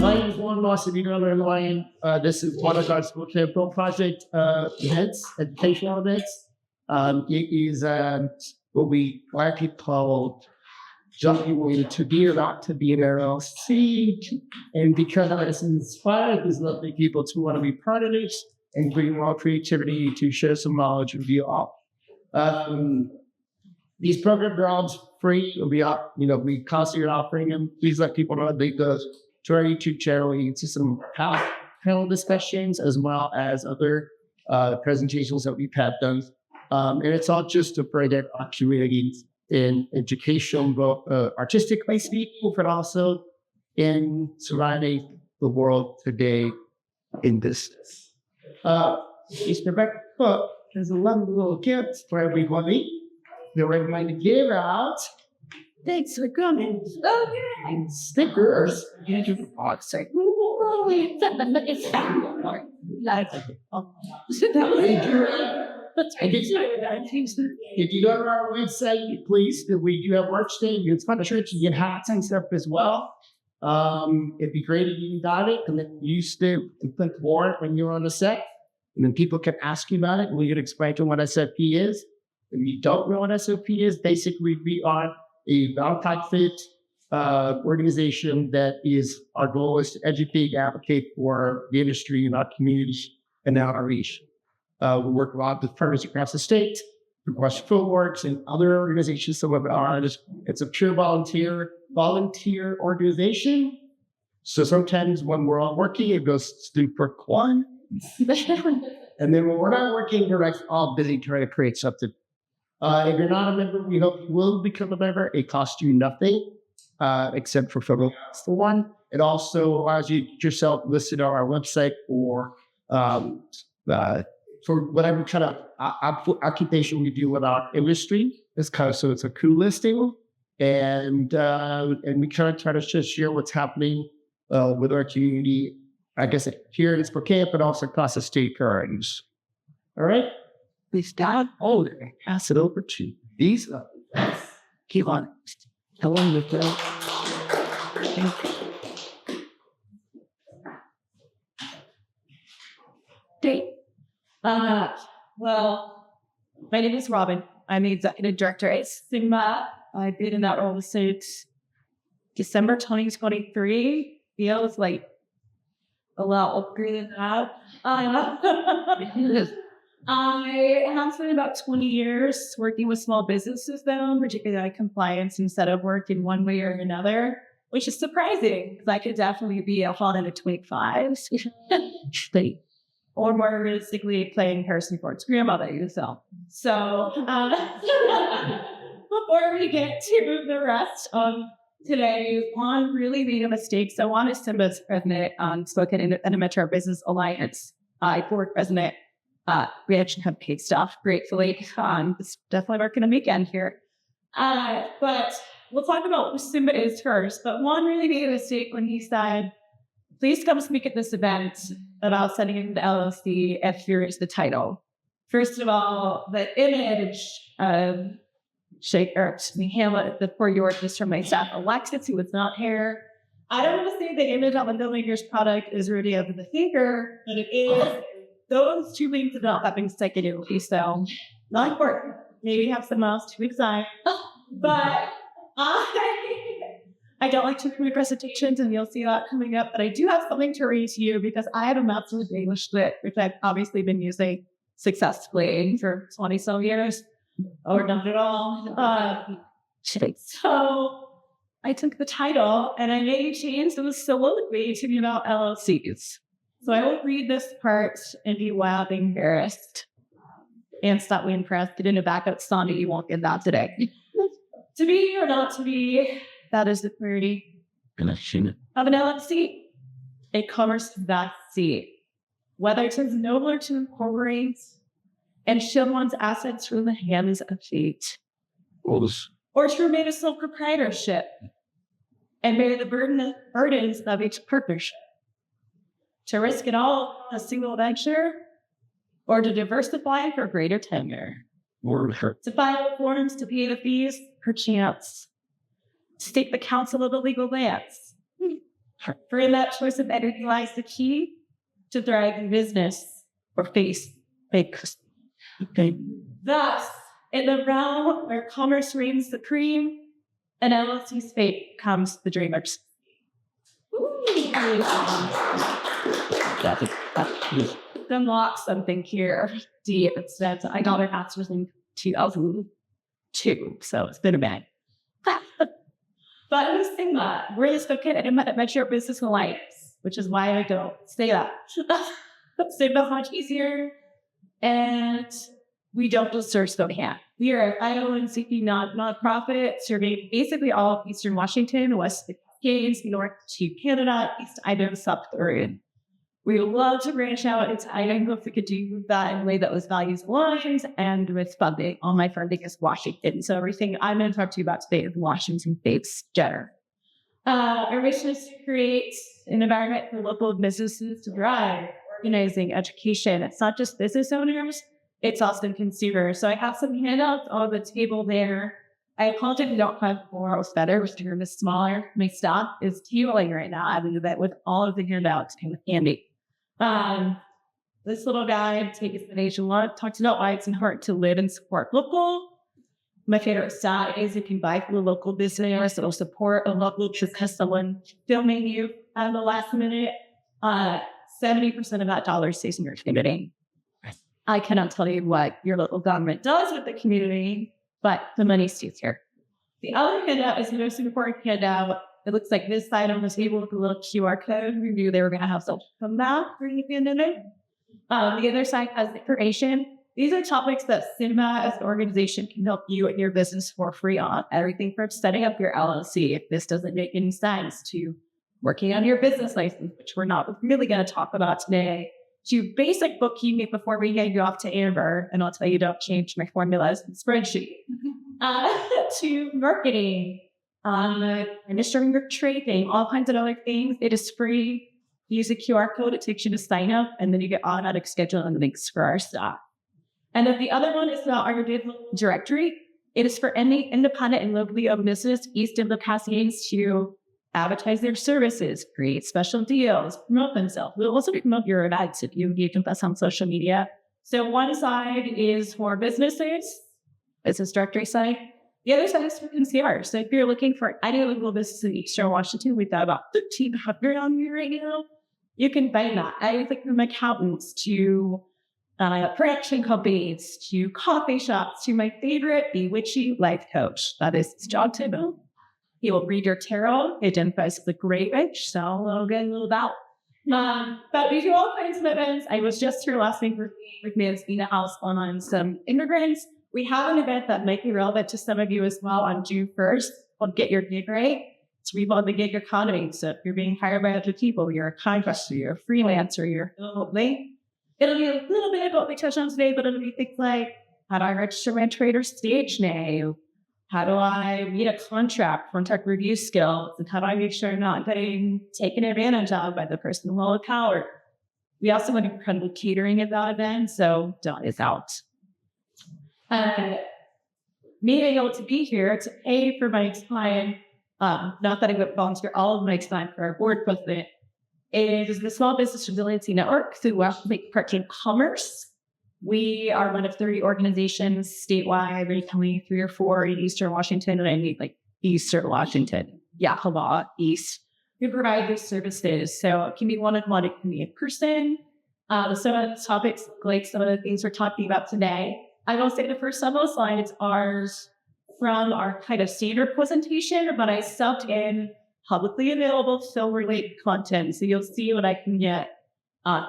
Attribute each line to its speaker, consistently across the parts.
Speaker 1: My name is Warren Moss, if you don't know who I am. This is one of our Spokane Film Project events, educational events. It is what we likely call jumping to be or not to be an LLC. And because it's inspired these lovely people to want to be part of this and bring more creativity to share some knowledge with you all. These programs are all free. We constantly offering them. Please let people know they go to our YouTube channel. You can see some panel discussions as well as other presentations that we've had done. And it's all just to further our communities in education, both artistically speaking, but also in surrounding the world today in business. Easter book there's a lot of little gifts for everybody. They're going to give out. Thanks for coming. Stickers. If you go to our website, please, we do have merch today. It's fun to church. You get hats and stuff as well. It'd be great if you got it and then you used to click for it when you're on the set. And then people can ask you about it. And we can explain to them what SOP is. If you don't know what SOP is, basically we are a nonprofit organization that is, our goal is to educate and advocate for the industry and our community and our reach. We work a lot with partners across the state, across Fieldworks and other organizations. Some of ours, it's a pure volunteer organization. So sometimes when we're all working, it goes super quiet. And then when we're not working, we're like all busy trying to create something. If you're not a member, we hope you will become a member. It costs you nothing, except for filling the one. It also allows you to get yourself listed on our website for whatever kind of occupation we do with our industry. It's kind of, so it's a cool listing. And we kind of try to just share what's happening with our community, I guess here in Spokane, but also across the state currents. All right? Please stop. Oh, pass it over to these. Keep on. How long with that?
Speaker 2: Date. Well, my name is Robin. I'm the executive director at SIMBA. I've been in that role since December 2023. Feels like a lot older than that. I have spent about 20 years working with small businesses, though, particularly on compliance instead of work in one way or another, which is surprising because I could definitely be a hot end of 25. Or more realistically, playing Harrison Ford's grandmother yourself. So, before we get to the rest of today, Juan really made a mistake. So, Juan is SIMBA's president on Spokane Independent Metro Business Alliance. Board president. We actually have paid stuff, gratefully. It's definitely working a weekend here. But we'll talk about who SIMBA is first. But Juan really made a mistake when he said, please come speak at this event about setting the LLC if here is the title. First of all, the image of Hamlet, the poor Yorkist from my staff, Alexis, who was not here. I don't want to say the image on the Millionaire's product is Rudy of the Thinker, but it is those two things not happening consecutively. So, not important. Maybe have some else to excite. But I don't like to make presentations, and you'll see that coming up. But I do have something to read to you because I have a master's in English Lit, which I've obviously been using successfully for 20-some years, or not at all. So I took the title and I made a change to the soliloquy to be about LLCs. So I will read this part and be wildly embarrassed and stop being impressed. Get in a backup song that you won't get that today. To be or not to be, that is the query of an LLC. It covers that seat. Whether it is nobler to incorporate and shield one's assets from the hands of fate, or to remain a sole proprietorship and bear the burdens of each partnership. To risk it all in a single venture, or to diversify for greater tenure. To file forms to pay the fees, perchance. To take the counsel of the legal lands. For in that choice of energy lies the key to thriving business or face big. Okay. Thus, in the realm where commerce reigns supreme, an LLC's fate becomes the dreamer's. Unlock something here. Deep. I got my master's in 2002, so it's been a minute. But it was SIMBA. We're in Spokane and Metro Business Alliance, which is why I don't say that. SIMBA is much easier, and we don't just serve Spokane. We are an IONCP nonprofit serving basically all of Eastern Washington, west of the Haynes, north to Canada, east to Idaho, south to Oregon. We would love to branch out into Idaho if we could do that in a way that was values aligned and with funding. All my funding is Washington. So everything I'm going to talk to you about today is Washington-based Jenner. Our mission is to create an environment for local businesses to thrive, organizing, education. It's not just business owners, it's also consumers. So I have some handouts on the table there. I apologize if you don't have more. It's better. Which room is smaller. My staff is tabling right now. I believe that with all of the handouts kind of handy. This little guide, take explanation one, talks about why it's important to live and support local. My favorite stat is if you buy from a local business, it'll support a local business, someone filming you at the last minute. 70% of that dollar stays in your community. I cannot tell you what your local government does with the community, but the money stays here. The other handout is the most important handout. It looks like this side on the table with a little QR code. We knew they were going to have something come back during the pandemic. The other side has information. These are topics that SIMBA as an organization can help you and your business for free on. Everything from setting up your LLC, if this doesn't make any sense, to working on your business license, which we're not really going to talk about today, to basic bookkeeping before we hand you off to Amber, and I'll tell you don't change my formulas in spreadsheet, to marketing, registering your trading, all kinds of other things. It is free. Use a QR code. It takes you to sign up, and then you get automatic scheduling links for our staff. And then the other one is about our digital directory. It is for any independent and locally owned business east of the Cascades to advertise their services, create special deals, promote themselves. We'll also promote your events if you engage with us on social media. So one side is for businesses, business directory side. The other side is for consumers. So if you're looking for any local business in Eastern Washington, we've got about 1,300 on here right now. You can find that. Everything from accountants to production companies to coffee shops to my favorite, the witchy life coach. That is his job title. He will read your tarot, identifies the great witch, so I'll get a little about. But we do all kinds of events. I was just here last week with Jasmin House on some immigrants. We have an event that might be relevant to some of you as well on June 1st called Get Your Gig Right. It's rebuild the gig economy. So if you're being hired by other people, you're a contractor, you're a freelancer, you're remotely. It'll be a little bit of what we touched on today, but it'll be things like, how do I register my trader stage name? How do I read a contract, contract review skills? And how do I make sure I'm not getting taken advantage of by the person who will account? We also have incredible catering at that event, so don't miss out. Me being able to be here to pay for my time, not that I would volunteer all of my time for our board president, is the Small Business Resiliency Network through Washington Department of Commerce. We are one of 30 organizations statewide, recently 3 or 4 in Eastern Washington, and I mean like Eastern Washington, Yakima, East. We provide these services. So it can be one-on-one, it can be in person. Some of the topics, like some of the things we're talking about today. I will say the first several slides are from our kind of standard presentation, but I subbed in publicly available film-related content. So you'll see what I can get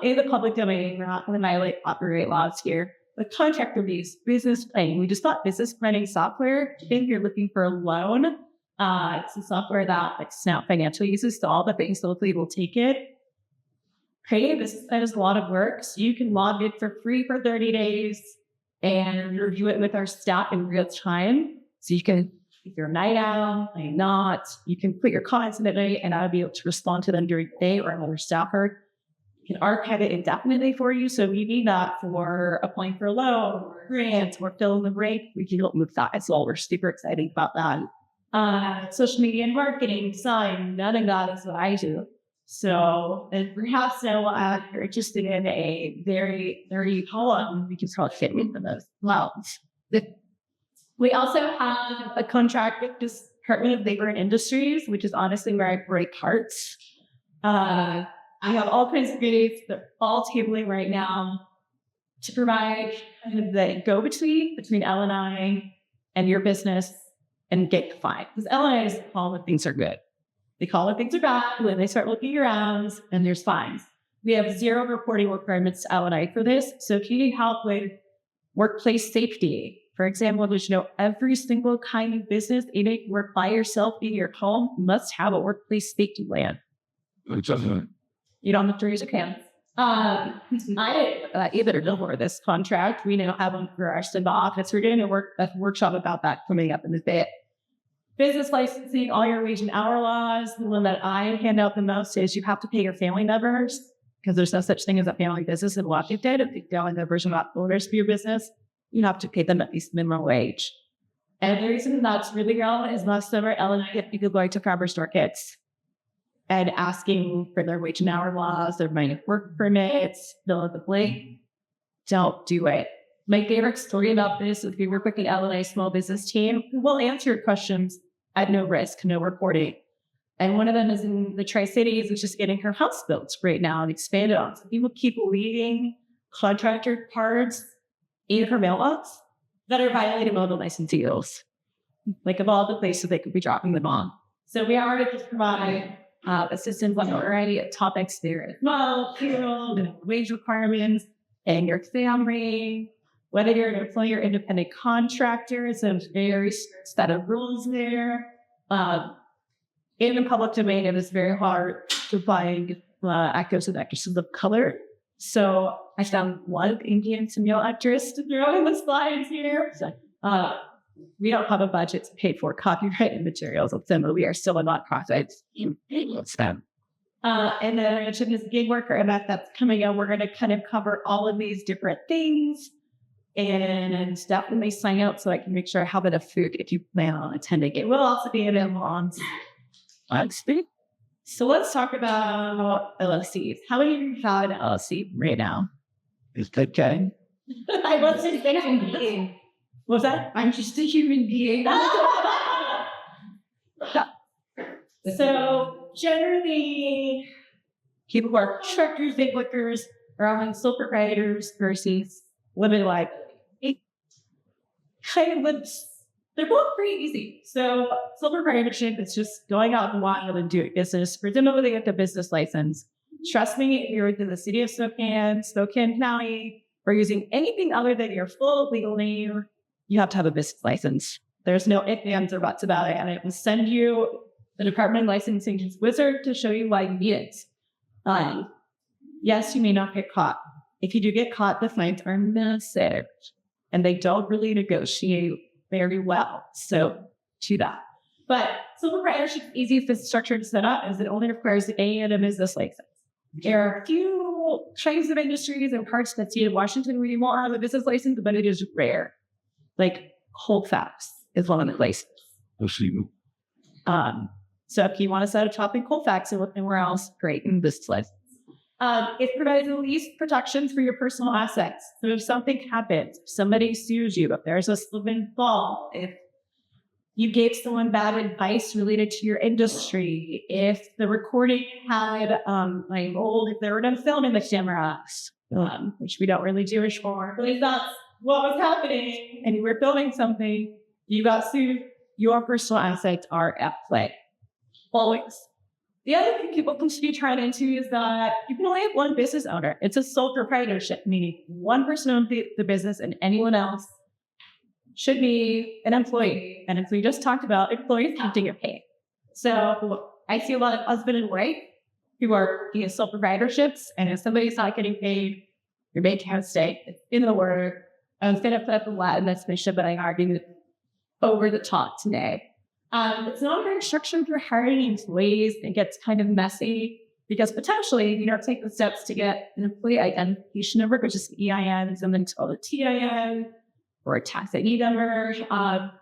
Speaker 2: in the public domain. We're not going to violate copyright laws here. The contract reviews, business planning. We just got business planning software. If you're looking for a loan, it's a software that like Snap Financial uses. So all the banks locally will take it. Okay, that is a lot of work. So you can log in for free for 30 days and review it with our staff in real time. So you can, if you're a night owl, not, you can put your comments in at night and I'll be able to respond to them during the day or another staffer. You can archive it indefinitely for you. So if you need that for applying for a loan or grants or fill in the break, we can help with that as well. We're super excited about that. Social media and marketing, design, none of that is what I do. So, and perhaps now you're interested in a very column, we can call it fitment for those. Well, we also have a contract with the Department of Labor and Industries, which is honestly where I break hearts. I have all kinds of grades. They're all tabling right now to provide kind of the go-between between L&I and your business and get defined. Because L&I is call when things are good. They call when things are bad, when they start looking around, and there's fines. We have 0 reporting requirements to L&I for this. So if you need help with workplace safety, for example, you should know every single kind of business, even if you work by yourself in your home, must have a workplace safety plan. You don't have to raise your hands. I either know for this contract. We now have one for our SIMBA office. We're doing a workshop about that coming up in a bit. Business licensing, all your wage and hour laws. The one that I hand out the most is you have to pay your family members because there's no such thing as a family business in Washington. If the family members are not owners for your business, you have to pay them at least minimum wage. And the reason that's really relevant is last summer, Ellen and I had people going to farmer store kits and asking for their wage and hour laws, their minor work permits, fill in the blank. Don't do it. My favorite story about this is we work with the LLA small business team who will answer your questions at no risk, no reporting. And one of them is in the Tri-Cities, which is getting her house built right now and expanded on. So people keep leaving contractor cards in her mailbox that are violating mobile license deals. Like of all the places they could be dropping them on. So we already just provide assistance on a variety of topics there as well, field and wage requirements, and your family, whether you're an employer, independent contractor, it's a very strict set of rules there. In the public domain, it is very hard to find actors and actresses of color. So I found one Indian Tamil actress to throw in the slides here. We don't have a budget to pay for copyright and materials of SIMBA. We are still a nonprofit. And then I mentioned this gig worker event that's coming up. We're going to kind of cover all of these different things and definitely sign up so I can make sure I have enough food if you plan on attending. It will also be available on Speak. So let's talk about LLCs. How many of you have an LLC right now?
Speaker 1: Is that okay?
Speaker 2: I wasn't a human being. What was that? I'm just a human being. So generally, people who are contractors, big workers, are on sole proprietors versus limited liability. They're both pretty easy. So sole proprietorship is just going out in the wild and doing business. Presumably get the business license. Trust me, if you're within the city of Spokane, Spokane County, or using anything other than your full legal name, you have to have a business license. There's no ifs, ands, or buts about it. And I will send you the Department of Licensing's wizard to show you why you need it. Yes, you may not get caught. If you do get caught, the fines are massive. And they don't really negotiate very well. So to that. But sole proprietorship is easy for structure to set up as it only requires a business license. There are a few kinds of industries and parts of the state of Washington where you won't have a business license, but it is rare. Like Colfax is one of the places. So if you want to set up shop in Colfax and look anywhere else, great, in this license. It provides the least protections for your personal assets. So if something happens, if somebody sues you, if there's a slip and fall, if you gave someone bad advice related to your industry, if the recording had if there were no film in the cameras, which we don't really do anymore, but if that's what was happening and you were filming something, you got sued, your personal assets are at play. Always. The other thing people continue trying into is that you can only have one business owner. It's a sole proprietorship, meaning one person owns the business and anyone else should be an employee. And as we just talked about, employees have to get paid. So I see a lot of husband and wife who are sole proprietorships, and if somebody's not getting paid, your bank account stay. It's in the word. I was going to put up a Latin definition, but I argued over the top today. It's not a very instruction for hiring employees. It gets kind of messy because potentially you don't take the steps to get an employee identification number, which is EIN, something called a TIN or a tax ID number.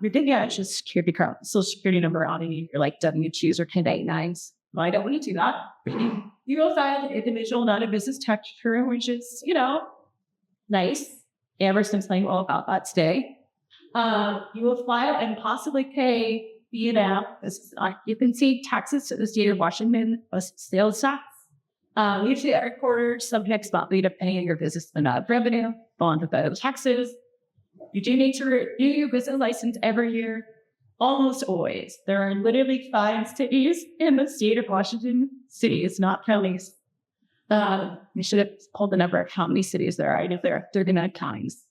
Speaker 2: Your DIN, it's just security card, social security number on any of your like W-2s or 1099s. I don't want to do that. You will file an individual, not a business tax return, which is, nice. Amber's been playing all about that today. You will file and possibly pay B&M, occupancy taxes to the state of Washington, a sales tax. Usually every quarter, subjects monthly to paying your business amount of revenue, bond with those taxes. You do need to renew your business license every year, almost always. There are literally 5 cities in the state of Washington, cities, not counties. We should have pulled the number of how many cities there are. I know there are 39 counties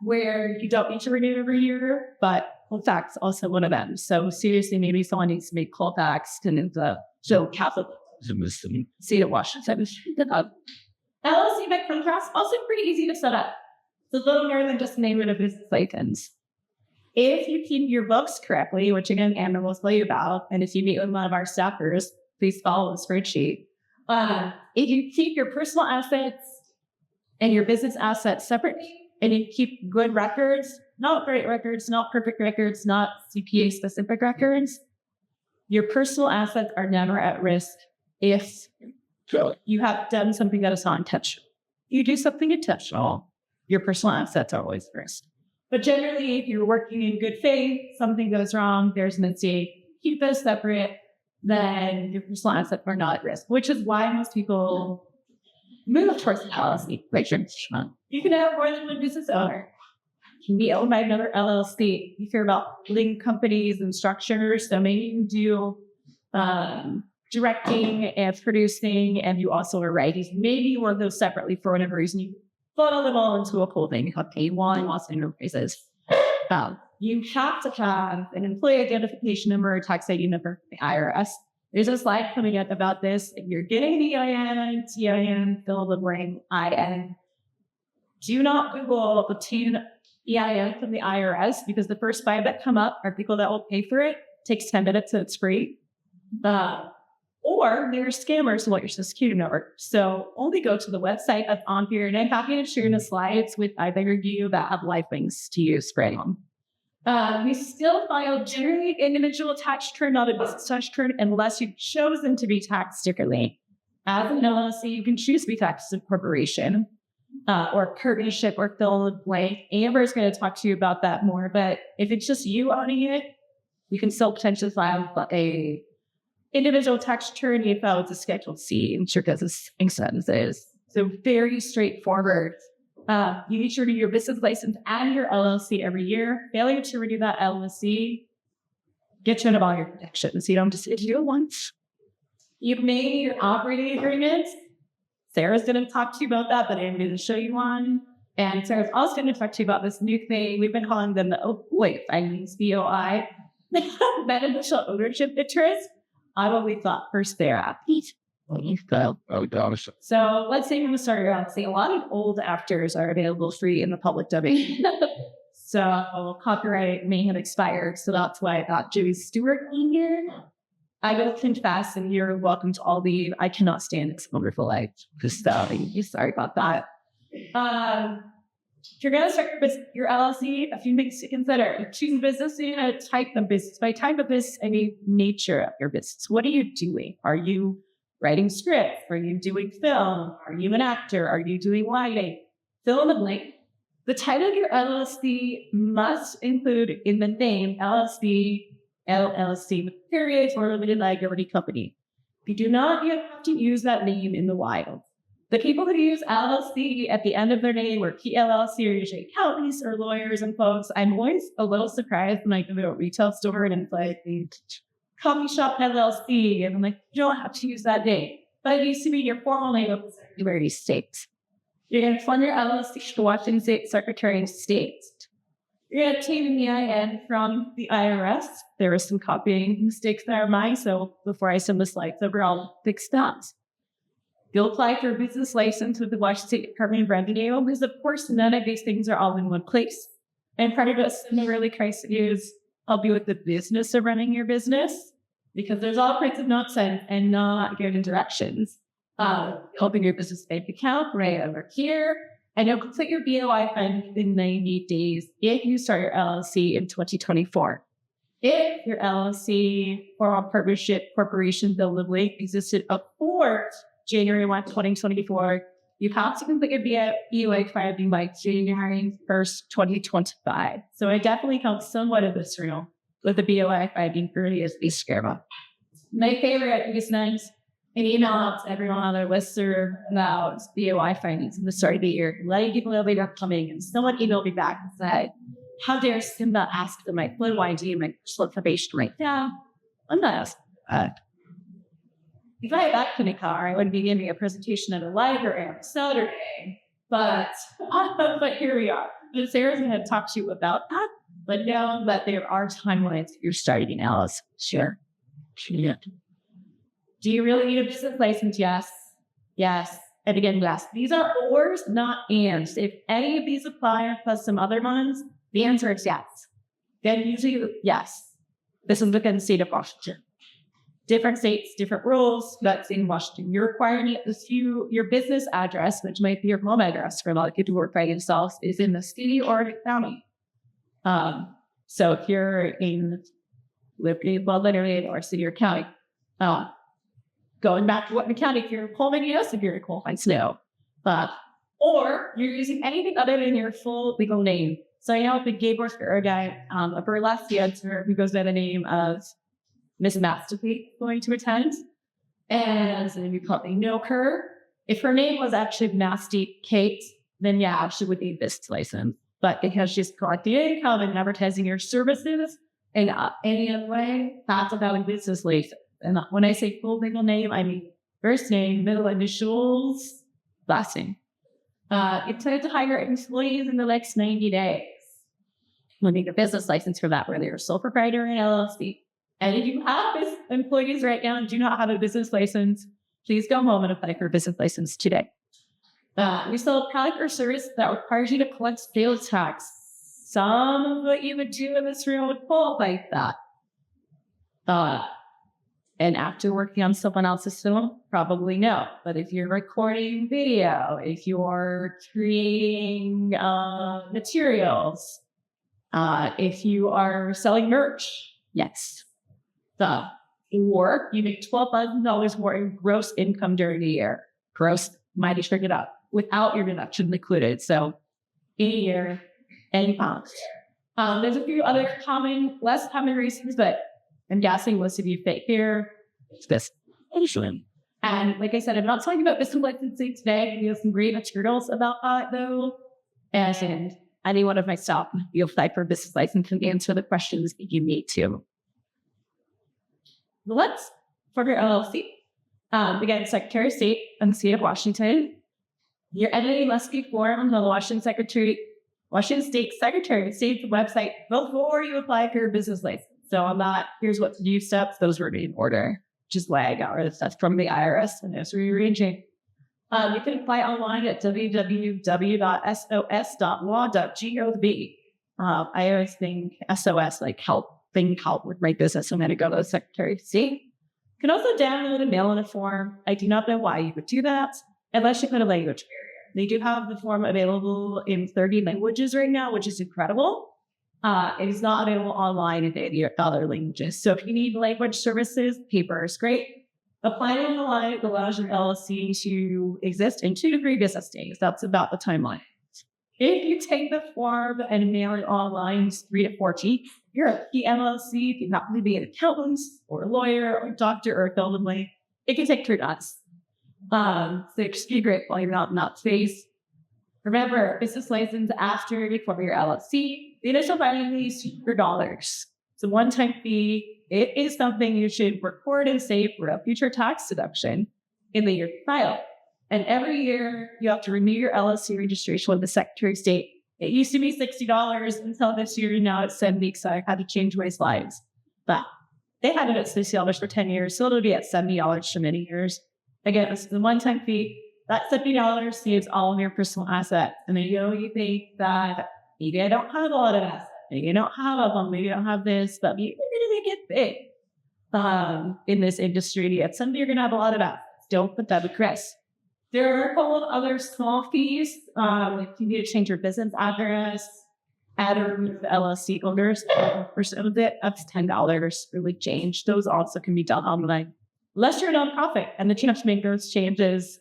Speaker 2: where you don't need to renew every year, but Colfax also one of them. So seriously, maybe someone needs to make Colfax and the capital state of Washington. LLC by contrast, also pretty easy to set up. It's a little more than just name it a business license. If you keep your books correctly, which again, Amber will tell you about, and if you meet with one of our staffers, please follow the spreadsheet. If you keep your personal assets and your business assets separately, and you keep good records, not great records, not perfect records, not CPA specific records, your personal assets are never at risk if you have done something that is not intentional. You do something intentional, your personal assets are always at risk. But generally, if you're working in good faith, something goes wrong, there's a mistake, keep those separate, then your personal assets are not at risk, which is why most people move towards the LLC. You can have more than one business owner. You can be owned by another LLC. You care about building companies and structures, so maybe you do directing and producing, and you also are writing. Maybe you want those separately for whatever reason. You funnel them all into a holding, called A1, lots of enterprises. You have to have an employee identification number or tax ID number from the IRS. There's a slide coming up about this. If you're getting the EIN, TIN, fill the blank IN. Do not Google the TIN EIN from the IRS because the first 5 that come up are people that will pay for it. It takes 10 minutes, so it's free. Or there are scammers who want your social security number. So only go to the website that's on here, and I'm happy to share the slides with either of you that have live links to use for anyone. We still file generally individual tax return, not a business tax return, unless you've chosen to be taxed differently. As an LLC, you can choose to be taxed as a corporation or partnership or fill in the blank. Amber is going to talk to you about that more, but if it's just you owning it, you can still potentially file a individual tax return. You file with a Schedule C, and sure does this expenses. So very straightforward. You need to renew your business license and your LLC every year. Failure to renew that LLC gets rid of all your protections. You don't just do it once. You've made your operating agreement. Sarah's going to talk to you about that, but I'm going to show you one. And Sarah's also going to talk to you about this new thing. We've been calling them BOI, beneficial ownership interest. I always thought first there. So let's say you want to start your LLC. A lot of old actors are available free in the public domain. So copyright may have expired. So that's why I got Joey Stewart in here. I will confess, and you're welcome to all leave. I cannot stand this wonderful life. Sorry about that. If you're going to start your LLC, a few things to consider. You choose business unit, type of business. By type of business, I mean nature of your business. What are you doing? Are you writing scripts? Are you doing film? Are you an actor? Are you doing lighting? Fill in the blank. The title of your LLC must include in the name LLC with periods or limited liability company. If you do not, you have to use that name in the wild. The people who use LLC at the end of their name or PLLC are usually accountants or lawyers and folks. I'm always a little surprised when I go to a retail store and it's like coffee shop LLC, and I'm like, you don't have to use that name. But it used to be your formal name of the Secretary of State. You're going to fund your LLC to the Washington State Secretary of State. You're going to obtain an EIN from the IRS. There were some copying mistakes there of mine, so before I send the slides over, I'll fix that. You'll apply for a business license with the Washington State Department of Revenue, because of course, none of these things are all in one place. And part of us similarly tries to use help you with the business of running your business, because there's all kinds of nonsense and not good directions. Helping your business bank account right over here, and you'll complete your BOI fund within 90 days if you start your LLC in 2024. If your LLC or a partnership corporation bill of lading existed before January 1, 2024, you have to complete your BOA filing by January 1st, 2025. So I definitely come somewhat of this room with the BOA filing early as we scare about. My favorite is nice. An email out to everyone on their listserv about BOI findings in the start of the year, letting people know they're coming. And someone emailed me back and said, how dare SIMBA ask for my full ID and my personal information right now? I'm not asking that. If I had that kind of car, I wouldn't be giving a presentation at a library on Saturday. But here we are. But Sarah's going to talk to you about that. But know that there are timelines if you're starting an LLC. Sure. Yeah. Do you really need a business license? Yes. Yes. And again, yes. These are ors, not ands. If any of these apply plus some other ones, the answer is yes. Then usually, yes. This is within the state of Washington. Different states, different rules. That's in Washington. You're requiring your business address, which might be your home address for a lot of people who work by themselves, is in the city or the county. So if you're in literally or city or county, going back to what the county, if you're in Coleman, yes, if you're in Coleman, no. Or you're using anything other than your full legal name. So I know the gay or guy, a burlesque dancer who goes by the name of Miss Masterpiece going to attend. And you probably know her. If her name was actually Nasty Kate, then yeah, she would need this license. But because she's collecting income and advertising your services in any other way, that's without a business license. And when I say full legal name, I mean first name, middle initials, last name. It's time to hire employees in the next 90 days. You'll need a business license for that, whether you're a sole proprietor or an LLC. And if you have employees right now and do not have a business license, please go home and apply for a business license today. You sell a product or service that requires you to collect sales tax. Some of what you would do in this room would qualify that. And after working on someone else's film, probably no. But if you're recording video, if you're creating materials, if you are selling merch, yes. Or you make $12,000 more in gross income during the year. Gross, might have it up without your deduction included. So in a year, any pounds. There's a few other less common reasons, but I'm guessing most of you fit here. It's this. And like I said, I'm not talking about business licensing today. We have some great materials about that, though. And any one of my staff, you'll apply for a business license and answer the questions that you need to. For your LLC. Again, Secretary of State and the state of Washington. Your entity must be formed on the Washington State Secretary of State's website before you apply for your business license. So on that, here's what to do steps. Those were in order, which is why I got rid of stuff from the IRS and it's rearranging. You can apply online at www.sos.law.gov. I always think SOS, like help with my business. I'm going to go to the Secretary of State. You can also download and mail in a form. I do not know why you would do that unless you put a language barrier. They do have the form available in 30 languages right now, which is incredible. It is not available online in any other languages. So if you need language services, paper is great. Applying online allows your LLC to exist in 2 to 3 business days. That's about the timeline. If you take the form and mail it online, it's 3 to 4 weeks. You're a PLLC. If you happen to be an accountant or a lawyer or a doctor or a fill in the blank, it can take 3 months. So just be grateful you're not in that space. Remember, business license after you form your LLC, the initial filing fee is $200. It's a one-time fee. It is something you should record and save for a future tax deduction in the year you file. And every year you have to renew your LLC registration with the Secretary of State. It used to be $60 until this year. Now it's $70, so I had to change my slides. But they had it at $60 for 10 years, so it'll be at $70 for many years. Again, this is a one-time fee. That $70 saves all of your personal assets. And I know you think that maybe I don't have a lot of assets. Maybe I don't have a them. Maybe I don't have this, but maybe you're going to get big in this industry. At some point, you're going to have a lot of assets. Don't put that at risk. There are a couple of other small fees. If you need to change your business address, add or remove the LLC owners, percent of it, up to $10 really change. Those also can be done online. Unless you're a nonprofit and the chance to make those changes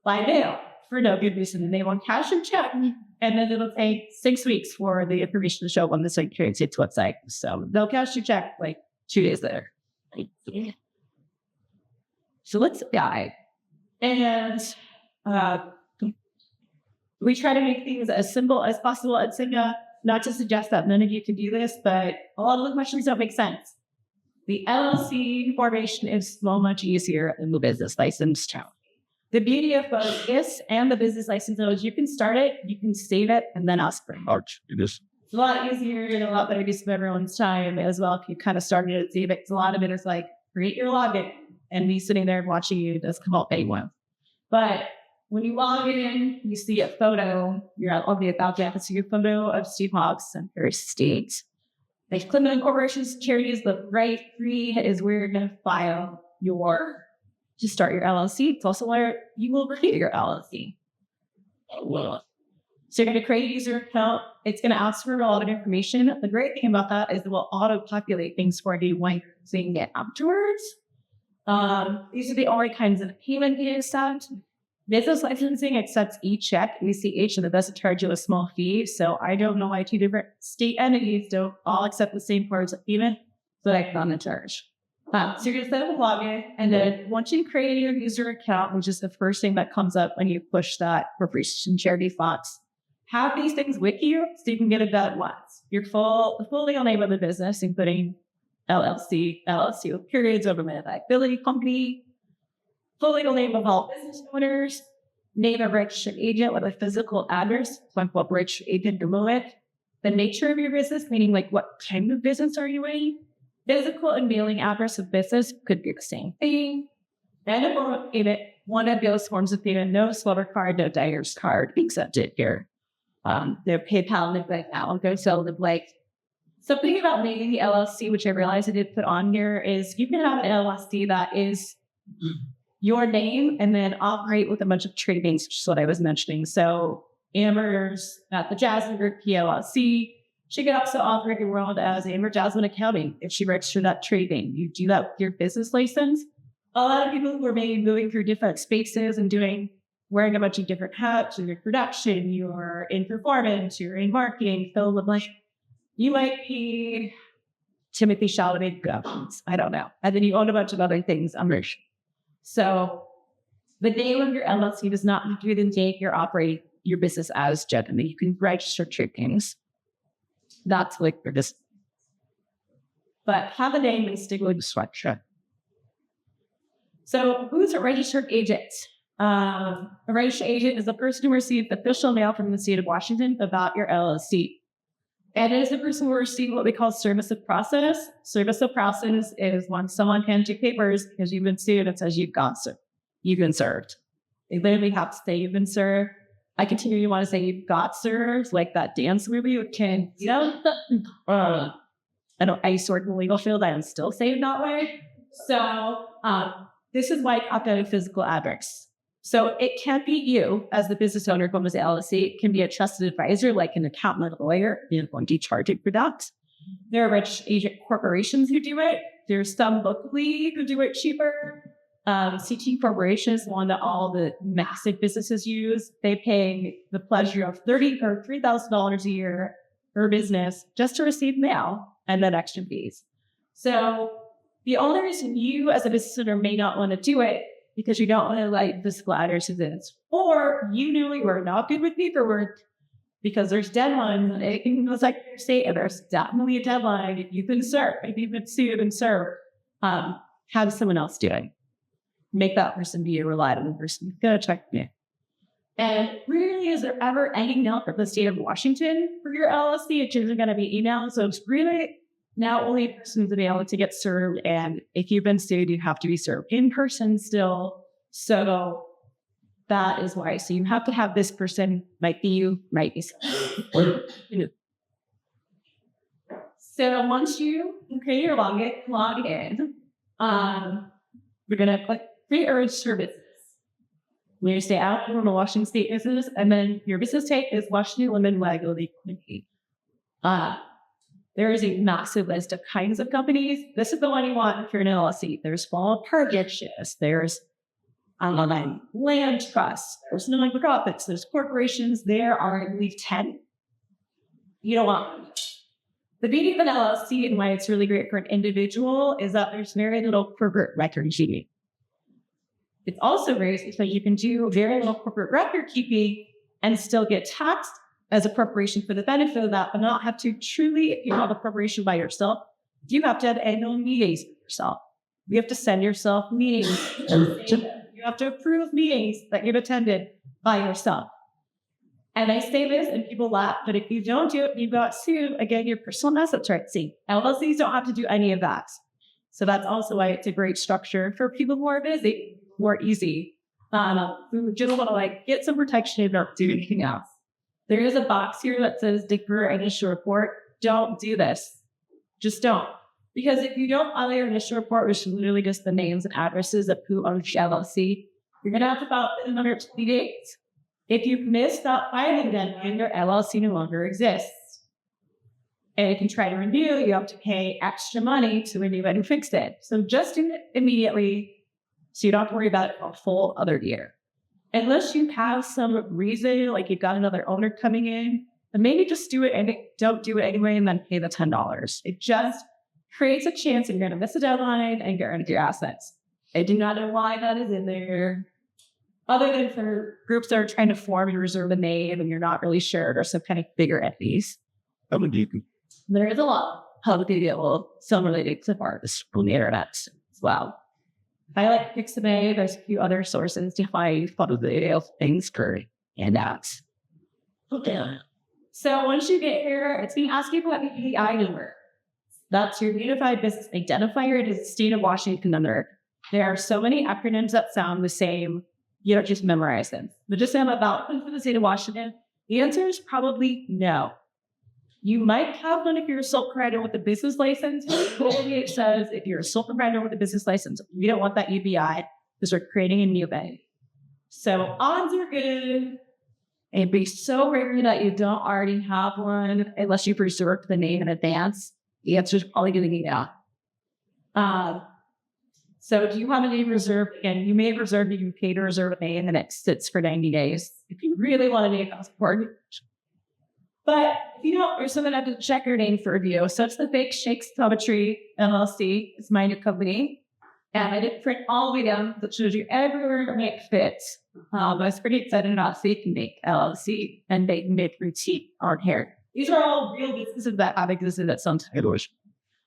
Speaker 2: by mail for no good reason. And they want cash and check. And then it'll take 6 weeks for the information to show up on the Secretary of State's website. So they'll cash your check like 2 days later. So let's dive. And we try to make things as simple as possible at SIMBA, not to suggest that none of you can do this, but a lot of the questions don't make sense. The LLC formation is so much easier than the business license challenge. The beauty of both this and the business license is you can start it, you can save it, and then ask for it. It's a lot easier and a lot better use of everyone's time as well. If you kind of started it and save it, 'cause a lot of it is like create your login and me sitting there watching you does come up anyone. But when you log in, you see a photo. You're on the about to see a photo of Steve Hawks and various states. Like Clinton corporations, charities, the right three is where you're going to file to start your LLC. It's also where you will create your LLC. So you're going to create a user account. It's going to ask for a lot of information. The great thing about that is it will auto-populate things for you when you're seeing it afterwards. These are the only kinds of payment being sent. Business licensing accepts e-check, ACH, and it doesn't charge you a small fee. So I don't know why 2 different state entities don't all accept the same forms of payment, but I can charge. So you're going to set up a login, and then once you create your user account, which is the first thing that comes up when you push that corporation charity box, have these things with you so you can get it done once. The full legal name of the business, including LLC with periods, over liability company, full legal name of all business owners, name of registered agent with a physical address, what registered agent remote, the nature of your business, meaning like what kind of business are you in, physical and mailing address of business could be the same thing, and a form of payment, one of those forms of payment, no Sliver card, no Dyer's card accepted here. Their PayPal and like that one goes so the like. Something about naming the LLC, which I realized I did put on here, is you can have an LLC that is your name and then operate with a bunch of trade names, which is what I was mentioning. So Amber's at the Jasmin Group PLLC. She could also operate the world as Amber Jasmin Accounting if she registered that trade name. You do that with your business license. A lot of people who are maybe moving through different spaces and wearing a bunch of different hats, you're in production, you're in performance, you're in marketing, fill in the blank. You might be Timothy Chalamet Productions. I don't know. And then you own a bunch of other things. So the name of your LLC does not include the name you're operating your business as generally. You can register trade names. That's like for this. But have a name and stick with the structure. So who's a registered agent? A registered agent is the person who received official mail from the state of Washington about your LLC. And it is the person who received what we call service of process. Service of process is when someone hands you papers because you've been sued and says you've been served. They literally have to say you've been served. I continue to want to say you've got served, like that dance movie with Ken. I used to work in the legal field. I am still saying that way. So this is why I have to have a physical address. So it can't be you as the business owner from the LLC. It can be a trusted advisor like an accountant or lawyer. You're going to charge it for that. There are registered agent corporations who do it. There's some locally who do it cheaper. CT Corporation is one that all the massive businesses use. They pay the pleasure of $30,000 or $3,000 a year per business just to receive mail and then extra fees. So the only reason you as a business owner may not want to do it because you don't want to like physical addresses this, or you knew you were not good with paperwork because there's deadlines and anything goes like your state and there's definitely a deadline. If you've been served, if you've been sued and served, have someone else do it. Make that person be a reliable person. Go check me. And really, is there ever any email from the state of Washington for your LLC? It's usually going to be email. So it's really now only a person's been able to get served. And if you've been sued, you have to be served in person still. So that is why. So you have to have this person, might be you, might be someone. So once you create your login, we're going to click create or register business. When you stay out from the Washington State business, and then your business type is Washington Limited Liability Company. There is a massive list of kinds of companies. This is the one you want if you're an LLC. There's small partnerships. There's land trusts. There's non-profits. There's corporations. There are, I believe, 10. You don't want them. The beauty of an LLC and why it's really great for an individual is that there's very little corporate record keeping. It's also great because you can do very little corporate record keeping and still get taxed as a corporation for the benefit of that, but not have to truly, if you have a corporation by yourself, you have to have annual meetings with yourself. You have to send yourself meetings. You have to approve meetings that you've attended by yourself. And I say this and people laugh, but if you don't do it, you got sued, again, your personal assets right. See, LLCs don't have to do any of that. So that's also why it's a great structure for people who are busy, who are easy, who just want to get some protection and not do anything else. There is a box here that says declare initial report. Don't do this. Just don't. Because if you don't file your initial report, which is literally just the names and addresses of who owns the LLC, you're going to have to file it in under 20 days. If you've missed that filing deadline, your LLC no longer exists. And if you try to renew, you have to pay extra money to renew it and fix it. So just do it immediately so you don't have to worry about it for a full other year. Unless you have some reason, like you've got another owner coming in, then maybe just do it and don't do it anyway and then pay the $10. It just creates a chance that you're going to miss a deadline and get rid of your assets. I do not know why that is in there, other than for groups that are trying to form and reserve a name and you're not really sure, or some kind of bigger entities. There is a lot publicly available, some related to artists on the internet as well. I like Pixabay. There's a few other sources to find publicly things for handouts. Okay. So once you get here, it's going to ask you about the UBI number. That's your Unified Business Identifier. It is the state of Washington number. There are so many acronyms that sound the same. You don't just memorize them. But just say I'm about for the state of Washington. The answer is probably no. You might have one if you're a sole proprietor with a business license. Totally it says if you're a sole proprietor with a business license, we don't want that UBI because we're creating a new bank. So odds are good. It'd be so rare that you don't already have one unless you've reserved the name in advance. The answer is probably going to be no. So do you have a name reserved? Again, you may have reserved, you can pay to reserve a name and it sits for 90 days. If you really want a name, that's important. But if you don't, you're still going to have to check your name for review. So it's the Fake Shakes Poetry LLC. It's my new company. And I did print all the way down that shows you everywhere it fits. I was pretty excited about Safe and Bake LLC and Bake and Bake Boutique Art Hair. These are all real businesses that have existed at some time.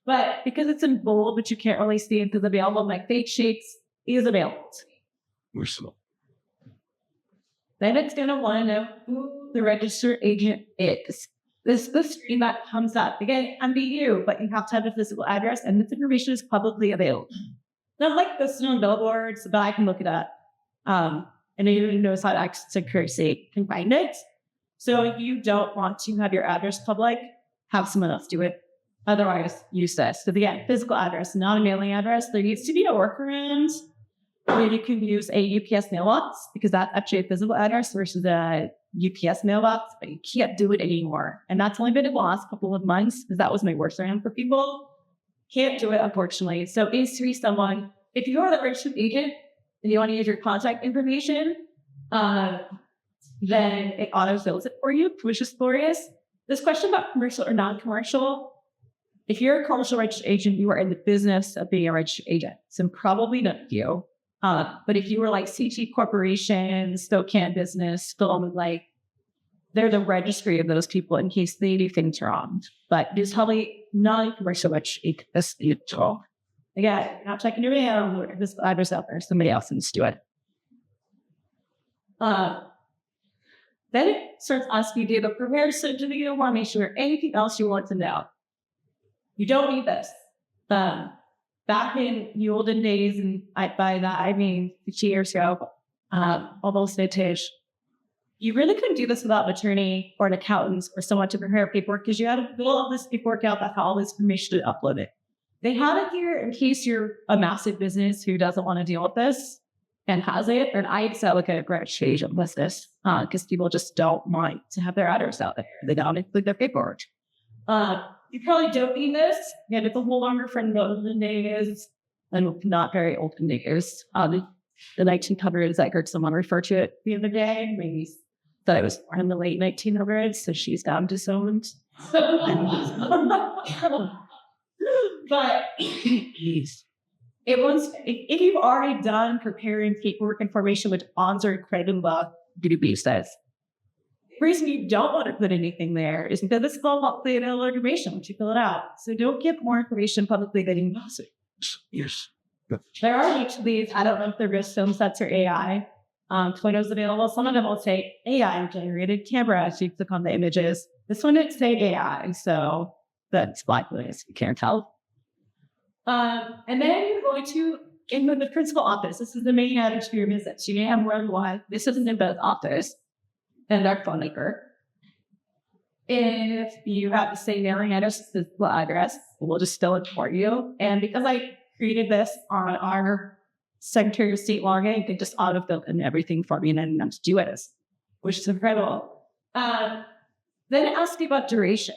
Speaker 2: But because it's in bold, but you can't really see it because available, like Fake Shakes is available.
Speaker 3: We're slow.
Speaker 2: Then it's going to want to know who the registered agent is. This is the screen that comes up. Again, I'm you, but you have to have a physical address, and this information is publicly available. Not like this on billboards, but I can look it up. And anyone knows how to access accuracy can find it. So if you don't want to have your address public, have someone else do it. Otherwise, use this. So again, physical address, not a mailing address. There needs to be a workaround where you can use a UPS mailbox because that's actually a physical address versus a UPS mailbox, but you can't do it anymore. And that's only been in the last couple of months because that was my worst round for people. Can't do it, unfortunately. So it needs to be someone, if you are the registered agent and you want to use your contact information, then it auto-fills it for you, which is glorious. This question about commercial or non-commercial, if you're a commercial registered agent, you are in the business of being a registered agent. So probably not you. But if you were like CT Corporation, Spokane Business, they're the registry of those people in case they do things wrong. But it's probably non-commercial registered agent. Again, not checking your mail or this address out there. Somebody else needs to do it. Then it starts asking you to prepare certificate of formation or anything else you want to know. You don't need this. Back in the olden days, and by that I mean 50 years ago, almost vintage, you really couldn't do this without an attorney or an accountant or someone to prepare paperwork because you had to fill all this paperwork out, that's all this information to upload it. They have it here in case you're a massive business who doesn't want to deal with this and has it. And I used to look at a registered agent business because people just don't want to have their address out there. They don't include their paperwork. You probably don't need this. Again, it's a whole longer from the olden days and not very olden days. The 1900s, I heard someone refer to it the other day. Maybe that it was in the late 1900s, so she's down to someone. But it was, if you've already done preparing paperwork information with odds or credit law, DDB says. The reason you don't want to put anything there is because this is all publicly available information once you fill it out. So don't give more information publicly than you must.
Speaker 1: Yes.
Speaker 2: There are actually, I don't know if they're just film sets or AI photos available. Some of them will say AI generated camera as you click on the images. This one didn't say AI, so that's blacklisted. You can't tell. And then you're going to in the principal office. This is the main address for your business. You may have more than one. This is in both office and our phone number. If you have the same mailing address, the address, we'll just fill it for you. And because I created this on our Secretary of State login, they just auto-filled in everything for me and I didn't have to do it, which is incredible. Then ask you about duration.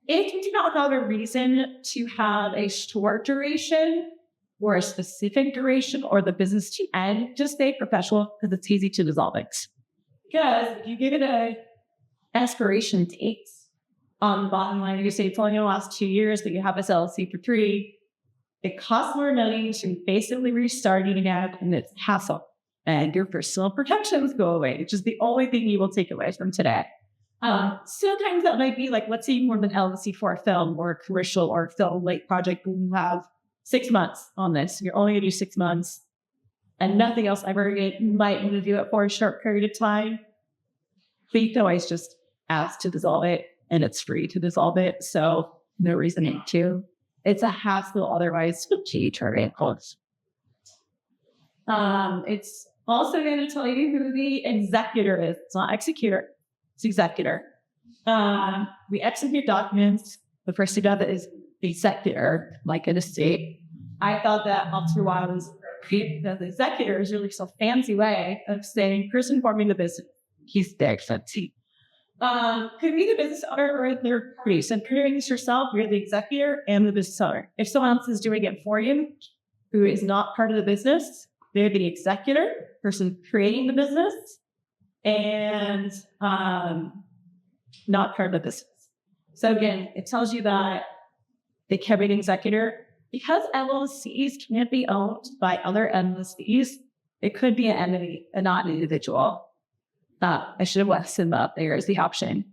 Speaker 2: If you do not have a reason to have a short duration or a specific duration or the business to end, just stay professional because it's easy to dissolve it. Because if you give it a expiration date on the bottom line, you say it's only going to last 2 years, but you have this LLC for 3, it costs more money to basically restart it again, and it's hassle. And your personal protections go away, which is the only thing you will take away from today. Sometimes that might be like, let's say you formed an LLC for a film or a commercial or a film late project, and you have 6 months on this. You're only going to do 6 months and nothing else ever. You might want to do it for a short period of time, but you can always just ask to dissolve it, and it's free to dissolve it. So no reason to. It's a hassle otherwise to target costs. It's also going to tell you who the executor is. It's not executor. It's executor. We execute documents. The first step of it is the executor, like an estate. I thought that after a while was great because the executor is really so fancy way of saying person forming the business. He's the executor. Could be the business owner or a third party. So if you're doing this yourself, you're the executor and the business owner. If someone else is doing it for you, who is not part of the business, they're the executor, person creating the business, and not part of the business. So again, it tells you that they can be an executor. Because LLCs can't be owned by other LLCs, it could be an entity and not an individual. I should have left SIMBA up there as the option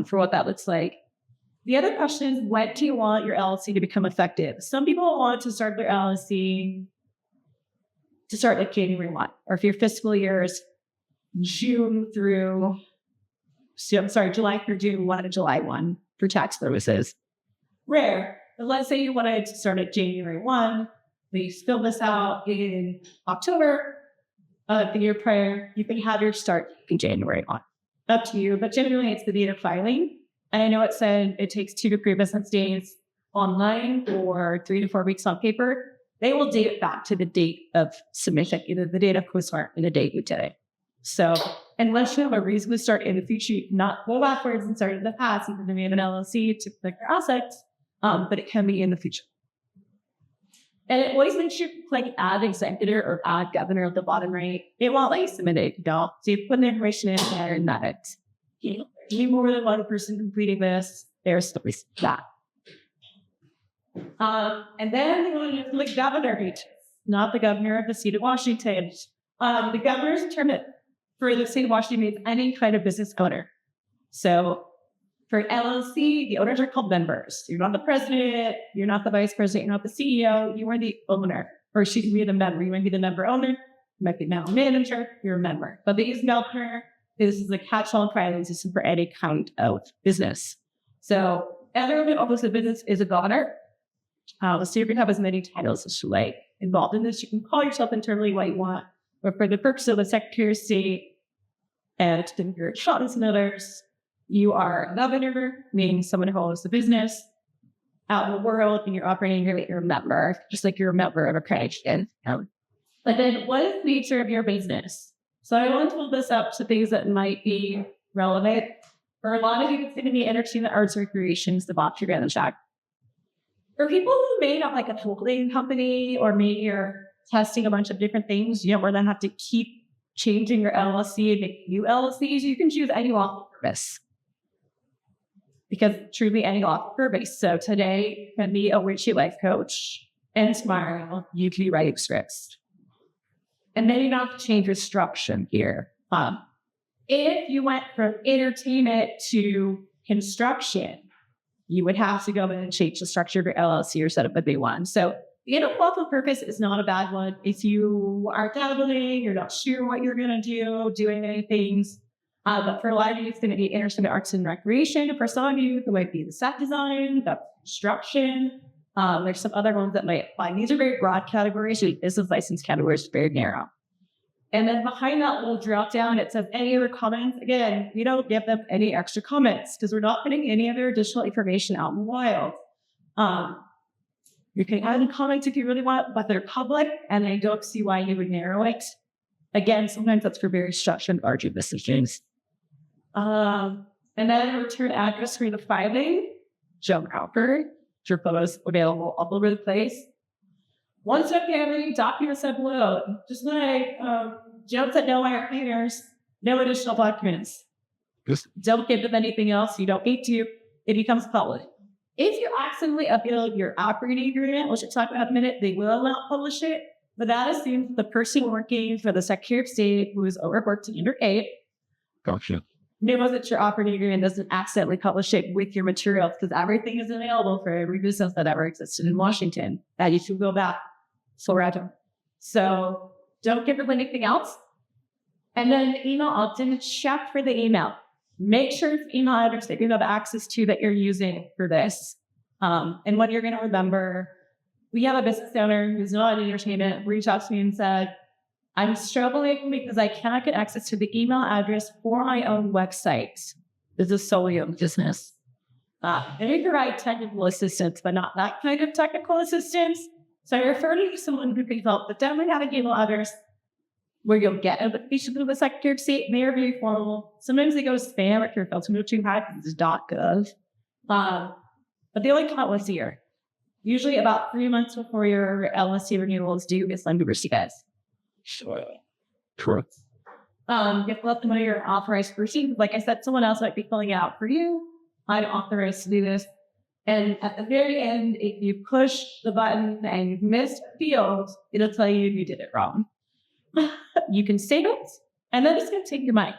Speaker 2: for what that looks like. The other question is, when do you want your LLC to become effective? Some people want to start their LLC to start at January 1, or if your fiscal year is July through June 1 to July 1 for tax purposes. Rare. But let's say you wanted to start at January 1, please fill this out in October. The year prior, you can have your start in January 1. Up to you, but generally it's the date of filing. And I know it said it takes 2 to 3 business days online or 3 to 4 weeks on paper. They will date it back to the date of submission, either the date of postmark and the date you did it. So unless you have a reason to start in the future, you cannot go backwards and start in the past, even if you have an LLC to protect your assets, but it can be in the future. And it always makes you click add executor or add governor at the bottom right. It won't let you submit it, So you put the information in there and that you need more than one person completing this. There's the risk of that. And then you want to the governor, not the governor of the state of Washington. The governor's determined for the state of Washington means any kind of business owner. So for an LLC, the owners are called members. You're not the president, you're not the vice president, you're not the CEO, you are the owner. Or she can be the member. You might be the member owner, you might be now a manager, you're a member. But the governor is the catch-all filing system for any kind of business. So everyone who owns a business is a governor. So you can have as many titles as you like involved in this. You can call yourself internally what you want, but for the purpose of the Secretary of State and your accountants and others, you are a governor, meaning someone who owns the business out in the world, and you're operating you're a member, just like you're a member of a credit union. But then what is the nature of your business? So I want to pull this up to things that might be relevant For a lot of you, it's going to be entertainment, arts, recreations, the box you're going to check. For people who may have like a holding company, or maybe you're testing a bunch of different things, you don't more than have to keep changing your LLC and make new LLCs, you can choose any lawful purpose. Because truly any lawful purpose. So today can be a witchy life coach, and tomorrow you can be writing scripts. And then you don't have to change your structure here. If you went from entertainment to construction, you would have to go in and change the structure of your LLC or set up a big one. So, lawful purpose is not a bad one. If you are dabbling, you're not sure what you're going to do, doing many things. But for a lot of you, it's going to be entertainment, arts, and recreation. For some of you, it might be the set design, the construction. There's some other ones that might apply. These are very broad categories. So business license categories are very narrow. And then behind that little drop down, it says any other comments. Again, we don't give them any extra comments because we're not putting any other additional information out in the wild. You can add comments if you really want, but they're public, and I don't see why you would narrow it. Again, sometimes that's for very structured, larger businesses. And then return address for the filing, jump over, your photos available all over the place. Once up here, documents upload. Just like Joe said, no wire hangers, no additional documents.
Speaker 3: Yes.
Speaker 2: Don't give them anything else. You don't need to. It becomes public. If you accidentally upload your operating agreement, which we'll talk about in a minute, they will not publish it. But that assumes the person working for the Secretary of State who is overworked and underpaid
Speaker 3: Gotcha.
Speaker 2: knows that your operating agreement doesn't accidentally publish it with your materials, because everything is available for every business that ever existed in Washington that you should go back forever. So don't give them anything else. And then the email, I'll check for the email. Make sure it's email address that you have access to that you're using for this. And what you're going to remember, we have a business owner who's not in entertainment reached out to me and said, I'm struggling because I cannot get access to the email address for my own website. This is solely on business. They provide technical assistance, but not that kind of technical assistance. So I refer you to someone who can help, but definitely have an email address where you'll get notifications from the Secretary of State. They are very formal. Sometimes they go to spam if your filter too high, because it's .gov. But they only come out once a year. Usually about 3 months before your LLC renewal is due, it's time to receive it.
Speaker 3: Sure.
Speaker 2: You have to let them know you're authorized to proceed. Like I said, someone else might be filling it out for you. I'm authorized to do this. And at the very end, if you push the button and you've missed a field, it'll tell you you did it wrong. You can save it, and then it's going to take your money.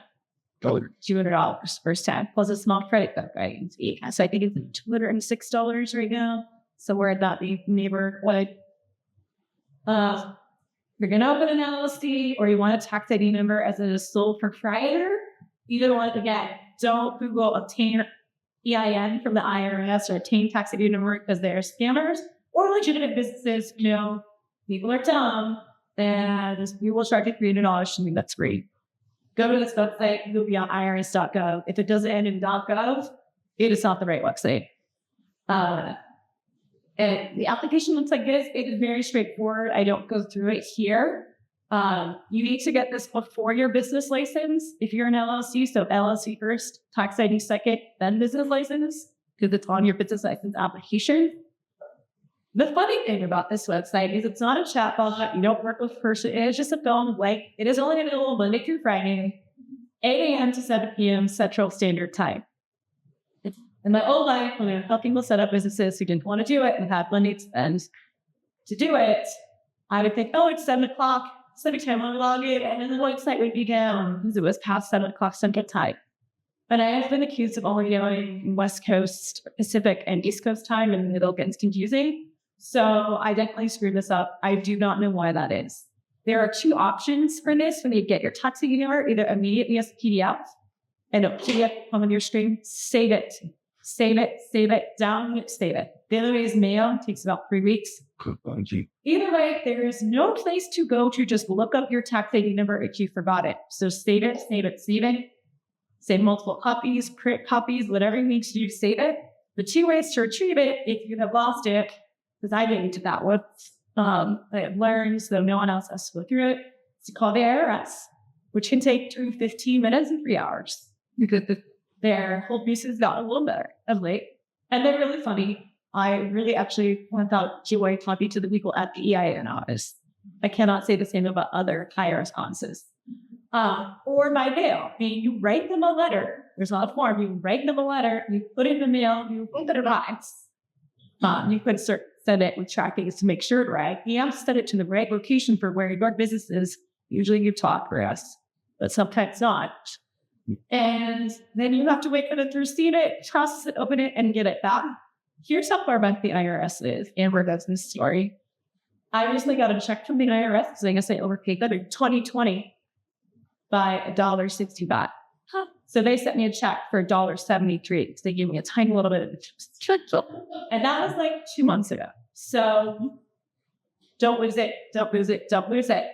Speaker 2: $200 first time, plus a small credit card, right? So I think it's $206 right now. So we're at that neighborhood. You're going to open an LLC, or you want a tax ID number as a sole proprietor. Either one, again, don't Google obtain EIN from the IRS or obtain tax ID number, because they're scammers. Or legitimate businesses, people are dumb, and we will charge you $300 something that's free. Go to this website, you'll be on irs.gov. If it doesn't end in .gov, it is not the right website. And the application looks like this. It is very straightforward. I don't go through it here. You need to get this before your business license. If you're an LLC, so LLC first, tax ID second, then business license, because it's on your business license application. The funny thing about this website is it's not a chatbot. You don't work with a person. It is just a phone blank. It is only available Monday through Friday, 8 a.m. to 7 p.m. Central Standard Time. In my old life, when I was helping people set up businesses who didn't want to do it and had money to spend to do it, I would think, it's 7 o'clock, Pacific time, I'll log in, and then the website would be down because it was past 7 o'clock Central Time. But I have been accused of only doing West Coast, Pacific, and East Coast time, and it'll get confusing. So I definitely screwed this up. I do not know why that is. There are two options for this when you get your tax ID number, either immediately as a PDF, and a PDF come on your screen, save it, download it, save it. The other way is mail, takes about 3 weeks. Either way, there is no place to go to just look up your tax ID number if you forgot it. So save it. Save multiple copies, print copies, whatever you need to do to save it. The two ways to retrieve it if you have lost it, because I didn't do that one. I have learned, so no one else has to go through it, to call the IRS, which can take between 15 minutes and 3 hours. Their whole piece has gotten a little better of late. And they're really funny. I really actually want out joy talking to the people at the EIN office. I cannot say the same about other IRS offices. Or by mail. I mean, you write them a letter. There's not a form. You write them a letter. You put it in the mail. You hope that it arrives. You could send it with trackings to make sure it right. You have to send it to the right location for where your business is. Usually you talk for us, but sometimes not. And then you have to wait for them to receive it, process it, open it, and get it back. Here's how far back the IRS is. Amber does this story. I recently got a check from the IRS saying I overpaid them in 2020 by $1.65. So they sent me a check for $1.73 because they gave me a tiny little bit of interest. And that was like 2 months ago. So don't lose it. Don't lose it. Don't lose it.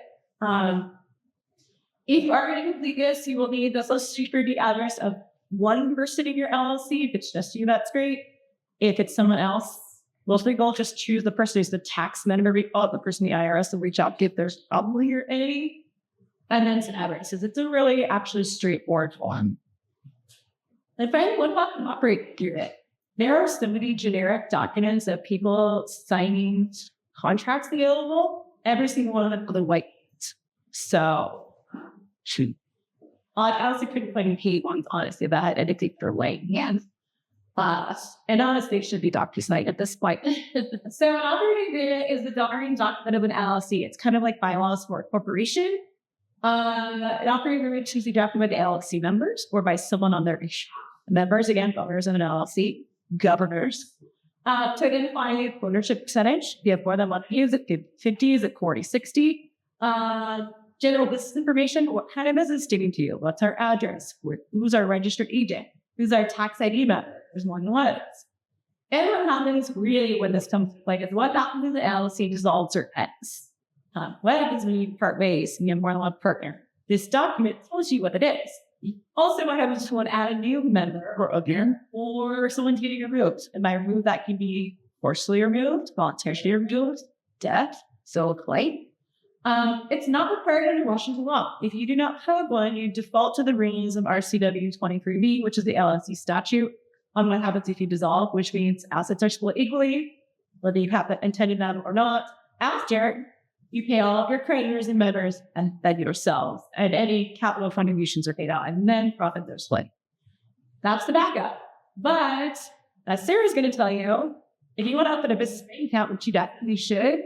Speaker 2: If you are going to complete this, you will need the social security address of one person in your LLC. If it's just you, that's great. If it's someone else, most people just choose the person who's the tax member, the person in the IRS, and reach out if there's probably your A. And then some addresses. It's a really actually straightforward one. And finally, what about an operating unit? There are so many generic documents of people signing contracts available. Every single one of them with a white. So, I also couldn't find any paid ones, honestly, that had anything for white hands. And honestly, it should be DocuSign at this point. So, an operating unit is the governing document of an LLC. It's kind of like bylaws for a corporation. An operating agreement should be drafted by the LLC members or by someone on their issue. Members, again, owners of an LLC, governors. To identify the ownership percentage, if you have more than one, is it 50, is it 40, 60? General business information, what kind of business do we do? What's our address? Who's our registered agent? Who's our tax ID member? There's one what. And what happens really when this comes to play is what happens when the LLC dissolves or ends. What happens when you part ways and you have more than one partner? This document tells you what it is. Also, what happens when add a new member or someone's getting removed? And by removed, that can be forcibly removed, voluntarily removed, death, so claim. It's not required under Washington law. If you do not have one, you default to the rules of RCW 23B, which is the LLC statute, on what happens if you dissolve, which means assets are split equally, whether you have intended them or not. After, you pay all of your creditors and members and then yourselves, and any capital contributions are paid out, and then profits are split. That's the backup. But as Sarah's going to tell you, if you want to open a business bank account, which you definitely should,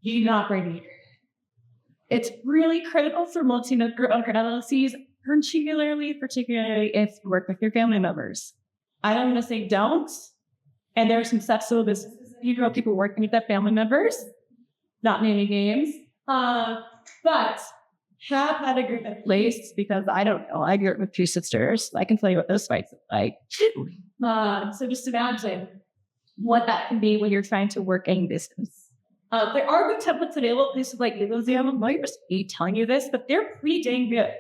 Speaker 2: you do not bring it. It's really critical for multi-member owner LLCs, particularly if you work with your family members. I don't want to say don't, and there are some successful businesses. You know, people working with their family members, not naming names, but have had a group in place because I don't know. I grew up with two sisters. I can tell you what those fights look like. So just imagine what that can be when you're trying to work in business. There are good templates available, places like LegalZoom. I'm not telling you this, but they're pretty dang good.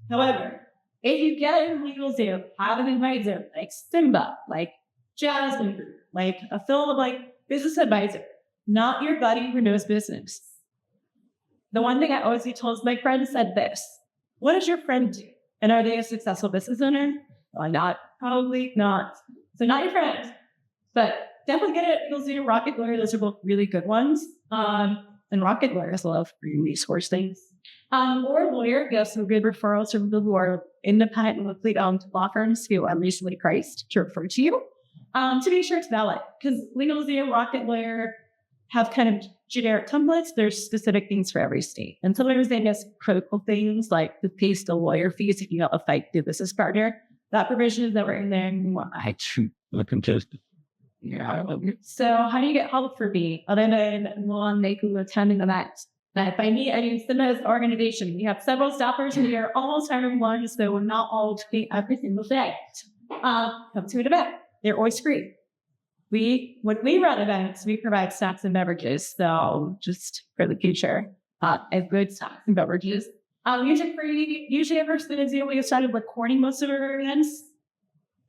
Speaker 2: However, if you get in LegalZoom, have an advisor like SIMBA, like Jasmin, like a film of like business advisor, not your buddy who knows business. The one thing I always get told is my friend said this. What does your friend do? And are they a successful business owner? Well, not. Probably not. So not your friend, but definitely get it. LegalZoom, Rocket Lawyer. Those are both really good ones. And Rocket Lawyers love free resource things. Or a lawyer, you have some good referrals from people who are independent and locally owned law firms who are reasonably priced to refer to you. To be sure it's valid, because LegalZoom, Rocket Lawyer have kind of generic templates. There's specific things for every state. And sometimes they miss critical things like the pay still lawyer fees if you have a fight with business partner. That provision is never in there.
Speaker 3: I shoot. Look contested.
Speaker 2: Yeah. So how do you get help for me other than one making attending event? Now, if I need, I use SIMBA as an organization. We have several staffers who are almost hiring one, so we're not all doing every single day. Come to an event. They're always free. When we run events, we provide snacks and beverages. So just for the future, a good snacks and beverages. Usually free. Usually ever since we started recording most of our events.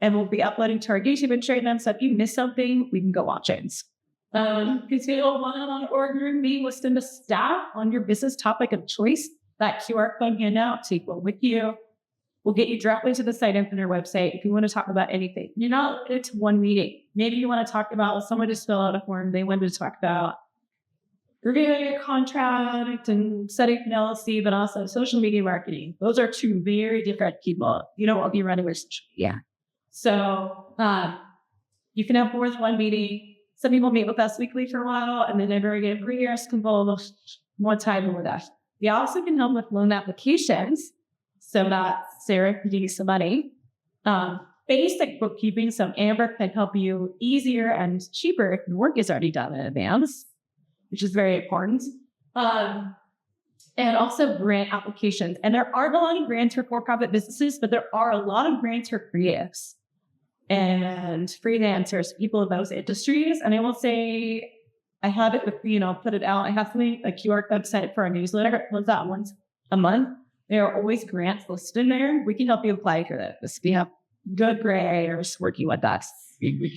Speaker 2: And we'll be uploading to our YouTube and sharing them. So if you miss something, we can go watch it. Because you don't want to order me with the staff on your business topic of choice. That QR code handout, take one with you. We'll get you directly to the site and their website if you want to talk about anything. You're not limited to one meeting. Maybe you want to talk about someone just fill out a form. They wanted to talk about reviewing your contract and setting an LLC, but also social media marketing. Those are two very different people. You don't want to be running with social media. So you can have more than one meeting. Some people meet with us weekly for a while, and then every get 3 years can follow one time with us. We also can help with loan applications, so that Sarah can give you some money. Basic bookkeeping, so Amber can help you easier and cheaper if your work is already done in advance, which is very important. And also grant applications. And there aren't a lot of grants for for-profit businesses, but there are a lot of grants for creatives and freelancers, people in those industries. And I will say, I have it with, put it out. I have something, a QR code sent for a newsletter. It goes out once a month. There are always grants listed in there. We can help you apply for this. We have good graders working with us. We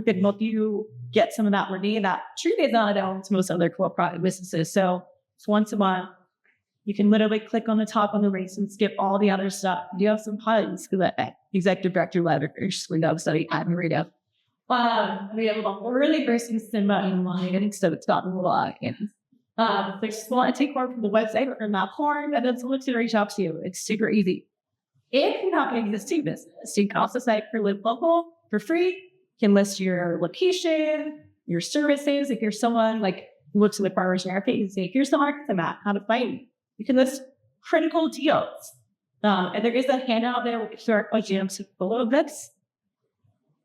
Speaker 2: can help you get some of that money that truly is not available to most other for-profit businesses. So it's once a month. You can literally click on the top on the rates and skip all the other stuff. You have some pilots for that executive director level window study admin radio. We have a really person SIMBA in line, and so it's gotten a lot. They just want to take part from the website or from that form, and then someone's going to reach out to you. It's super easy. If you have an existing business, you can also site for Live Local for free. You can list your location, your services. If you're someone like who looks at the farmer's market, you can say, here's the market I'm at, how to find me. You can list critical deals. And there is a handout there with QR codes below this.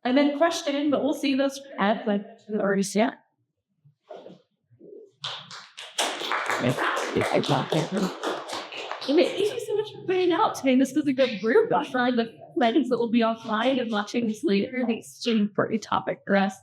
Speaker 2: And then question, but we'll see those ads like already see. Thank you so much for putting out today. This was a good group. I'll try the friends that will be offline and watching this later. I think it's such an important topic for us.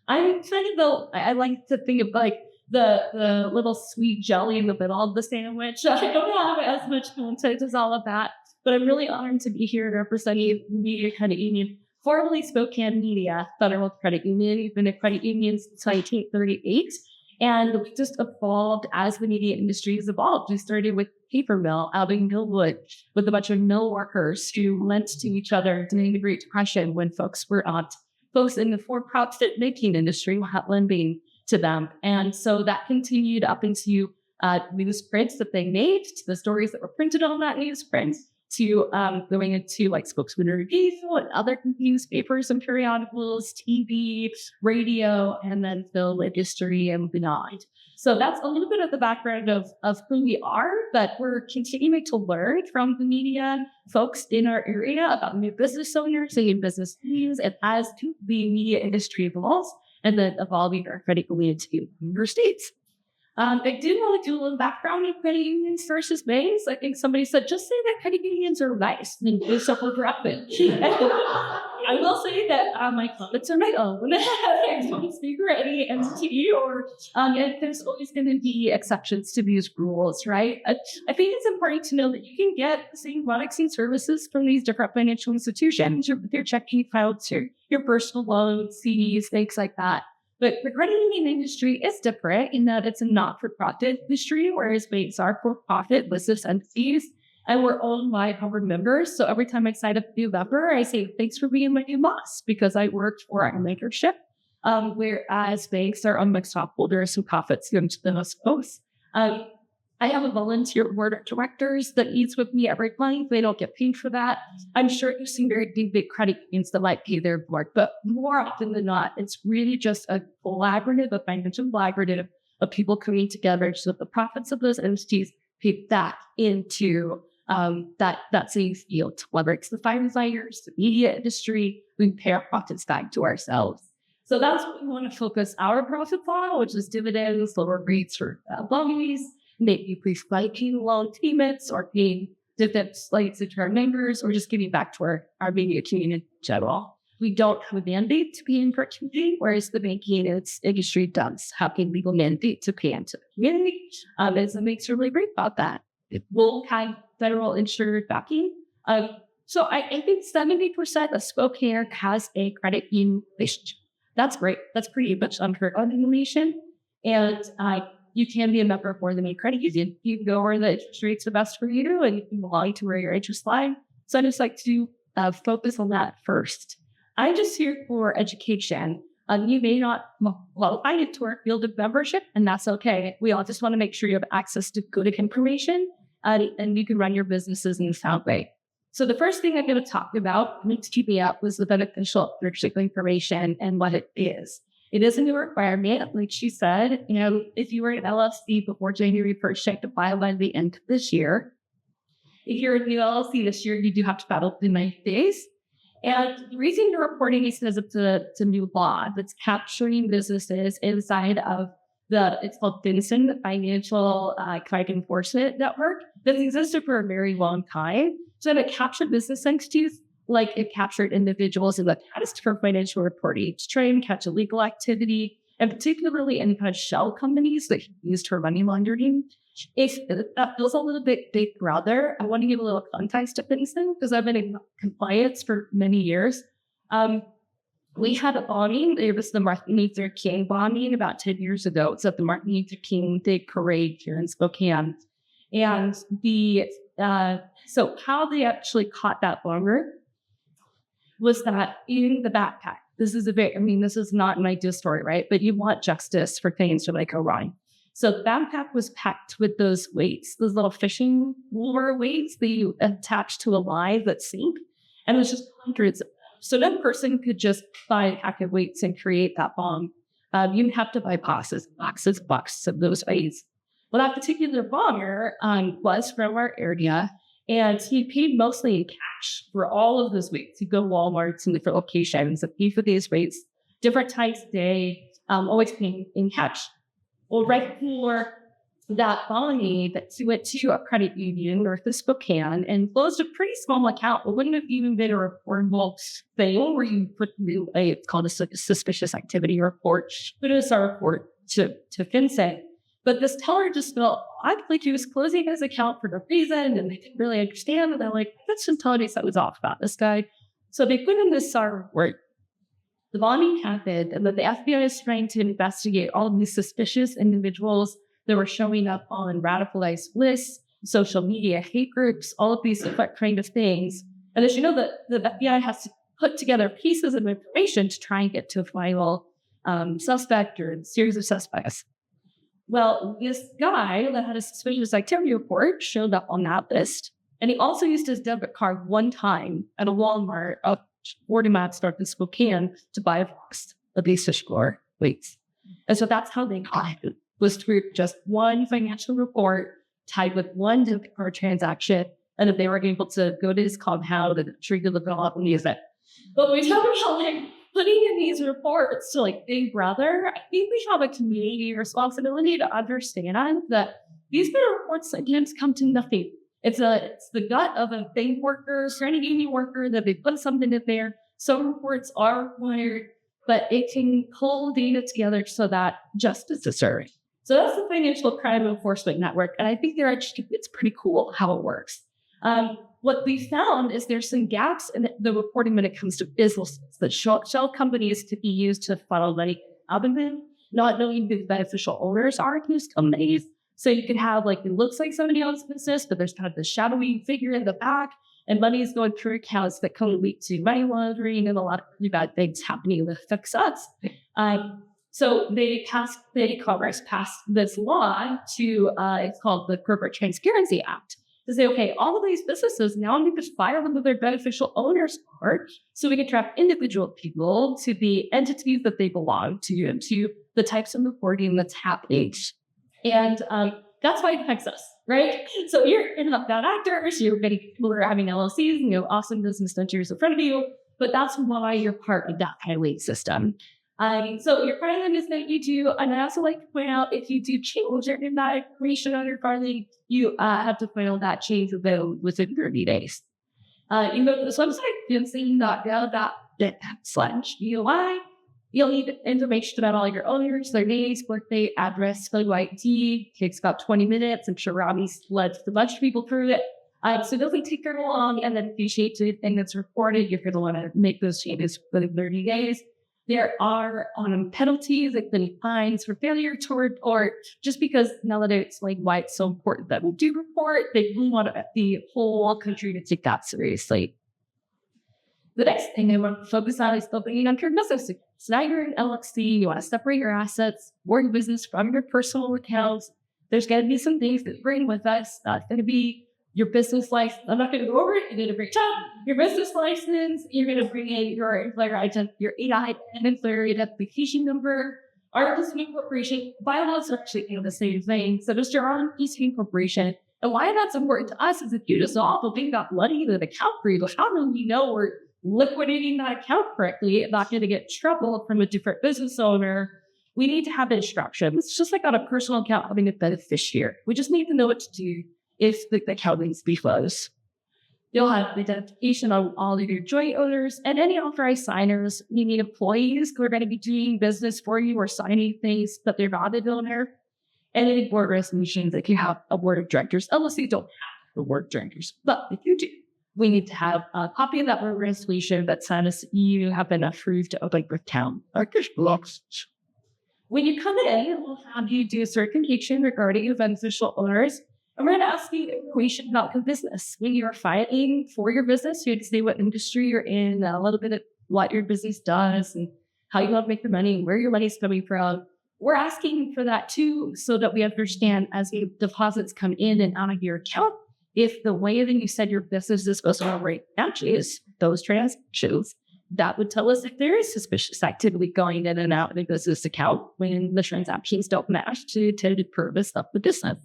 Speaker 2: I'm kind of I like to think of like the little sweet jelly in the middle of the sandwich. I don't have as much content as all of that, but I'm really honored to be here representing the Media Credit Union, formerly Spokane Media Federal Credit Union. We've been a credit union since 1938. And we just evolved as the media industry has evolved. We started with paper mill out in Millwood with a bunch of mill workers who lent to each other during the Great Depression when folks were not, folks in the for-profit making industry were not lending to them. And so that continued up into newsprints that they made, to the stories that were printed on that newsprint, to going into like Spokesman Review and other newspapers and periodicals, TV, radio, and then film industry and beyond. So that's a little bit of the background of who we are, but we're continuing to learn from the media folks in our area about new business owners and business needs, and as the media industry evolves, and then evolving our credit union to member states. I did want to do a little background on credit unions versus banks. I think somebody said, just say that credit unions are nice and do something rapid. I will say that my comments are my own. I don't speak for any entity or and there's always going to be exceptions to these rules, right? I think it's important to know that you can get the same products and services from these different financial institutions, your checking accounts, your personal loans, CDs, things like that. But the credit union industry is different in that it's a not-for-profit industry, whereas banks are for-profit business entities, and we're owned by our members. So every time I sign up a new member, I say, thanks for being my new boss, because I worked for our membership, whereas banks are owned by stockholders who profits into the host folks. I have a volunteer board of directors that meets with me every month. They don't get paid for that. I'm sure you've seen very big credit unions that might pay their board, but more often than not, it's really just a financial collaborative of people coming together so that the profits of those entities pay back into that same field, whether it's the fine designers, the media industry, we pay our profits back to ourselves. So that's what we want to focus our profits on, which is dividends, lower rates for loans, maybe pre-paying loan payments or paying dividends to our members, or just giving back to our media community in general. We don't have a mandate to pay in for community, whereas the banking industry does have a legal mandate to pay into the community. And so makes really great about that. It will have federal insured backing. So I think 70% of Spokane has a credit union relationship. That's great. That's pretty much unheard of in the nation. And you can be a member for the main credit union. You can go where the interest rate's the best for you, and you can belong to where your interests lie. So I just like to focus on that first. I'm just here for education. You may not qualify into our field of membership, and that's okay. We all just want to make sure you have access to good information and you can run your businesses in a sound way. So the first thing I'm going to talk about, to keep me up, was the beneficial ownership information and what it is. It is a new requirement. Like she said, if you were an LLC before January 1st, you have to file by the end of this year. If you're a new LLC this year, you do have to file within 90 days. And the reason you're reporting is because it's a new law that's capturing businesses inside of it's called FinCEN, the Financial Crime Enforcement Network, that's existed for a very long time. So it captured business entities like it captured individuals in the past for financial reporting to try and catch illegal activity, and particularly any kind of shell companies that used for money laundering. If that feels a little bit big brother, I want to give a little context to FinCEN because I've been in compliance for many years. We had a bombing. It was the Martin Luther King bombing about 10 years ago. It's at the Martin Luther King Day Parade here in Spokane. And so how they actually caught that bomber was that in the backpack, this is not an ideal story, right? But you want justice for things to go wrong. So the backpack was packed with those weights, those little fishing lure weights that you attach to a line that sink. And it was just hundreds of them. So no person could just buy a pack of weights and create that bomb. You'd have to buy boxes of those weights. Well, that particular bomber was from our area, and he paid mostly in cash for all of those weights. He'd go to Walmart's and different locations and pay for these weights, different times a day, always paying in cash. Well, right before that bombing, he went to a credit union north of Spokane and closed a pretty small account. It wouldn't have even been a reportable thing where you put it's called a suspicious activity report, put us a report to FinCEN. But this teller just felt like he was closing his account for no reason, and they didn't really understand. And they're like, let's just tell me something was off about this guy. So they put in this report. The bombing happened, and then the FBI is trying to investigate all of these suspicious individuals that were showing up on radicalized lists, social media, hate groups, all of these different kind of things. And as you know, the FBI has to put together pieces of information to try and get to a final suspect or series of suspects. Well, this guy that had a suspicious activity report showed up on that list, and he also used his debit card one time at a Walmart up 40 miles north of Spokane to buy a box of these fish lure weights. And so that's how they caught him, was through just one financial report tied with one debit card transaction, and that they were able to go to his compound and trigger the bill up and use it. But we talk about putting in these reports to Big Brother, I think we have a community responsibility to understand that these reports sometimes come to nothing. It's the gut of a bank worker, credit union worker, that they put something in there. Some reports are required, but it can pull data together so that justice is served. So that's the Financial Crime Enforcement Network, and I think it's pretty cool how it works. What we found is there's some gaps in the reporting when it comes to businesses that shell companies to be used to funnel money out of them, not knowing who the beneficial owners are of these companies. So you can have it looks like somebody else's business, but there's kind of this shadowy figure in the back, and money is going through accounts that can lead to money laundering and a lot of really bad things happening that affects us. So Congress passed this law to, it's called the Corporate Transparency Act, to say, okay, all of these businesses now need to file under their beneficial owners card so we can track individual people to the entities that they belong to and to the types of reporting that's happening. And that's why it affects us, right? So you're in bad actors, you're getting people who are having LLCs, awesome business ventures in front of you, but that's why you're part of that highway system. So your filing is that you do, and I also like to point out, if you do change any of that information on your filing, you have to file that change within 30 days. You go to this website, finc.gov.net/UI. You'll need information about all your owners, their names, birthday, address, photo ID. Takes about 20 minutes. I'm sure Robbie's led a bunch of people through it. So it doesn't take very long, and then if you change anything that's reported, you're going to want to make those changes within 30 days. There are penalties, like the fines for failure to report, just because nowadays, like why it's so important that we do report, they really want the whole country to take that seriously. The next thing I want to focus on is opening up your business. So now you're an LLC, you want to separate your assets, your business from your personal accounts. There's going to be some things that bring with us. That's going to be your business license. I'm not going to go over it. You did a great job. Your business license. You're going to bring in your employer identity, your EI and employer identification number. Our LLC corporation bylaws are actually the same thing. So just your own LLC corporation. And why that's important to us is if you dissolve a big got money in an account for you, how do we know we're liquidating that account correctly and not going to get trouble from a different business owner? We need to have instructions. It's just like on a personal account having a beneficiary. We just need to know what to do if the account needs to be closed. You'll have identification on all of your joint owners and any authorized signers. You need employees who are going to be doing business for you or signing things that they're not an owner. And any board resolutions, if you have a board of directors. LLC don't have a board of directors, but if you do, we need to have a copy of that board resolution that says you have been approved to open with town. When you come in, we'll have you do a certification regarding your beneficial owners. And we're going to ask you information about your business. When you're filing for your business, you have to say what industry you're in, a little bit of what your business does, and how you want to make your money, where your money's coming from. We're asking for that too, so that we understand as the deposits come in and out of your account, if the way that you said your business is supposed to operate matches those transactions, that would tell us if there is suspicious activity going in and out of the business account when the transactions don't match to the intended purpose of the business.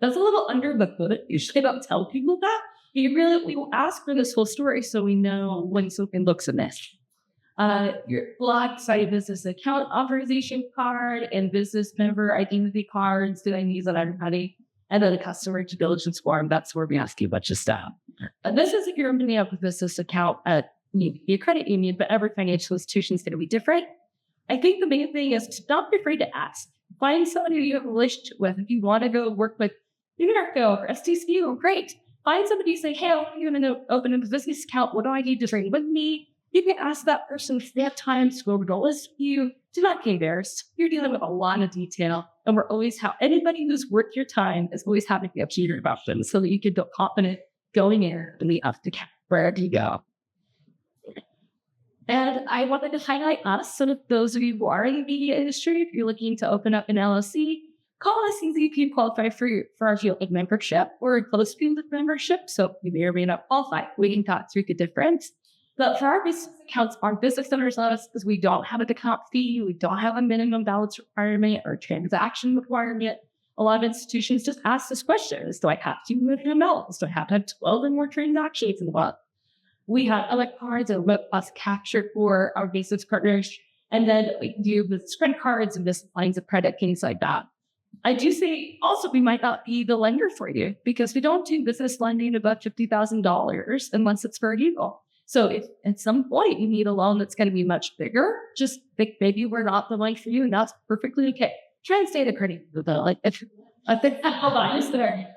Speaker 2: That's a little under the hood. Usually I don't tell people that. We will ask for this whole story so we know when something looks amiss. Your alongside business account authorization card and business member identity cards that I use on everybody. And then a customer due diligence form. That's where we ask you a bunch of stuff. And this is if you're opening up a business account at maybe a credit union, but every financial institution is going to be different. I think the main thing is to not be afraid to ask. Find somebody you have a relationship with. If you want to go work with Unico or STCU, great. Find somebody say, hey, I'm going to open a business account. What do I need to bring with me? You can ask that person if they have time to go over the list with you. Do not get embarrassed. You're dealing with a lot of detail. And we're always anybody who's worth your time is always having to be updated about them so that you can feel confident going in and be up to where you go. And I wanted to highlight us. So those of you who are in the media industry, if you're looking to open up an LLC, call us and see if you qualify for our field of membership or a close field of membership. So you may or may not qualify. We can talk through the difference. But for our business accounts, our business owners love us because we don't have an account fee. We don't have a minimum balance requirement or transaction requirement. A lot of institutions just ask this question. Do I have to move amounts? Do I have to have 12 or more transactions in a month? We have other cards and web plus capture for our business partners. And then we do business credit cards and business lines of credit, things like that. I do say also we might not be the lender for you because we don't do business lending above $50,000 unless it's for legal. So if at some point you need a loan that's going to be much bigger, just think maybe we're not the one for you, and that's perfectly okay. Try and stay the credit though. Like if I think hold on, is there?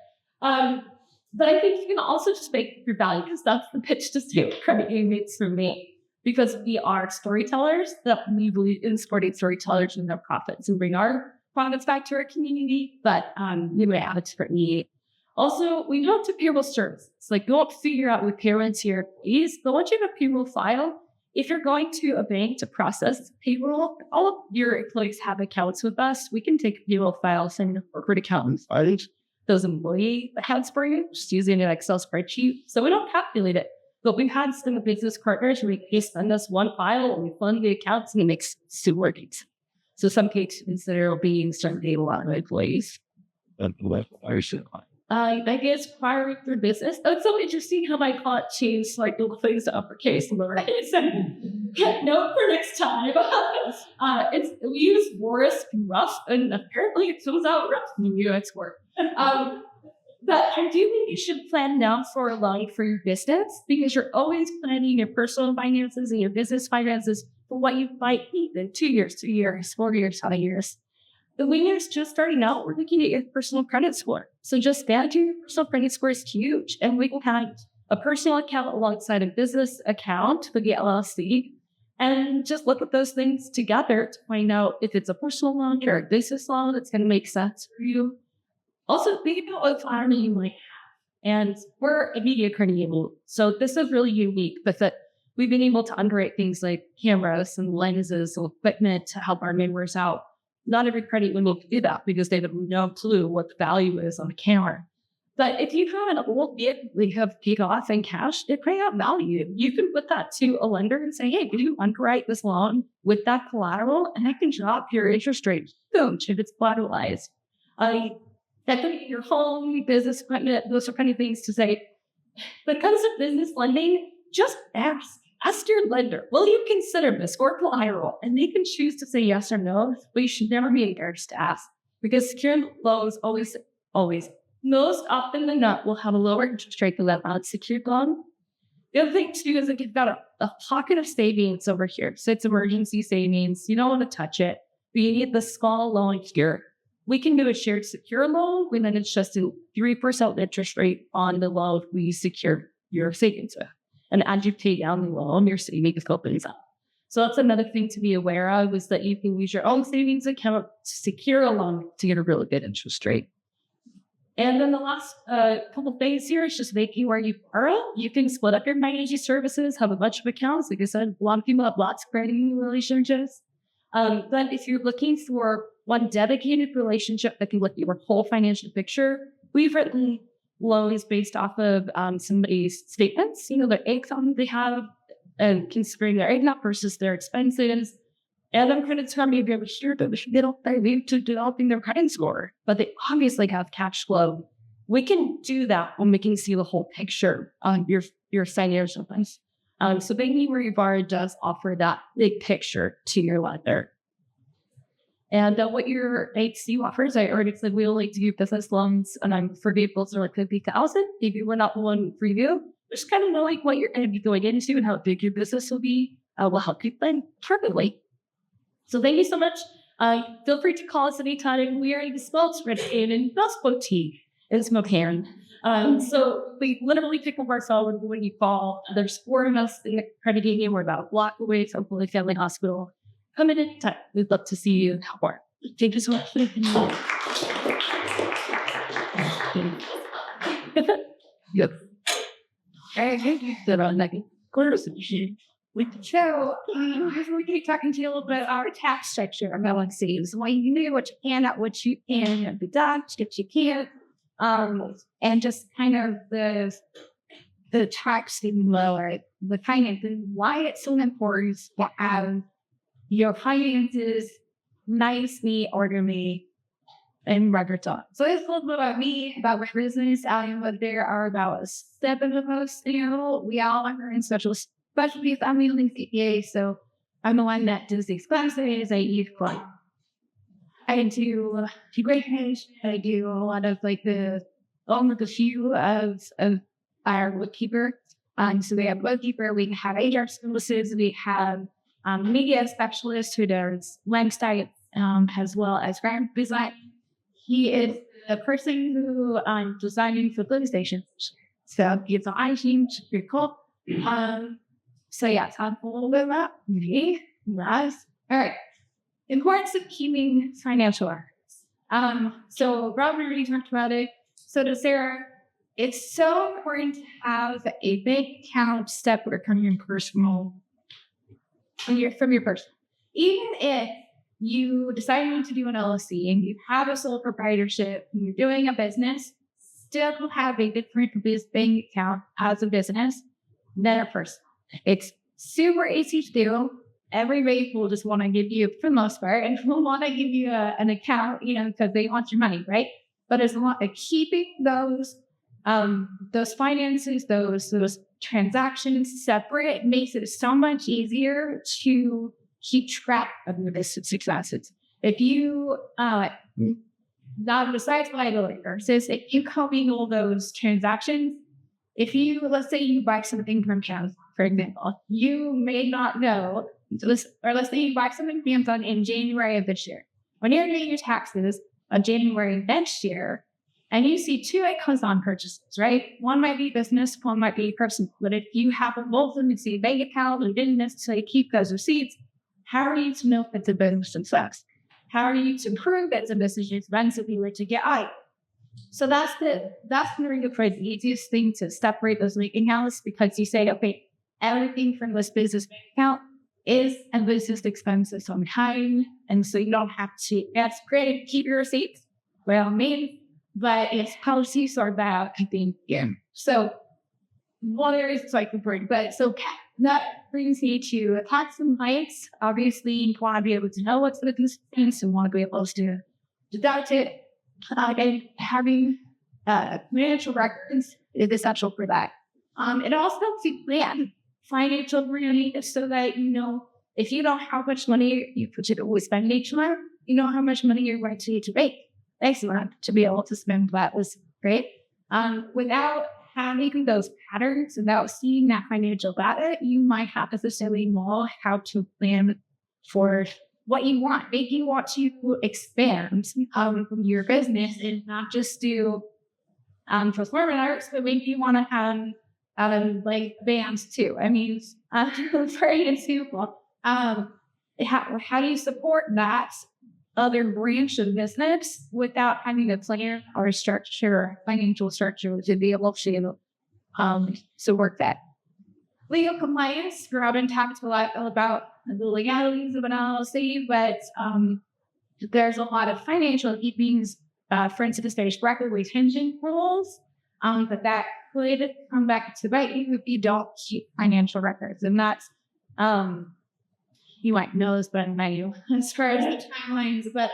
Speaker 2: But I think you can also just make your value because that's the pitch to see what credit unions for me. Because we are storytellers, that we believe in supporting storytellers and their profits and bring our profits back to our community. But we may have a different need. Also, we don't do payroll services. Like, don't figure out with payments here, please. But once you have a payroll file, if you're going to a bank to process payroll, all of your employees have accounts with us. We can take a payroll file, send a corporate accountant those employee accounts for you, just using an Excel spreadsheet. So we don't calculate it. But we've had some business partners where they send us one file and we fund the accounts and it makes super gigs. So some cases there will be starting a lot of employees. I guess acquiring through business. Oh, it's so interesting how my font changed like little things to uppercase and lowercase. Note for next time. We use Boris rough, and apparently it comes out rough in the UX work. But I do think you should plan now for a loan for your business because you're always planning your personal finances and your business finances for what you might need in 2 years, 3 years, 4 years, 5 years. But when you're just starting out, we're looking at your personal credit score. So just managing your personal credit score is huge. And we can have a personal account alongside a business account for the LLC. and just look at those things together to find out if it's a personal loan or a business loan that's going to make sense for you. Also, think about what economy you might have. And we're a media credit union, so this is really unique, but that we've been able to underwrite things like cameras and lenses and equipment to help our members out. Not every credit union will do that because they have no clue what the value is on the camera. But if you have an old vehicle you have paid off in cash, it may have value. You can put that to a lender and say, hey, can you underwrite this loan with that collateral? And I can drop your interest rate. Boom, if it's collateralized. That could be your home, business equipment, those are kind of things to say. When it comes to business lending, just ask. Ask your lender, will you consider this or collateral? And they can choose to say yes or no, but you should never be embarrassed to ask. Because secured loans always, most often than not, will have a lower interest rate than that unsecured loan. The other thing too is that you've got a pocket of savings over here. So it's emergency savings. You don't want to touch it. But you need the small loan here. We can do a shared secure loan, and then it's just a 3% interest rate on the loan we secure your savings with. And as you pay down the loan, your savings opens up. So that's another thing to be aware of, is that you can use your own savings account to secure a loan to get a really good interest rate. And then the last couple of things here is just making where you borrow. You can split up your financial services, have a bunch of accounts. Like I said, a lot of people have lots of credit relationships. But if you're looking for one dedicated relationship that can look at your whole financial picture, we've written loans based off of somebody's statements, their income they have, and considering their income versus their expenses. And I'm going to tell you, if you ever hear that they don't need to developing their credit score, but they obviously have cash flow. We can do that when we can see the whole picture on your financial things. So Banking Where You Borrow does offer that big picture to your lender. And what your HC offers, I already said we only do business loans, and for vehicles are like 50,000. Maybe we're not the one for you. Just kind of knowing what you're going to be going into and how big your business will be will help you plan perfectly. So thank you so much. Feel free to call us anytime. We are a spokesperson in Spokane in Spokane. So we literally pick up our phone when you call. There's 4 of us in the credit union. We're about a block away from Holy Family Hospital. Come in anytime. We'd love to see you and help more. Thank you so much. Yep.
Speaker 4: So, we're going to be talking to you a little bit about our tax structure of LLCs, what you do, what you can, what you can be done, what you can't, and just kind of the tax lower, the finances, why it's so important to have your finances nicely, orderly, and record time. So it's a little bit about me, about my business. But there are about 7 of us. We all are in specialties. I'm using CPA, so I'm the one that does the expenses. I use fun. I do integration. I do a lot of almost a few of our bookkeeper. So we have bookkeeper. We have HR services. We have media specialist who does website as well as graphic design. He is the person who I'm designing for police stations. So he's an IT team, pretty cool. So yeah, talk a little bit about me. Nice. All right. Importance of keeping financial records. So Rob already talked about it. So to Sarah, it's so important to have a bank account separate from your personal. From your personal. Even if you decide to do an LLC and you have a sole proprietorship and you're doing a business, still have a different bank account as a business than a person. It's super easy to do. Everybody will just want to give you, for the most part, and will want to give you an account, because they want your money, right? But it's a lot of keeping those finances, those transactions separate makes it so much easier to keep track of your business successes. If you, not besides liability versus if you commingle those transactions, let's say you buy something from Amazon, for example, you may not know, or let's say you buy something from Amazon in January of this year. When you're doing your taxes on January next year, and you see two incomes on purchases, right? One might be business, one might be personal. But if you have both of them in a bank account and didn't necessarily keep those receipts, how are you to know if it's a business success? How are you to prove that it's a business expense if you were to get out? So that's the easiest thing to separate those bank accounts, because you say, okay, everything from this business bank account is a business expense of some kind. And so you don't have to, that's great, keep your receipts, by all means, but it's policy sort that, I think, yeah. So one area is like important, but so that brings me to tax compliance. Obviously, you want to be able to know what's the business expense and want to be able to deduct it. And having financial records is essential for that. It also helps you plan financial planning so that you know if you know how much money you typically spend each month, you know how much money you're going to need to make next month to be able to spend that was great. Without having those patterns, without seeing that financial data, you might have to necessarily know how to plan for what you want. Maybe you want to expand from your business and not just do performing arts, but maybe you want to have like bands too. I mean, for example, how do you support that other branch of business without having a plan or a structure, financial structure to be able to work that? Legal compliance, Robin talked a lot about the legalities of an LLC, but there's a lot of financial keepings. For instance, there's record retention rules, but that could come back to bite you if you don't keep financial records. And that's, you might know this better than I do as far as the timelines. But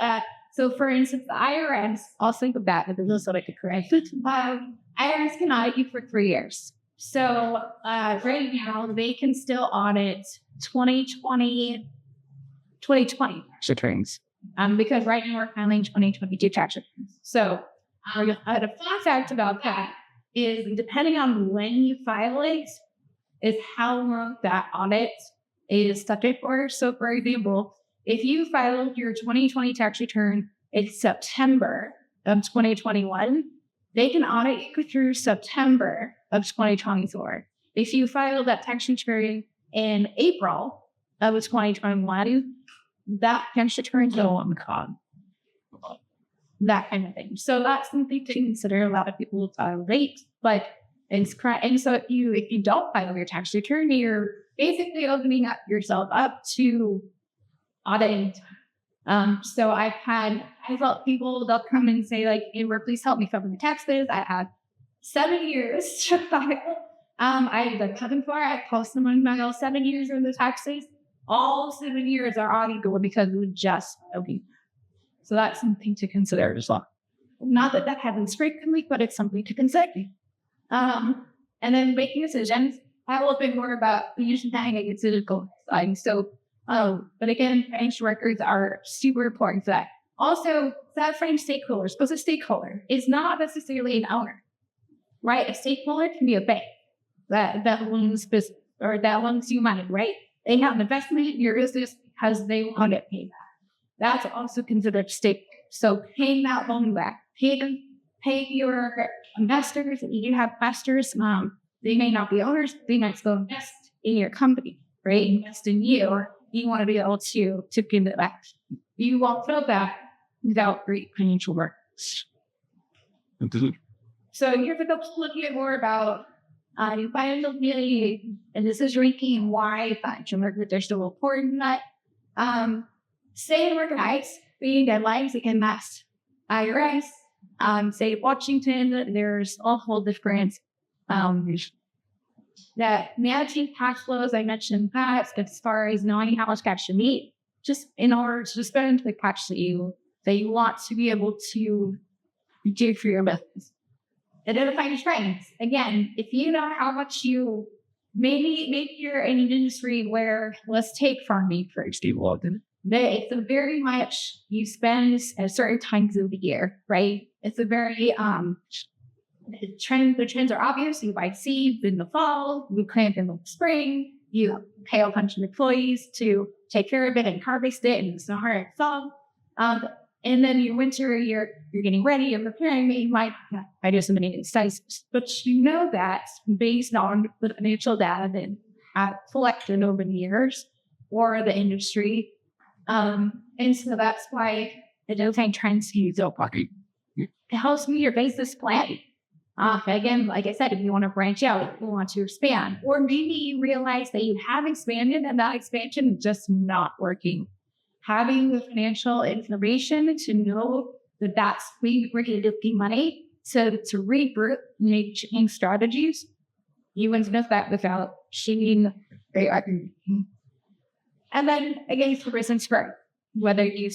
Speaker 4: so, for instance, the IRS, I'll think of that, but this is what I could correct it. IRS can audit you for 3 years. So right now, they can still audit 2020 tax returns because right now we're filing 2022 tax returns. So the fun fact about that is depending on when you file it is how long that audit is subject for. So for example, if you filed your 2020 tax return in September of 2021, they can audit you through September of 2024. If you filed that tax return in April of 2021, that tax return go on the con. That kind of thing. So that's something to consider. A lot of people file late, but it's correct. And so if you don't file your tax return, you're basically opening up yourself up to audit. So I've felt people, they'll come and say like, Amber, please help me file my taxes. I have 7 years to file. I've been cutting for, I post them on my 7 years of the taxes. All 7 years are audited because we just okay. So that's something to consider as well. Not that happens frequently, but it's something to consider. And then making decisions. I will bit more about the usual thing I consider goal design. So, but again, financial records are super important for that. Also, that frame stakeholders, because a stakeholder is not necessarily an owner, right? A stakeholder can be a bank that loans business or that loans you money, right? They have an investment in your business because they want to pay back. That's also considered stake. So paying that loan back, pay your investors. If you have investors, they may not be owners. They might still invest in your company, right? Invest in you, or you want to be able to give it back. You won't feel that without great financial records. So here's a couple looking at more about financial community, and this is ranking why financial records are so important. Stay and organize, being deadlines again, that's IRS. Say Washington, there's a whole different that managing cash flows. I mentioned that as far as knowing how much cash you need, just in order to spend the cash that you want to be able to do for your business. Identifying trends. Again, if you know how much you maybe you're in an industry where, let's take farming for example. It's a very much you spend at certain times of the year, right? It's a very the trends are obvious. You buy seeds in the fall, you plant in the spring, you pay a bunch of employees to take care of it and harvest it in the summer and fall. And then your winter, you're getting ready, you're preparing, you might do some studies, but you know that based on the financial data that I've collected over the years or the industry. And so that's why the Dahmen trends to use it helps me your basis plan. Again, like I said, if you want to branch out, if you want to expand, or maybe you realize that you have expanded and that expansion is just not working. Having the financial information to know that that's where you're going to get money, so to regroup, make change strategies, you wouldn't know that without shooting. And then again, for business growth, whether you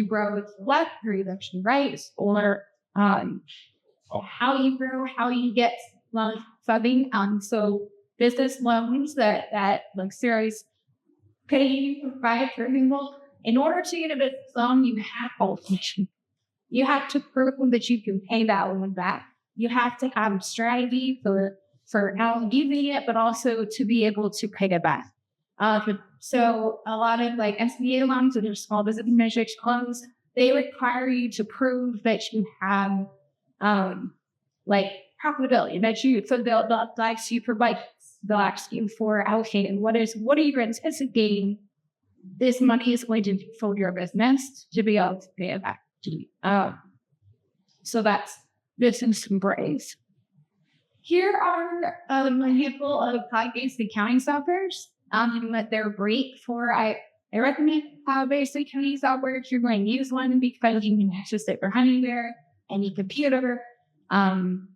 Speaker 4: grow with left reduction rights or how you grow, how you get loan funding. So business loans that like series paying by people. In order to get a business loan, you have to prove that you can pay that loan back. You have to have a strategy for how using it, but also to be able to pay it back. So a lot of like SBA loans and small business administration loans, they require you to prove that you have like profitability, that you, so they'll ask you for budgets, they'll ask you for allocating what are you anticipating this money is going to do for your business to be able to pay it back to you. So that's business embrace. Here are a handful of cloud-based accounting softwares that they're great for. I recommend cloud-based accounting software if you're going to use one because you can access it for anywhere, any computer. And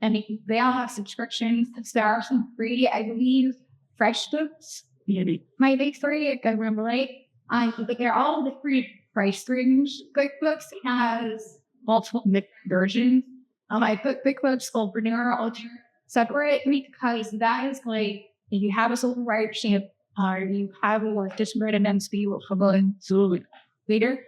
Speaker 4: they all have subscriptions. There are some free, I believe, FreshBooks might be free. I can remember right. But they're all the free price range. QuickBooks has multiple versions. I put QuickBooks Entrepreneur Ultra separate because that is like if you have a sole proprietorship or you have a disparate MSP or public later,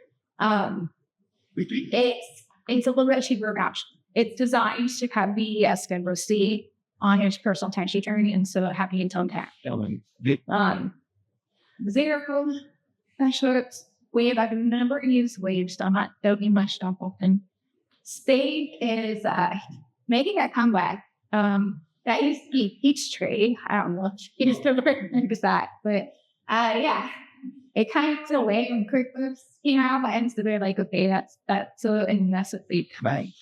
Speaker 4: it's a little bit cheaper option. It's designed to kind of be as conversely on your personal tax return instead of having a tone tax. Zero specialists, Wave, I've never used Wave, so I'm not doing much stuff open. State is making a comeback. That used to be Peachtree. I don't know if you still remember that, but yeah. It kind of away from QuickBooks, and so they're like, okay, that's and that's what they combine.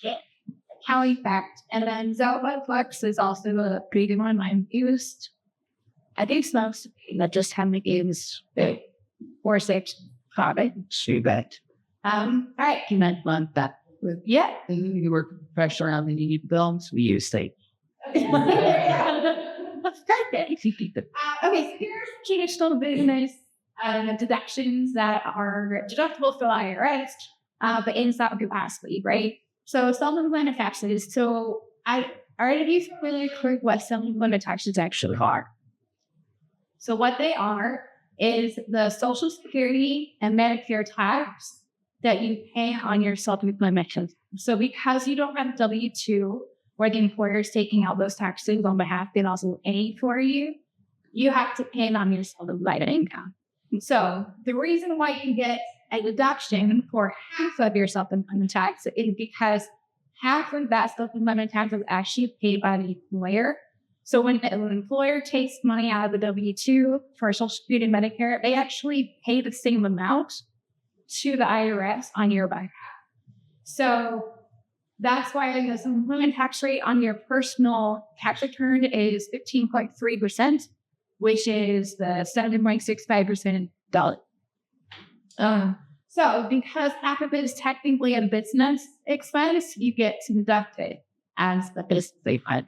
Speaker 4: Accounting fact. And then Zelda is also a pretty good one I've used. I think most that just have the games 4 6 5 see that. All right.
Speaker 1: Can I run that?
Speaker 4: Yeah.
Speaker 1: You work professional around the need films. We use state.
Speaker 4: Okay, so here's traditional business deductions that are deductible for IRS, but in some capacity, right? So self-employment taxes. So I already really quick what self-employment taxes actually are. So what they are is the Social Security and Medicare tax that you pay on your self-employment. So because you don't have W-2 where the employer is taking out those taxes on behalf and also paying for you, you have to pay it on your self-employment income. So the reason why you get a deduction for half of your self-employment tax is because half of that self-employment tax is actually paid by the employer. So when an employer takes money out of the W-2 for Social Security and Medicare, they actually pay the same amount to the IRS on your behalf. So that's why the self-employment tax rate on your personal tax return is 15.3%, which is the 7.65% dollar. So because half of it is technically a business expense, you get to deduct it as the business expense.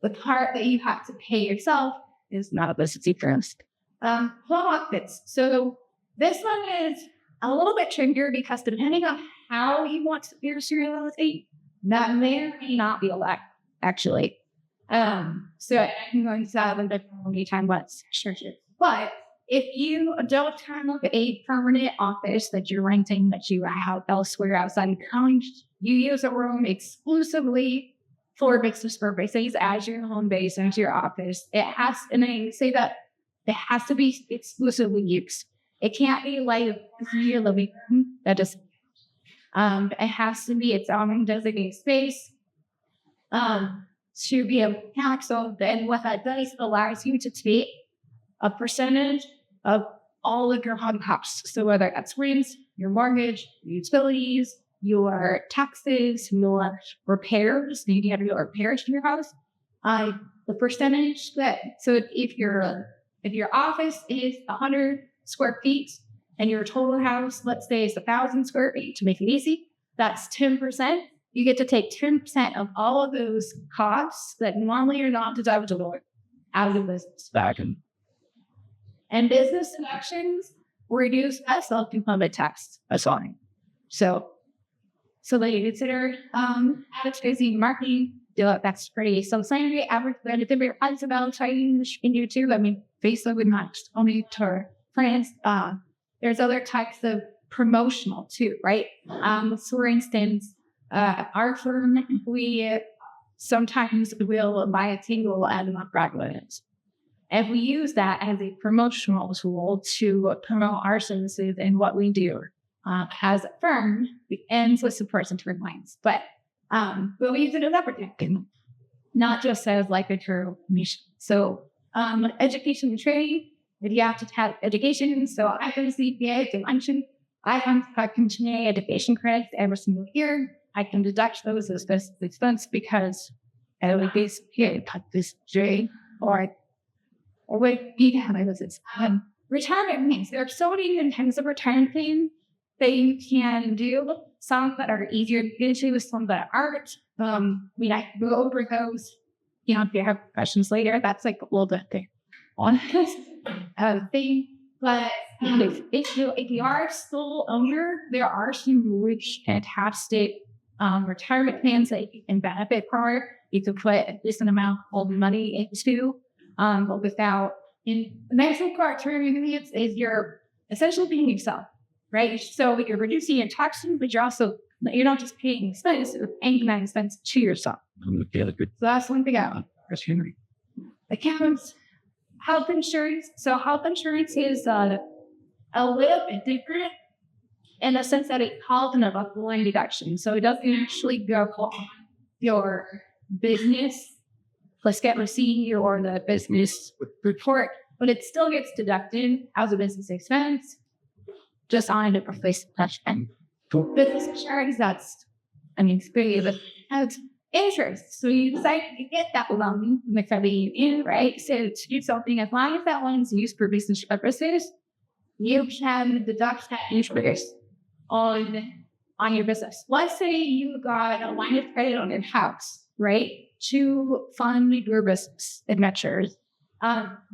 Speaker 4: The part that you have to pay yourself is not a business expense. Home office. So this one is a little bit trickier because depending on how you want to do your seriality, that may or may not be allowed, actually. So I'm going to have a different time what's churches. But if you don't have a permanent office that you're renting, that you have elsewhere outside the county, you use a room exclusively for business purposes as your home base, as your office. It has, and I say that it has to be exclusively used. It can't be like your living room. That just It has to be its own designated space to be able to tax. So then what that does, it allows you to take a percentage of all of your home costs. So whether that's rent, your mortgage, your utilities, your taxes, your repairs, maybe you have to do repairs to your house. The percentage that, so if your office is 100 square feet and your total house, let's say, is 1,000 square feet, to make it easy, that's 10%. You get to take 10% of all of those costs that normally are not deductible out of the business. And business deductions reduce that self-employment tax. That's fine. So they consider advertising, marketing. That's pretty. So saying advertising, there are about change in YouTube. I mean, Facebook would not only to friends. There's other types of promotional too, right? So for instance, our firm, we sometimes will buy a table and not graduates. And we use that as a promotional tool to promote our services and what we do as a firm and with supports and clients. But we use it as everything, not just as like a true mission. So education and training, if you have to have education. So I can CPA, to mention, I have continuing education credits every single year. I can deduct those as expense because I would basically cut this J or what you have is retirement plans. There are so many different types of retirement plans that you can do. Some that are easier to get into, some that aren't. I can go over those. If you have questions later, that's like a little bit there on this thing. But if you are still owner, there are some rich, fantastic retirement plans that you can benefit from. You can put a decent amount of money into. But without, the next part to retirement is you're essentially being yourself, right? So you're reducing your taxes, but you're not just paying expense, you're paying that expense to yourself. So that's one thing out. Accounts, health insurance. So health insurance is a little bit different in the sense that it calls an line deduction. So it doesn't actually go on your business. Let's get receipt or the business report, but it still gets deducted as a business expense, just on a replace question. Business insurance, it's pretty, but has interest. So you decide to get that loan from the credit union, right? So to do something, as long as that loan is used for business purposes, you can deduct that interest on your business. Let's say you got a line of credit on your house, right? To fund your business adventures.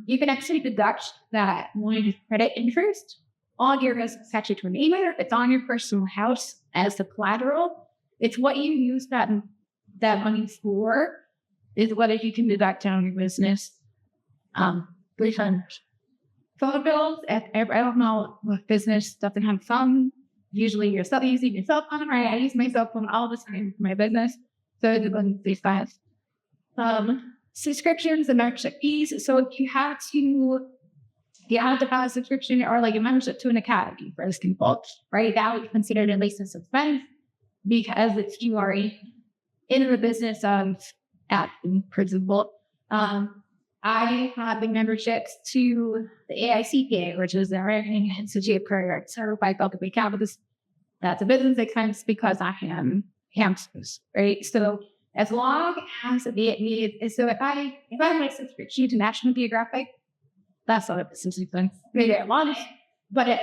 Speaker 4: You can actually deduct that line of credit interest on your business statutory, even if it's on your personal house as the collateral. It's what you use that money for is what you can deduct on your business. Phone bills, I don't know what business doesn't have phone. Usually you're still using your cell phone, right? I use my cell phone all the time for my business. So it doesn't be fast. Subscriptions and membership fees. So if you have to have a subscription or like a membership to an academy, for instance, right? That would be considered a license expense because if you are in the business of, for example, I have the memberships to the AICPA, which is the American Institute for Certified Public Accountants. That's a business expense because I am hamsters, right? So as long as if I have my subscription to National Geographic, that's not a business expense. Maybe I want it, but it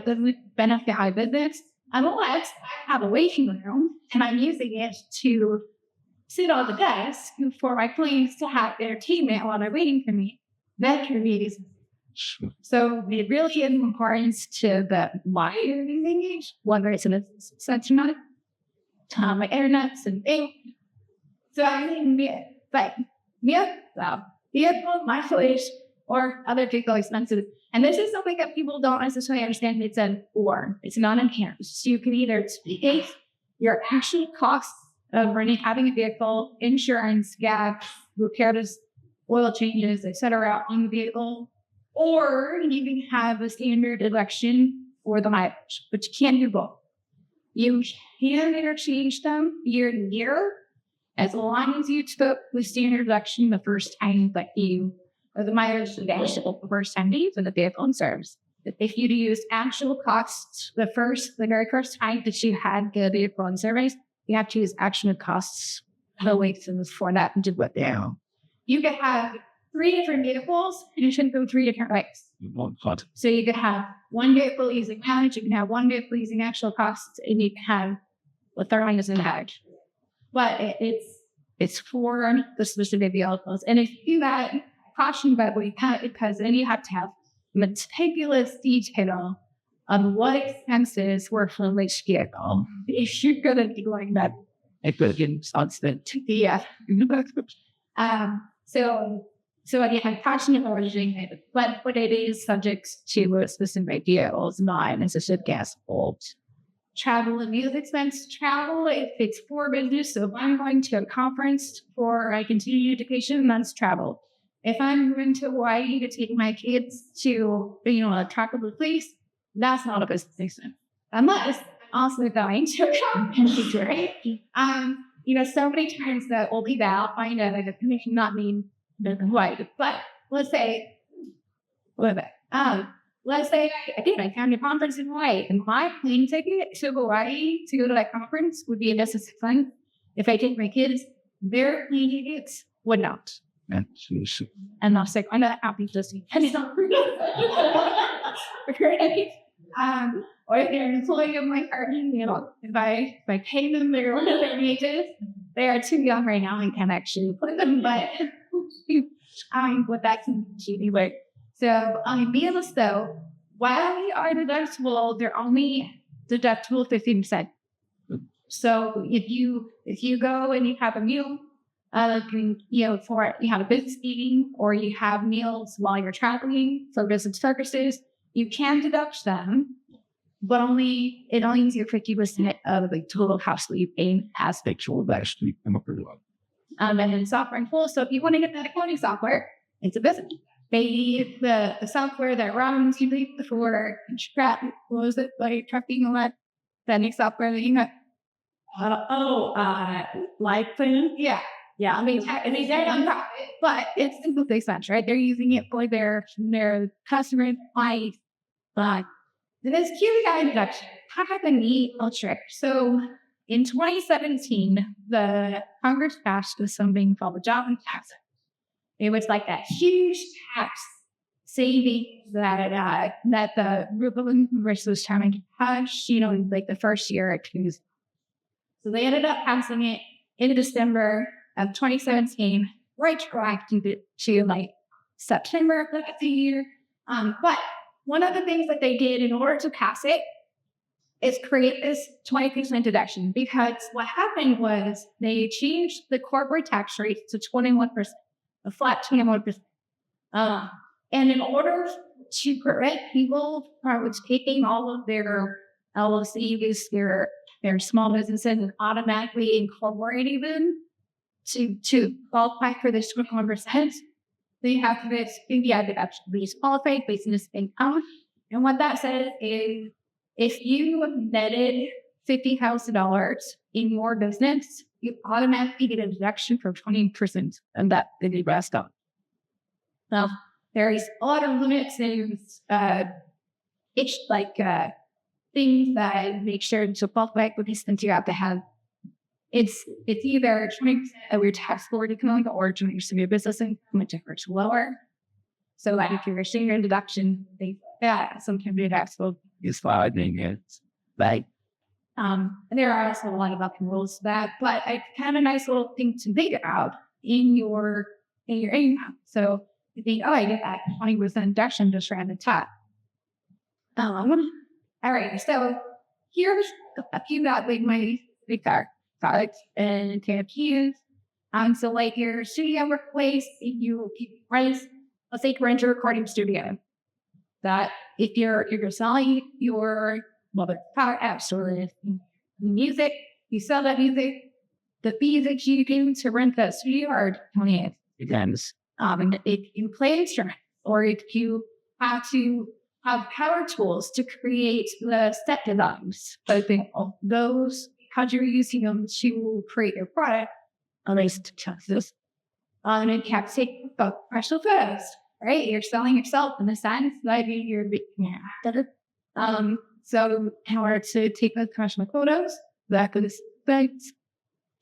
Speaker 4: doesn't benefit my business unless I have a waiting room and I'm using it to sit on the desk for my clients to have their teammate while they're waiting for me. That can be easy. So it really is important to the why you're using it, whether it's in a sense or not. My internets and things. So I think vehicle, mileage, or other vehicle expenses. And this is something that people don't necessarily understand. It's an or. It's not inherent. So you can either take your actual costs of having a vehicle, insurance, gas, repairs, oil changes, etc. on the vehicle, or you can have a standard deduction for the mileage, but you can't do both. You can interchange them year to year as long as you took the standard deduction the first time that you, or the mileage deduction the first time that you put the vehicle in service. If you use actual costs the very first time that you had the vehicle in service, you have to use actual costs the way for that and do it down. You could have 3 different vehicles and you should go 3 different ways. So you could have one vehicle using mileage, you can have one vehicle using actual costs, and you can have the third one using mileage. But it's for the specific vehicles. And if you do that, caution about what you have, because then you have to have meticulous detail on what expenses were from each vehicle. If you're going to be going that,
Speaker 3: It could get constant.
Speaker 4: yeah. So again, caution about doing it, but it is subject to a specific vehicles, not necessarily gas bulb. Travel and meals expense. Travel, if it's for business, so if I'm going to a conference for a continuing education, that's travel. If I'm going to Hawaii to take my kids to, a tropical place, that's not a business expense. Unless I'm also going to a conference, right? So many times that will be that, I know that it not mean Hawaii, but let's say, again, I found a conference in Hawaii, and my plane ticket to Hawaii to go to that conference would be a business expense. If I take my kids, their plane tickets would not. And I was like, I'm not happy to see any or if they're an employee of my company, if I pay them their wages, they are too young right now and can't actually put them, but what that can be anyway. So on meals though, while they are deductible, they're only deductible 15%. So if you go and you have a meal, you have a business meeting or you have meals while you're traveling for business purposes, you can deduct them, but it only is your 50% of the total cost that you pay as actual actually come up pretty well. And then software and tools. So if you want to get that accounting software, it's a business. Maybe the software that runs you leave before tracking all that new software that you got.
Speaker 2: Life plan?
Speaker 4: Yeah. Yeah, I mean, they're nonprofit, but it's simple expense, right? They're using it for their customer life. But this QBI deduction had a neat little trick. So in 2017, the Congress passed something called the Dahmen tax. It was like that huge tax saving that the Republican Congress was trying to push, like the first year or two. So they ended up passing it in December of 2017, retroactive to like September of the year. But one of the things that they did in order to pass it is create this 20% deduction, because what happened was they changed the corporate tax rate to 21%, a flat 21%. And in order to prevent people from taking all of their LLCs, their small businesses, and automatically incorporating them to qualify for this 21%, they have to deduction be qualified business income. And what that says is if you netted $50,000 in your business, you automatically get a deduction for 20% and that the rest of. Now, there's a lot of limits and it's like things that make sure to qualify for this, you have to have it's either 20% of your taxable income or 20% of your business income, which is lower. So like if you're sharing your deduction, things like that, sometimes your taxable
Speaker 3: It's fine. It's like,
Speaker 4: and there are also a lot of other rules to that, but it's kind of a nice little thing to think about in your income. So you think, I get that 20% deduction just right on the top. All right, so here's a few that like my products and TFQs. So like your studio workplace, you rent, let's say you rent a recording studio. That if you're selling your power apps or music, you sell that music, the fees that you give to rent that studio are 28.
Speaker 3: depends.
Speaker 4: If you play instruments or if you have to have power tools to create the set designs. For example, those, how you're using them to create your product, at least to test this, and it kept taking professional photos, right? You're selling yourself in the sense that you're so in order to take those professional photos, that could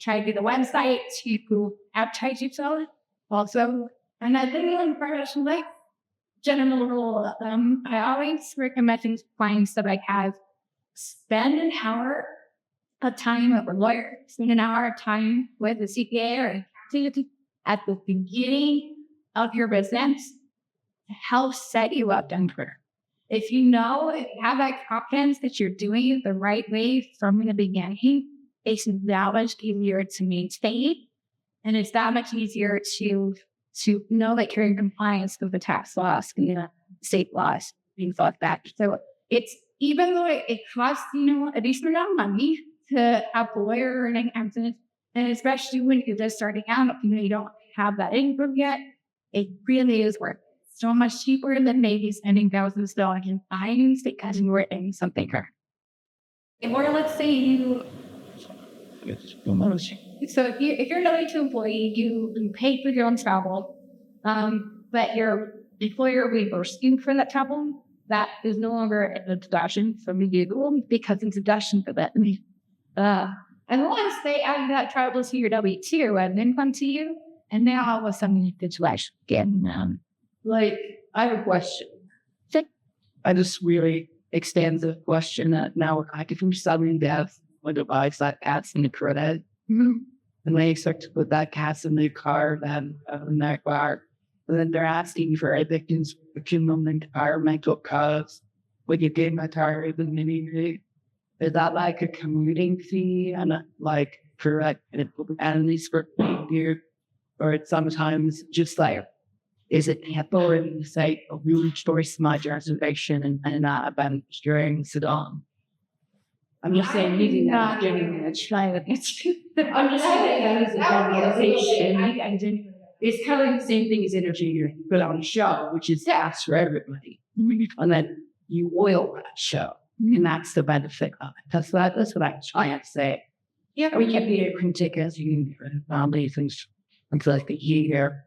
Speaker 4: try to do the website to advertise yourself. Also, and I think in professional life, general rule of thumb, I always recommend clients that I have spend an hour of time with a lawyer, spend an hour of time with a CPA or a activity at the beginning of your business to help set you up for it. If you have that confidence that you're doing it the right way from the beginning, it's that much easier to maintain, and it's that much easier to know that you're in compliance with the tax laws and the state laws, things like that. So it's, even though it costs, a decent amount of money to have a lawyer and an accountant, and especially when you're just starting out, you don't have that income yet, it really is worth it. So much cheaper than maybe spending thousands of dollars in fines because you were in something. Or let's say so if you're a W-2 employee, you pay for your own travel, but your employer reimburses you for that travel. That is no longer a deduction from you because it's a deduction for that. And once they add that travel to your W-2 and income to you, and now all of a sudden you get to actually get
Speaker 1: I have a question. I just really extend the question that now I can suddenly death when the buys that cats in the credit. And they expect to put that cats in the car, then in that car. And then they're asking for evictions from the environmental cause. When you get my tire, is that like a commuting fee and correct and these for you? Or it's sometimes just is it the authority to say a really choice my reservation and not about during Sudan? I'm just saying using that genuinely. I'm just saying that as a generalization. It's kind of like the same thing as energy you put on a show, which is tax for everybody. And then you oil that show. And that's the benefit of it. That's what I try to say. Yeah, we can't be a critic as you these things until like the year.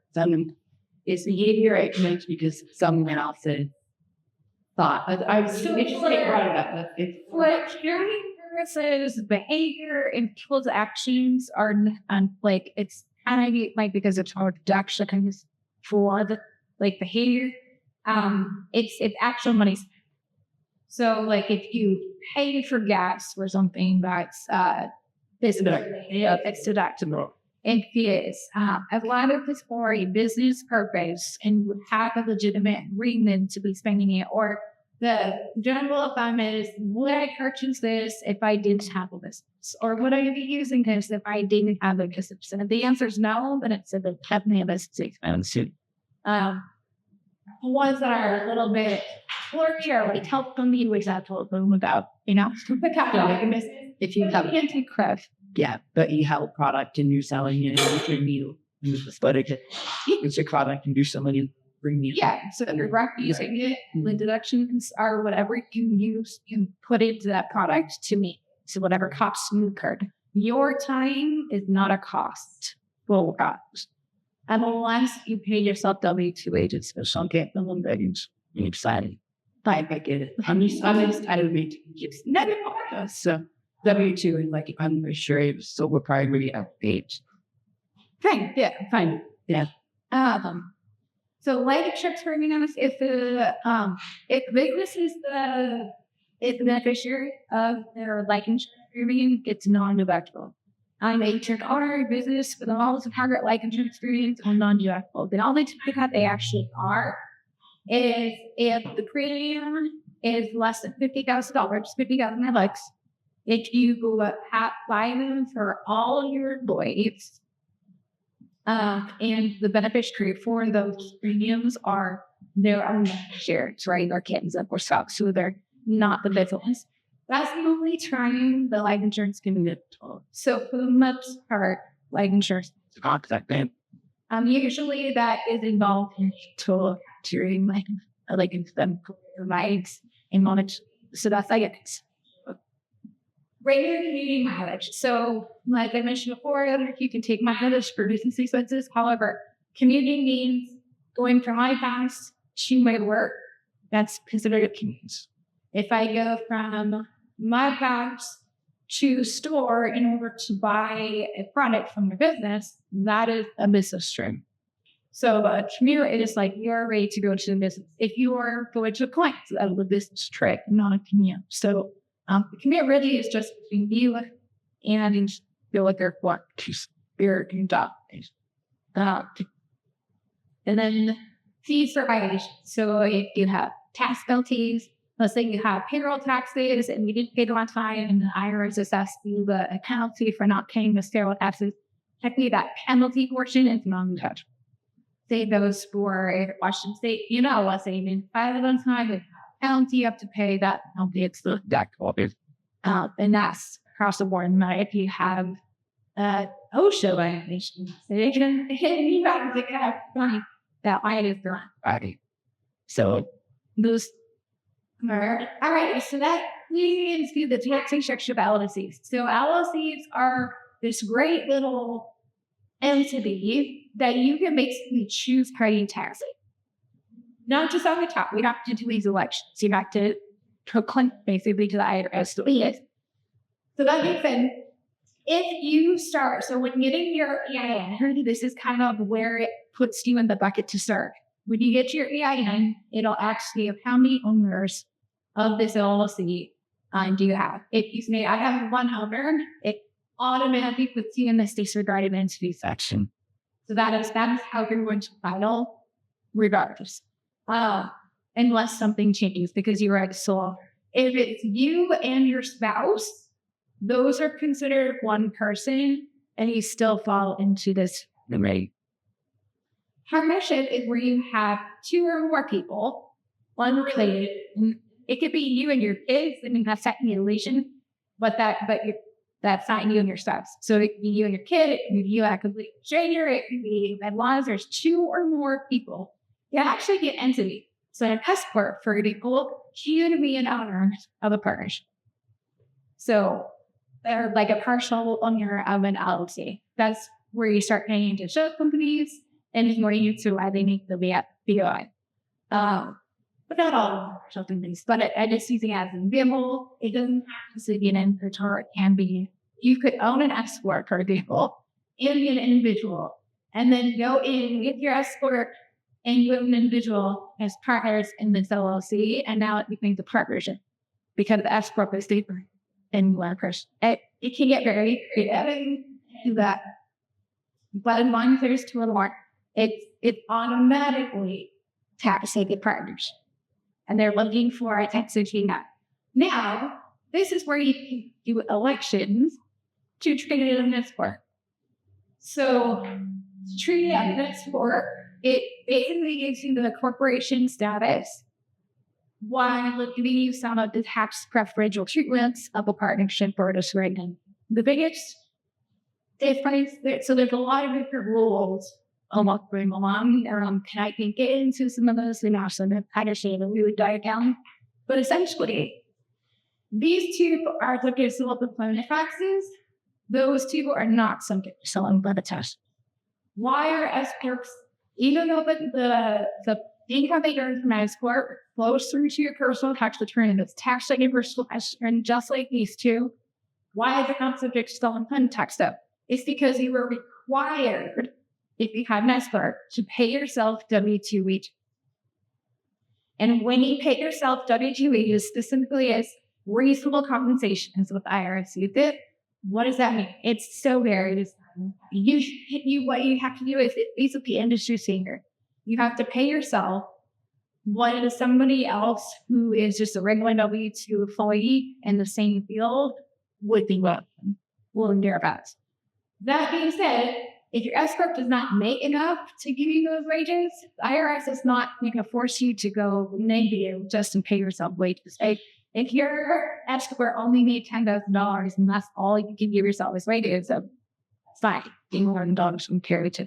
Speaker 1: It's the behavior it makes because someone else had thought. I was still interested about that.
Speaker 4: What hearing versus behavior and people's actions are it's kind of because it's hard deduction for the behavior. It's actual money. So if you pay for gas or something that's it's deductible. It is. A lot of it's for a business purpose and you have a legitimate reason to be spending it. Or the general of thumb is, would I purchase this if I didn't have a business? Or would I be using this if I didn't have a business? And if the answer is no, then it's definitely a business. Ones that are a little bit flirty help them be with that told them about,
Speaker 1: if you have
Speaker 4: anti-craft.
Speaker 1: Yeah, but you have a product and you're selling it and you need but it's a product and do somebody bring you.
Speaker 4: Yeah, so you're using it. The deductions are whatever you use, you put into that product to meet. So whatever costs you incurred. Your time is not a cost. Well, cost. Unless you pay yourself W-2 wages for some minimum wage.
Speaker 1: You're excited. I get it. I'm excited to be never so W-2 and I'm not sure it was so we're probably really outdated.
Speaker 4: Fine. Yeah. Fine.
Speaker 1: Yeah.
Speaker 4: So life insurance for if business is the beneficiary of their life insurance premium, it's non-deductible. I'm a check our business with all the target life insurance experience on non-deductible. Then all they actually are is if the premium is less than $50,000, $50,000, if you go buy them for all your employees, and the beneficiary for those premiums are their own shares, right? Or kids or spouse, so they're not the business. That's the only time the life insurance can be told. So for the most part, life insurance is contact them. Usually that is involved in total during like in them rights and knowledge. So that's like it. Regular community mileage. So like I mentioned before, you can take mileage for business expenses. However, commuting means going from my house to my work. That's considered a commute. If I go from my house to store in order to buy a product from the business, that is a business trip. So a commute is like you're ready to go to the business. If you are going to a client, that is a business trip, not a commute. So the commute really is just between you and feel like they're what your job. And then fees for violations. So if you have tax penalties, let's say you have payroll taxes and you didn't pay them on time and the IRS assessed you a penalty for not paying the payroll taxes, technically that penalty portion is non-touchable. Say those for Washington State, let's say you didn't file it on time, the penalty you have to pay that penalty, it's the deductible. And that's across the board. And if you have OSHA violations, you have to have money that line is gone.
Speaker 3: Right. So
Speaker 4: Those are, all right, so that leads into the taxing structure of LLCs. So LLCs are this great little entity that you can basically choose paying taxes. Not just on the top, we have to do these elections. You have to proclaim basically to the IRS to be it. So that means then, if you start, so when getting your EIN, this is kind of where it puts you in the bucket to start. When you get your EIN, it'll ask you how many owners of this LLC do you have. If you say, I have one owner, it automatically puts you in the disregarded entity section. So that is how you're going to file regardless. Unless something changes because you're a sole. If it's you and your spouse, those are considered one person and you still fall into this rate. Partnership is where you have two or more people, one related. It could be you and your kids, and you have second relation, but that's not you and your spouse. So it could be you and your kid, it could be you and a complete stranger, it could be as long as there's two or more people, you actually get entity. So an S corp, for example, you to be an owner of a partnership. So they're like a partial owner of an LLC. That's where you start paying into show companies. And it's more used to why they make the BOI. But not all something things. But I just using it as an example, it doesn't have to be an inventor. It can be, you could own an S corp, for example, and be an individual. And then go in with your S corp and you have an individual as partners in this LLC. And now it becomes a partnership because the S corp is different than one person. It can get very creative to that. But as long as there's two or more, it's automatically taxing the partners. And they're looking for a tax that. Now, this is where you can do elections to treat it as an S corp. So, to treat it as an S corp, it basically gives you the corporation status while giving you some of the tax preferential treatments of a partnership or a surrogate. The biggest difference, so there's a lot of different rules almost bring along. Can I can get into some of those and also the partnership and we would dive down. But essentially, these two are subject to civil employment taxes. Those two are not subject to civil employment tax. Why are S corps? Even though the income they earn from S corp flows through to your personal tax return and it's taxed on your personal tax return, just like these two, why is it not subject to civil employment tax though? It's because you were required, if you have an S corp, to pay yourself W-2 wages. And when you pay yourself W-2 wages, specifically as reasonable compensation, is what the IRS did. What does that mean? It's so varied. What you have to do is basically industry standard. You have to pay yourself what somebody else who is just a regular W-2 employee in the same field would be willing to hear about. That being said, if your S corp does not make enough to give you those wages, the IRS is not going to force you to go negative just to pay yourself wages. If your S corp only made $10,000 and that's all you can give yourself is wages, it's fine. $1,000 from carry to,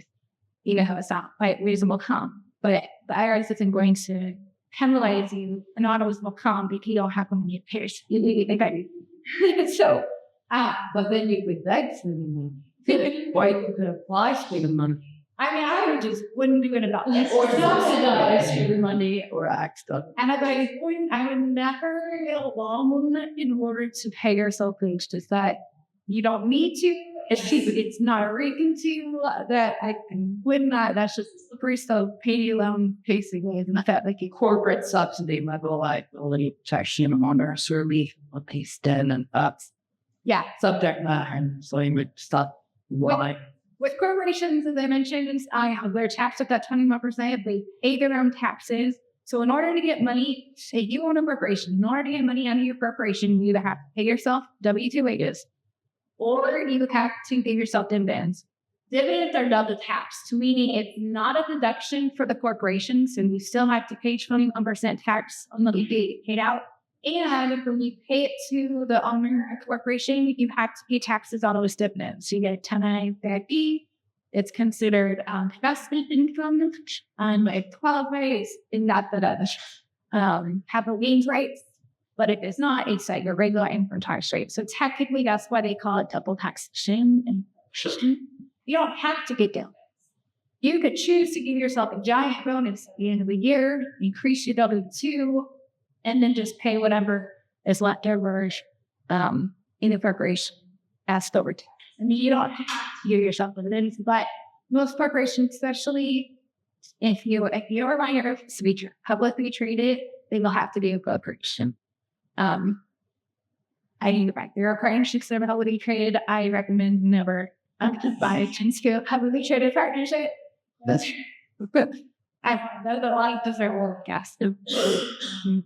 Speaker 4: how it's not quite reasonable comp. But the IRS isn't going to penalize you, and autos will come if you don't have them in your purse. So,
Speaker 3: But then you could beg for the money. Why you could apply for the money.
Speaker 4: I mean, I wouldn't do it at all.
Speaker 3: Or subsidize for the money or act on.
Speaker 4: And I would never get a loan in order to pay yourself things. Just that you don't need to. It's cheap. It's not a reason to that I would not. That's just slippery slope. Pay your loan, basically. It's not that like a
Speaker 3: Corporate subsidy level liability protection on our survey on page 10 and up.
Speaker 4: yeah.
Speaker 3: Subject matter and language stuff. Why?
Speaker 4: With corporations, as I mentioned, they're taxed at that 21%. They pay their own taxes. So in order to get money, say you own a corporation, in order to get money out of your corporation, you either have to pay yourself W-2 wages, or you have to pay yourself dividends. Dividends are double taxed, meaning it's not a deduction for the corporation, so you still have to pay 21% tax on the paid out. And when you pay it to the owner of the corporation, you have to pay taxes on those dividends. So you get a 1099-B. It's considered investment income, like 12 rates, and not that have a liens rights. But if it's not, it's like your regular income tax rate. So technically, that's why they call it double taxation. And you don't have to get down. You could choose to give yourself a giant bonus at the end of the year, increase your W-2, and then just pay whatever is left over in the corporation as over tax. I mean, you don't have to give yourself dividends, but most corporations, especially if you're buying your publicly traded, they will have to be a corporation. I think the fact there are partnerships that are publicly traded, I recommend never buy into a publicly traded partnership.
Speaker 3: That's
Speaker 4: I know that a lot of those are forecast.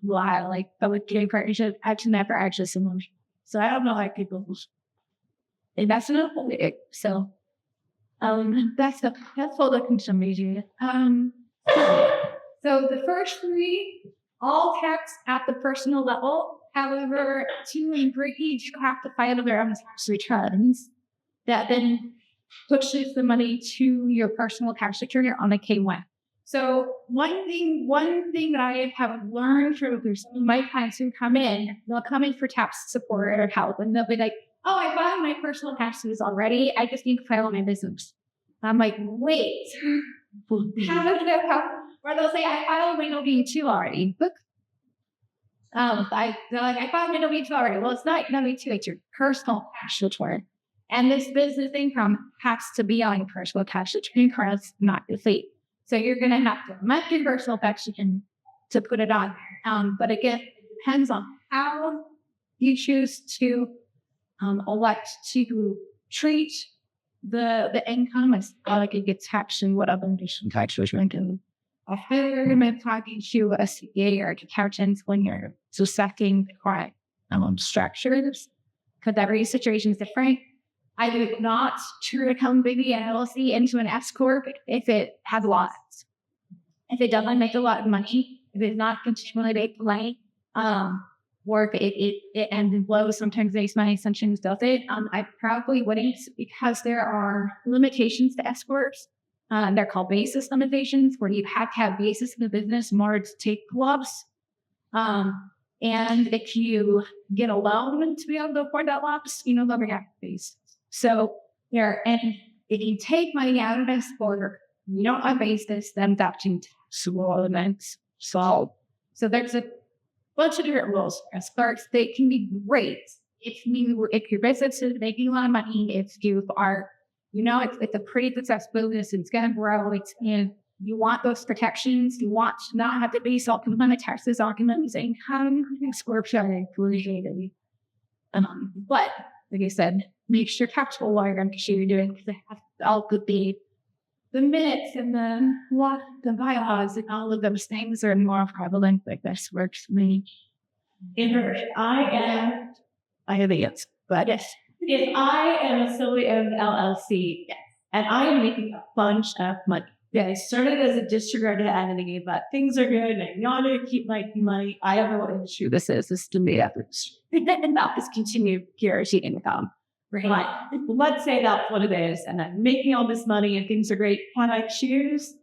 Speaker 4: Like public traded partnership, I've never actually seen one. So I don't know how people invest in it. So that's all the consumption. So the first three, all tax at the personal level. However, 2 and 3 each have to file their own tax returns. That then pushes the money to your personal tax return on a K-1. So one thing that I have learned from some of my clients who come in, they'll come in for tax support or help, and they'll be like, "Oh, I filed my personal taxes already. I just need to file my business." I'm like, "Wait, how does that happen?" Or they'll say, "I filed my W-2 already." They're like, "I filed my W-2 already." Well, it's not W-2; it's your personal tax return. And this business income has to be on your personal tax return, or else not complete. So you're going to have to amend your personal tax return to put it on. But again, it depends on how you choose to elect to treat the income as like it gets taxed and what other additional tax return can. I highly recommend talking to a CPA or an accountant when you're suspecting the correct structures, because every situation is different. I would not turn a company and LLC into an S corp if it has lots. If it doesn't make a lot of money, if it's not continually make money, or if it ends in low, sometimes makes money, sometimes does it. I probably wouldn't, because there are limitations to S corps. They're called basis limitations, where you have to have basis in the business in order to take loss. And if you get a loan to be able to afford that loss, you no longer have basis. So and if you take money out of this quarter, you don't have basis, then that's taxable events. So there's a bunch of different rules. As far as they can be great if your business is making a lot of money, if you are, it's a pretty successful business, it's gonna grow, and you want those protections, you want to not have to be self-employment taxes, documents, income, scorpion, but like I said, make sure taxable lawyer and make sure you're doing, because they have all the minutes and the bylaws and all of those things are more prevalent. Like this works for me.
Speaker 2: I have the answer, but
Speaker 4: Yes.
Speaker 2: if I am a solely owned LLC and I am making a bunch of money, I started as a disregarded entity, but things are good and I want to keep making money. I don't know what industry this is. This is to me efforts. And that is continued guaranteed income. Right. Let's say that's what it is, and I'm making all this money and things are great. Can I choose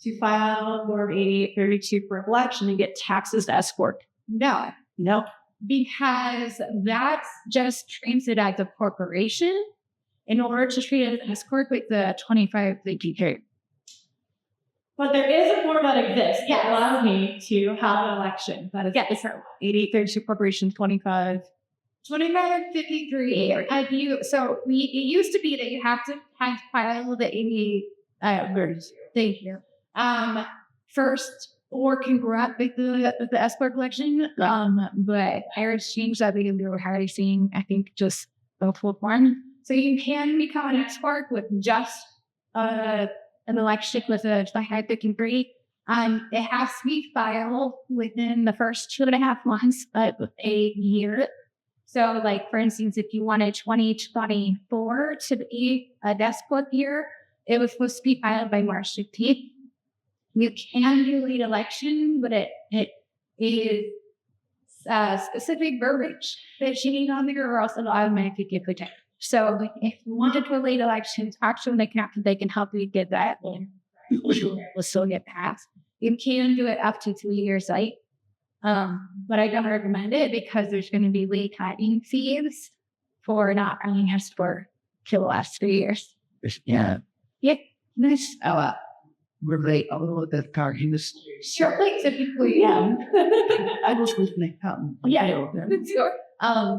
Speaker 2: to file Form 8832 for election and get taxes to S corp?
Speaker 4: No,
Speaker 2: No.
Speaker 4: because that's just treats it as a corporation. In order to treat it as an S corp with the 25 VPK.
Speaker 2: But there is a form that exists that allows me to have an election. That is 8832 Corporation 25.
Speaker 4: 2553. It used to be that you have to file the 80 thank you. First or congruent with the S corp election. But Irish changed that because we were already seeing, I think, just the full form. So you can become an S corp with just an election with a 2553. It has to be filed within the first 2.5 months of a year. So, like, for instance, if you wanted 2024 to be a S corp year, it was supposed to be filed by March 15th. You can do late election, but it is specific verbiage that you need on there, or else it'll automatically get rejected. So if you want to do a late election, talk to them. They can help you get that in. Will still get passed. You can do it up to 3 years late. But I don't recommend it because there's going to be late timing fees for not running us for the last 3 years.
Speaker 3: Yeah.
Speaker 4: Yeah. Nice.
Speaker 3: Relate a little bit of car industry.
Speaker 4: Sure, typically, yeah.
Speaker 3: I was listening.
Speaker 4: Yeah, sure.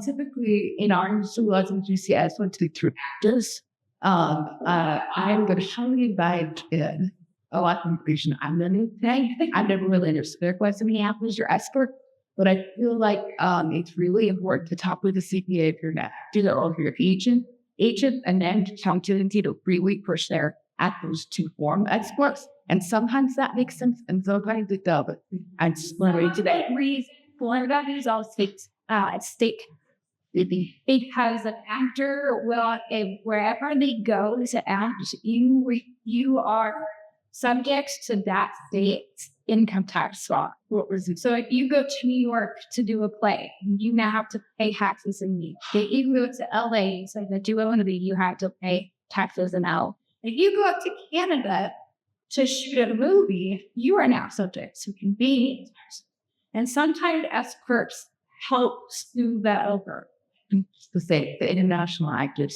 Speaker 3: Typically in our industry, lots of GCS went to through practice. I'm going to highly invite in a lot of information. I've never really understood what's in Minneapolis or expert, but I feel like it's really important to talk with a CPA if you're not do that or your agent, and then accountancy to really push their at those two form exports. And sometimes that makes sense, and sometimes it doesn't. I'm just wondering today.
Speaker 4: Florida is all state. Because an actor will, wherever they go to act, you are subject to that state's income tax law. So if you go to New York to do a play, you now have to pay taxes in New York. If you go to LA, so that you own it, you have to pay taxes in LA. If you go up to Canada to shoot a movie, you are now subject to convenience tax. And sometimes S corps help smooth that over.
Speaker 3: To say the international actors.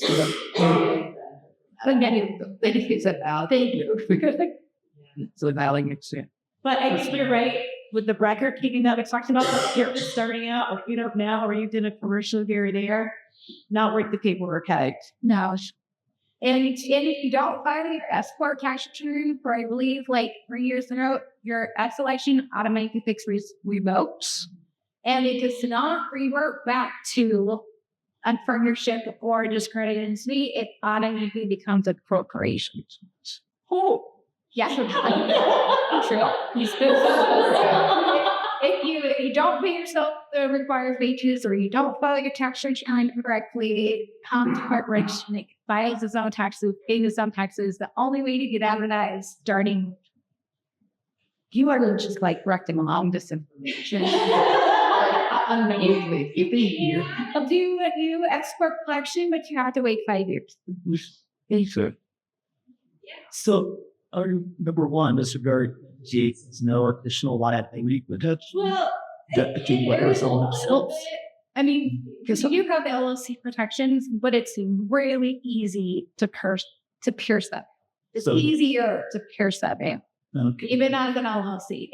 Speaker 4: Benefits about thank you.
Speaker 3: So validating it.
Speaker 2: But I think you're right with the record keeping that we talked about. If you're starting out, or you don't now, or you did a commercial here or there, not worth the paperwork out.
Speaker 4: No. And if you don't file your S corp tax return for, I believe, like 3 years in a row, your S election automatically revokes. And it does not revert back to a partnership or discredited entity. It automatically becomes a corporation.
Speaker 2: Oh,
Speaker 4: yes. True. If you don't pay yourself the required wages, or you don't file your tax return correctly, it comes to corporation. It files its own taxes, pays its own taxes. The only way to get out of that is starting. You are just like correcting along this information.
Speaker 3: Amazing. If they hear,
Speaker 4: I'll do a new export collection, but you have to wait 5 years.
Speaker 1: So, number one, this regard, there's no additional liability, but that's
Speaker 4: Well,
Speaker 1: themselves.
Speaker 4: I mean, because you have the LLC protections, but it's really easy to pierce that. It's easier to pierce that veil, even as an LLC.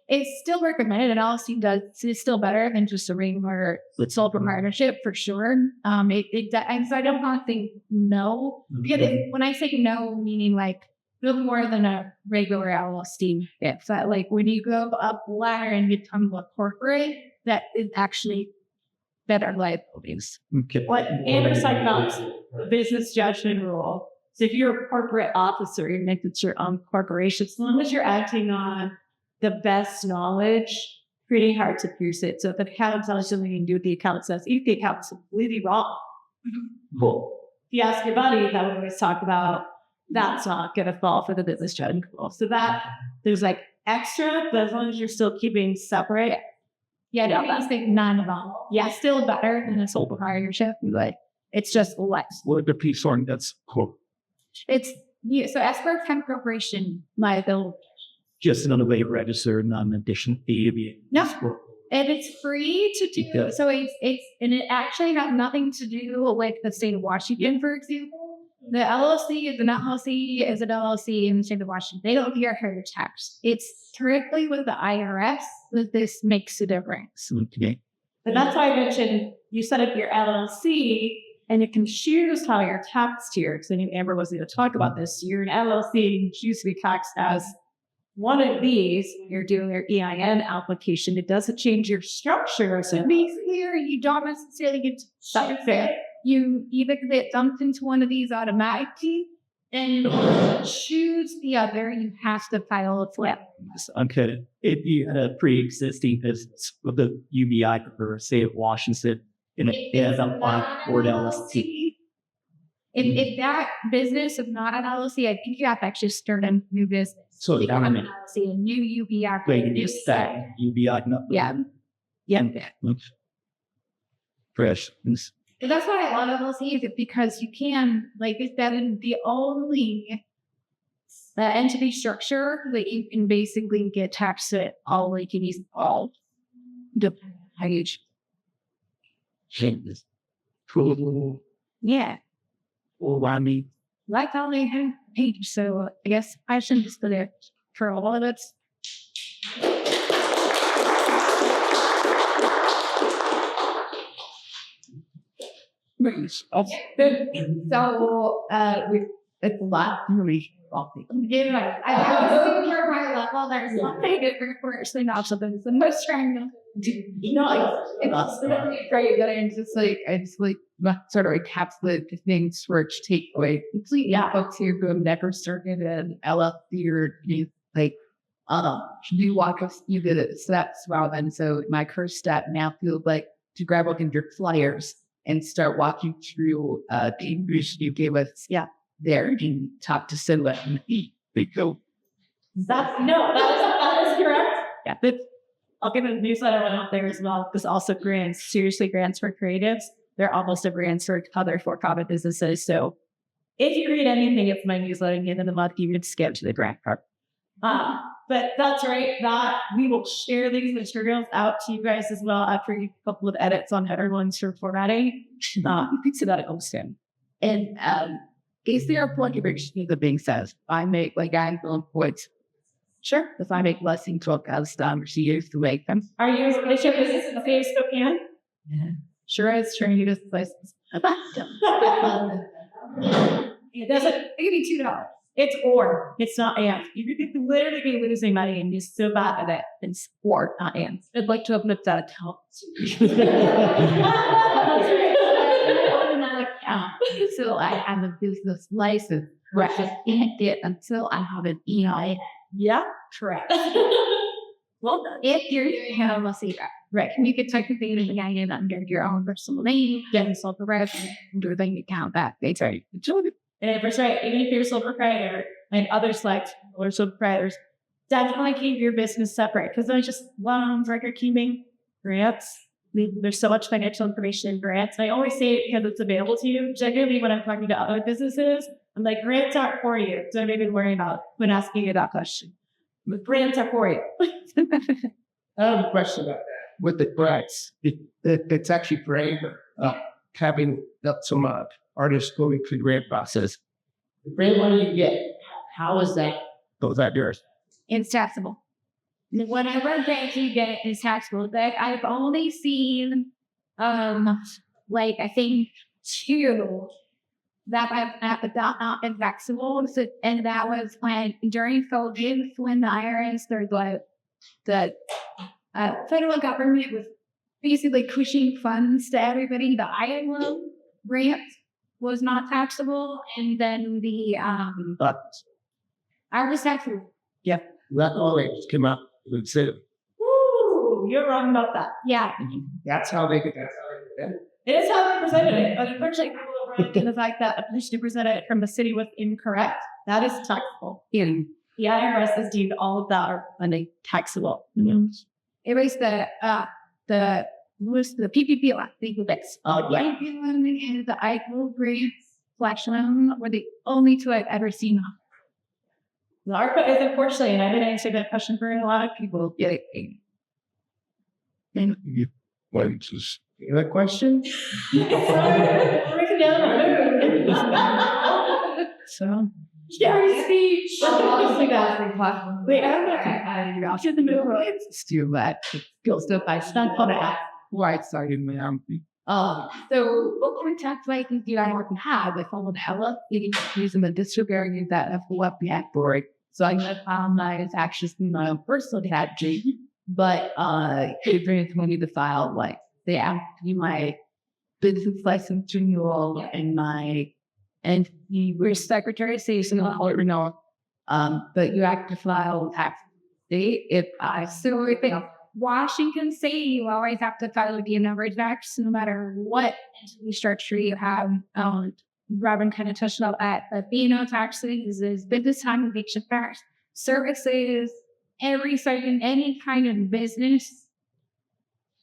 Speaker 4: It's still recommended. An LLC is still better than just a regular sole proprietorship for sure. I don't want to think no, because when I say no, meaning like no more than a regular LLC. It's that like when you go up the ladder and become a corporate, that is actually better liabilities.
Speaker 1: Okay.
Speaker 2: what Amber's talking about is business judgment rule. So if you're a corporate officer, you're making your own corporation, as long as you're acting on the best knowledge, pretty hard to pierce it. So if the account tells you something you can do what the account says, if the account's completely wrong,
Speaker 1: Well,
Speaker 2: if you ask your buddy, that we always talk about, that's not going to fall for the business judgment rule. So that there's like extra, but as long as you're still keeping separate,
Speaker 4: Yeah, no, that's like none at all. Yeah, still better than a sole proprietorship, but it's just less.
Speaker 1: what the piece on that's cool.
Speaker 4: So S corp 10 corporation liability.
Speaker 5: just another way to register, not an addition fee to be.
Speaker 4: No. And it's free to do.
Speaker 5: Yeah.
Speaker 4: So and it actually has nothing to do with the state of Washington, for example. The LLC is an LLC is an LLC in the state of Washington. They don't pay heritage tax. It's strictly with the IRS that this makes a difference.
Speaker 5: Okay.
Speaker 2: But that's why I mentioned you set up your LLC and you can choose how your tax tier, because I knew Amber was going to talk about this. You're an LLC, you choose to be taxed as one of these. You're doing your EIN application. It doesn't change your structure. So
Speaker 4: To be clear, you don't necessarily get to choose it. You either get dumped into one of these automatically, and in order to choose the other, you have to file a flip.
Speaker 5: Okay. If you had a pre-existing business with the UBI for say of Washington and it has applied for an LLC.
Speaker 4: If that business is not an LLC, I think you have to actually start a new business.
Speaker 5: So
Speaker 4: Become
Speaker 5: down
Speaker 4: an LLC, a new UBI.
Speaker 5: Wait, you stack UBI number.
Speaker 4: Yeah.
Speaker 5: Fresh.
Speaker 4: But that's why I love LLCs, is because you can, like, that is the only entity structure that you can basically get taxed at all, like, you use all the page.
Speaker 5: Cool.
Speaker 4: Yeah.
Speaker 5: Well, I mean,
Speaker 4: Like how they have page. So I guess I should just put it for all of it. So
Speaker 3: It's a lot really wealthy.
Speaker 4: yeah, I was super high level. There's something different for actually not something that's the most trying
Speaker 3: You know, it's great that it's like sort of encapsulate the things for it to take away completely.
Speaker 4: Yeah.
Speaker 3: Folks here who have never started an LLC or like you walk us you did it steps well, and so my first step now feels like to grab one of your flyers and start walking through the English you gave us there and talk to SIMBA and they go.
Speaker 2: that is correct. Yeah. I'll give a newsletter one out there as well. There's also grants, seriously grants for creatives. They're almost a grants for other for-profit businesses. So if you read anything of my newsletter at the end of the month, you can skip to the grant part. But that's right. That we will share these materials out to you guys as well after a couple of edits on everyone's formatting. You can see that at home soon.
Speaker 3: And is there a point where the being says I make like I'm feeling points?
Speaker 2: Sure.
Speaker 3: If I make less than $12,000 a year to make them.
Speaker 2: Are you a business in the state of Spokane?
Speaker 3: Yeah.
Speaker 2: Sure is. Sure, you just license. It doesn't. It can be $2. It's or. It's not and. You could literally be losing money and you're so bad at it. It's or, not and. I'd like to open up that account.
Speaker 3: So I have a business license, but I can't get until I have an EIN.
Speaker 2: Yeah, correct. Well done.
Speaker 4: If you're doing an LLC, right? You could technically do the IN under your own personal name, get a sole proprietor, and do a bank account that they tell you.
Speaker 2: And if it's right, even if you're a sole proprietor and others like or sole proprietors, definitely keep your business separate because there's just loans, record keeping, grants. There's so much financial information in grants. And I always say it because it's available to you. Generally, when I'm talking to other businesses, I'm like, grants aren't for you. Don't even worry about when asking you that question. But grants are for you.
Speaker 1: I have a question about that. With the grants, it's actually great having some artists going through the grant process. The grant money you get, how is that? Those are yours.
Speaker 4: It's taxable. Whatever grant you get is taxable. Like I've only seen, like I think 2 that have not been taxable. So, and that was when during COVID, when the IRS started like the federal government was basically pushing funds to everybody. The Iowa grant was not taxable, and then the I was taxable.
Speaker 1: Yeah, that always came up and said,
Speaker 2: Woo, you're wrong about that.
Speaker 4: Yeah.
Speaker 1: that's how they get that.
Speaker 2: It is how they presented it, but unfortunately, people are wrong in the fact that a petition presented from the city was incorrect. That is taxable.
Speaker 3: In
Speaker 2: The IRS has deemed all of that funding taxable.
Speaker 4: It was the PPP I think that's and the IPO grants / loan were the only 2 I've ever seen.
Speaker 2: The ARPA is unfortunately, and I didn't answer that question for a lot of people.
Speaker 3: Yeah.
Speaker 1: You have a question?
Speaker 3: So,
Speaker 2: Scary speech.
Speaker 3: wait,
Speaker 2: It's
Speaker 3: do that. Feels stuff I stuck on it. Why I started my arm. So what kind of tax license do I want to have? I followed hella using the district area that I've left the act for it. So I'm gonna file my taxes in my own personal tax sheet. But if we need to file like they ask you my business license renewal and my we're Secretary of State, so I'll let you know. But you have to file tax state if I
Speaker 4: So if it's Washington State, you always have to file the number tax, no matter what entity structure you have. Robin kind of touched on that. But B&O taxes is business time and vacation tax, services, any kind of business.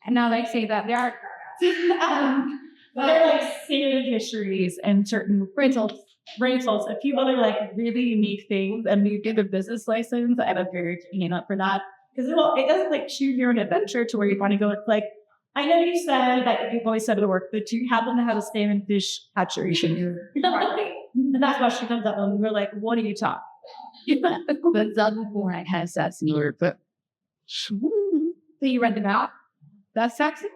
Speaker 4: And now they say that they are.
Speaker 2: They're like senior histories and certain rentals, a few other like really unique things. And you get a business license, I'm a very keen up for that. Because it doesn't like shoot you an adventure to where you want to go. It's like, I know you said that you've always said to work, but do you happen to have a salmon fish hatchery? And that question comes up and we're like, what are you talking?
Speaker 3: but the more I has that similar, but
Speaker 4: So you rent them out. That's taxes.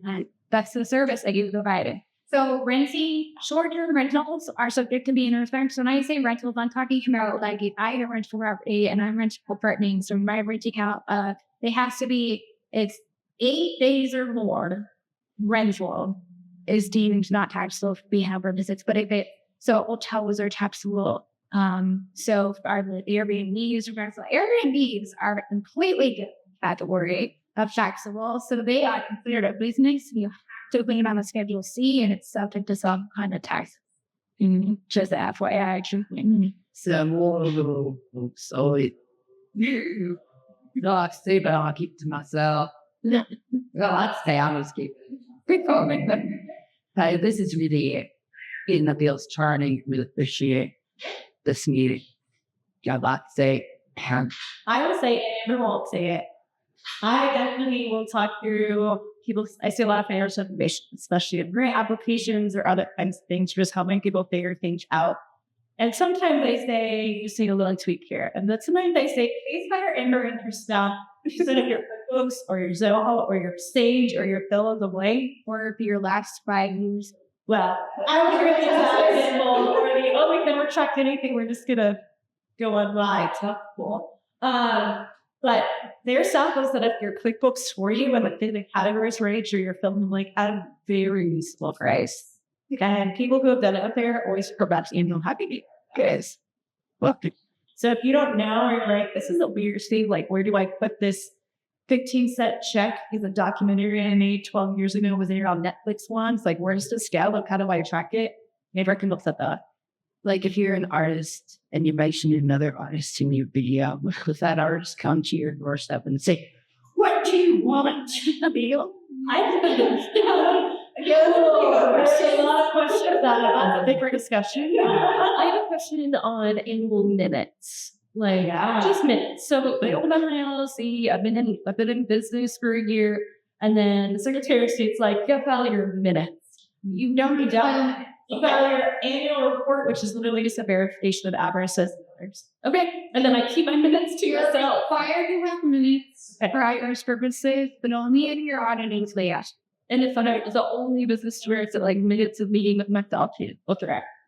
Speaker 4: And that's the service that you provided. So renting, short-term rentals are subject to being inspected. So when I say rentals, I'm talking about like if I have a rental property and I'm renting apartments, so my renting out, it has to be, it's 8 days or more rental is deemed not taxable for being purposes. But so hotels are taxable. So our Airbnbs or rental, Airbnbs are a completely different category of taxable. So they are considered a business. You have to put it on a Schedule C, and it's subject to some kind of tax. Just FYI.
Speaker 3: so it no, I say, but I'll keep it to myself. Well, I'd say I'll just keep it. Hey, this is really in the bills turning. Really appreciate this meeting. I'd like to say,
Speaker 2: I would say, and everyone won't say it. I definitely will talk through people. I see a lot of financial information, especially in grant applications or other kinds of things, just helping people figure things out. And sometimes they say, you just need a little tweak here. And then sometimes they say, please better enter in your stuff instead of your QuickBooks or your Zoho or your Sage or your fill of the blank
Speaker 4: Or for your last 5 years.
Speaker 2: Well, I was really excited or we've never checked anything. We're just gonna go online. Tough cool. But their stuff was that if your QuickBooks for you and the categories range or you're filming like at a very reasonable price. And people who have done it up there always go back to you and happy guys. So if you don't know, or you're like, this is a weird thing, like where do I put this 15-cent check? Is a documentary I made 12 years ago was aired on Netflix once. Like, where's the scale? Like, how do I track it? Maybe I can look at that.
Speaker 3: like if you're an artist and you mention another artist in your video, does that artist come to your doorstep and say, "What do you want to be?"
Speaker 2: There's a lot of questions. That's a bigger discussion.
Speaker 6: I have a question on annual minutes. Like just minutes. So I opened up my LLC. I've been in business for a year, and then the Secretary of State's like, "Go file your minutes."
Speaker 2: You don't be done. You file your annual report, which is literally just a verification of addresses.
Speaker 6: Okay, and then I keep my minutes to yourself.
Speaker 4: Fire you have minutes for IRS purposes, but only in your auditing status.
Speaker 6: And if I was the only business where it's like minutes of meeting with myself,
Speaker 2: But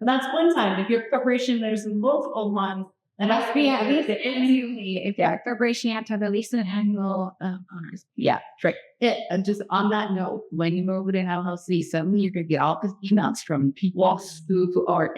Speaker 2: that's one time. If you're a corporation, there's multiple ones. And that's
Speaker 4: Yeah, at least if you're a corporation, you have to have at least an annual honors.
Speaker 2: yeah, right.
Speaker 3: And just on that note, when you move to an LLC, suddenly you're going to get all these emails from people who are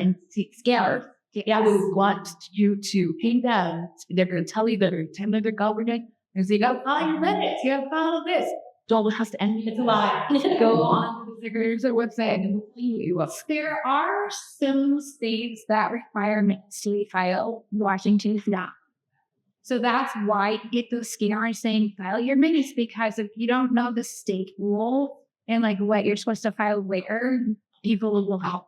Speaker 3: scared.
Speaker 2: Yes.
Speaker 3: Who want you to pay them. They're going to tell you that they're intended to government. And so you got to file your minutes. You got to file this. Don't have to end
Speaker 2: It's a lie.
Speaker 4: Go on the Secretary's website and you up. There are some states that require minutes to be filed. Washington is not. So that's why you get those scanners saying file your minutes, because if you don't know the state rule and like what you're supposed to file later, people will help.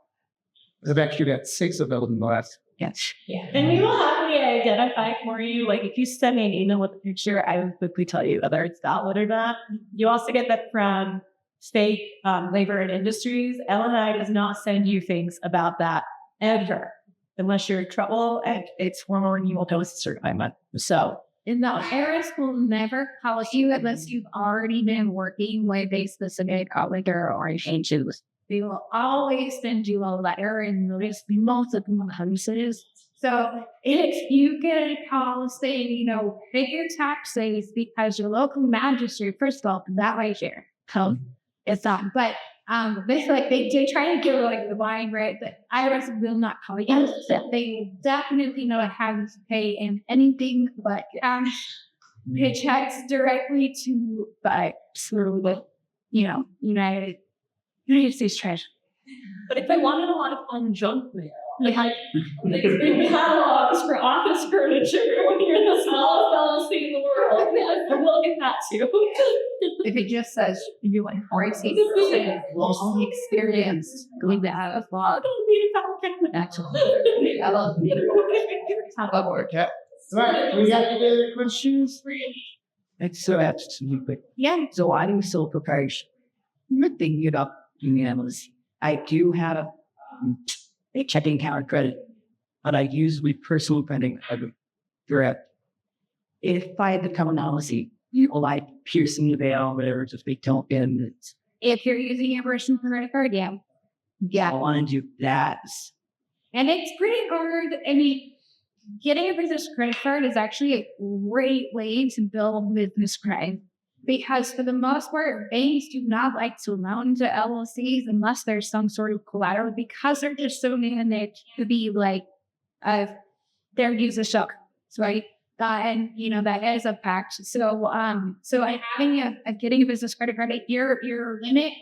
Speaker 1: I've actually got 6 of those in the last.
Speaker 3: Yes.
Speaker 2: Yeah. And we will happily identify for you. Like if you send me an email with a picture, I will quickly tell you whether it's valid or not. You also get that from state labor and industries. L&I does not send you things about that ever, unless you're in trouble and it's formal renewal notice a certain amount. So
Speaker 4: And the IRS will never call you unless you've already been working with a specific auditor or agent. They will always send you a letter and notice multiple times. So if you get a call saying, you know, pay your taxes because your local magistrate, first of all, that right there, it's not. But they try to give like the line right that IRS will not call you. They definitely know how to pay in anything but paychecks directly to through the United States Treasury.
Speaker 6: But if I wanted a lot of fun junk mail, like big catalogs for office furniture when you're the smallest LLC in the world, I will get that too.
Speaker 3: If it just says you like 40% long experience going to have a blog, actually, I love it.
Speaker 1: Okay. All right. We got any other questions?
Speaker 3: It's so absolutely. Yeah. So I'm still prepared. I'm thinking about unanimous. I do have a checking account credit, but I use my personal credit direct. If I become an LLC, like piercing the veil, whatever, just they don't get it.
Speaker 4: If you're using your personal credit card, yeah.
Speaker 3: I want to do that.
Speaker 4: And it's pretty hard. I mean, getting a business credit card is actually a great way to build business credit because for the most part, banks do not like to loan to LLCs unless there's some sort of collateral because they're just so managed to be like, their user shock, right? And that is a fact. So having getting a business credit card, your limit,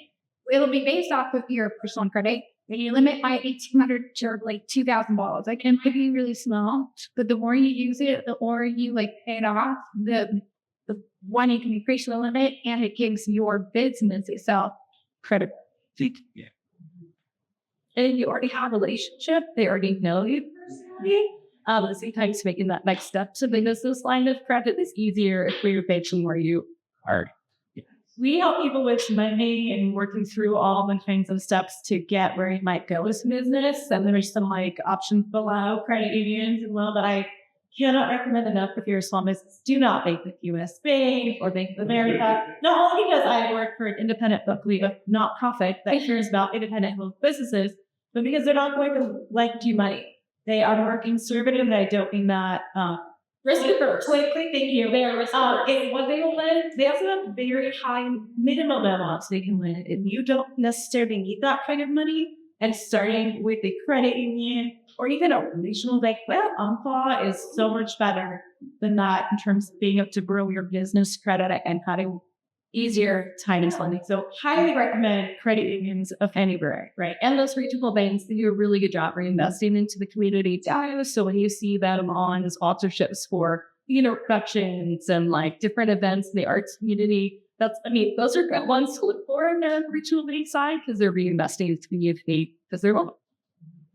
Speaker 4: it'll be based off of your personal credit. And your limit might be $200 to like $2,000. Like it could be really small, but the more you use it, the more you like pay it off. The one you can increase the limit, and it gives your business itself credit.
Speaker 3: Yeah.
Speaker 6: And if you already have a relationship, they already know you personally. Sometimes making that next step to business line of credit is easier if we're patient where you are.
Speaker 2: we help people with money and working through all the kinds of steps to get where you might go with business. And there's some options below credit unions as well that I cannot recommend enough if you're a small business. Do not bank with US Bank or Bank of America. Not only because I work for an independent bookkeeping, a not-profit that cares about independent businesses, but because they're not going to lend you money. They are more conservative, and I don't mean that risk averse. Quickly, thank you. They are risk averse. And what they will lend, they also have very high minimum amounts they can lend, and you don't necessarily need that kind of money. And starting with a credit union or even a relational bank, Umpqua is so much better than that in terms of being able to grow your business credit and having easier time and lending. So highly recommend credit unions of any variety, right?
Speaker 6: And those regional banks, they do a really good job reinvesting into the community too. So when you see them on sponsorships for, productions and different events in the arts community, those are good ones to look for on the regional bank side because they're reinvesting into the community because they're
Speaker 4: Well,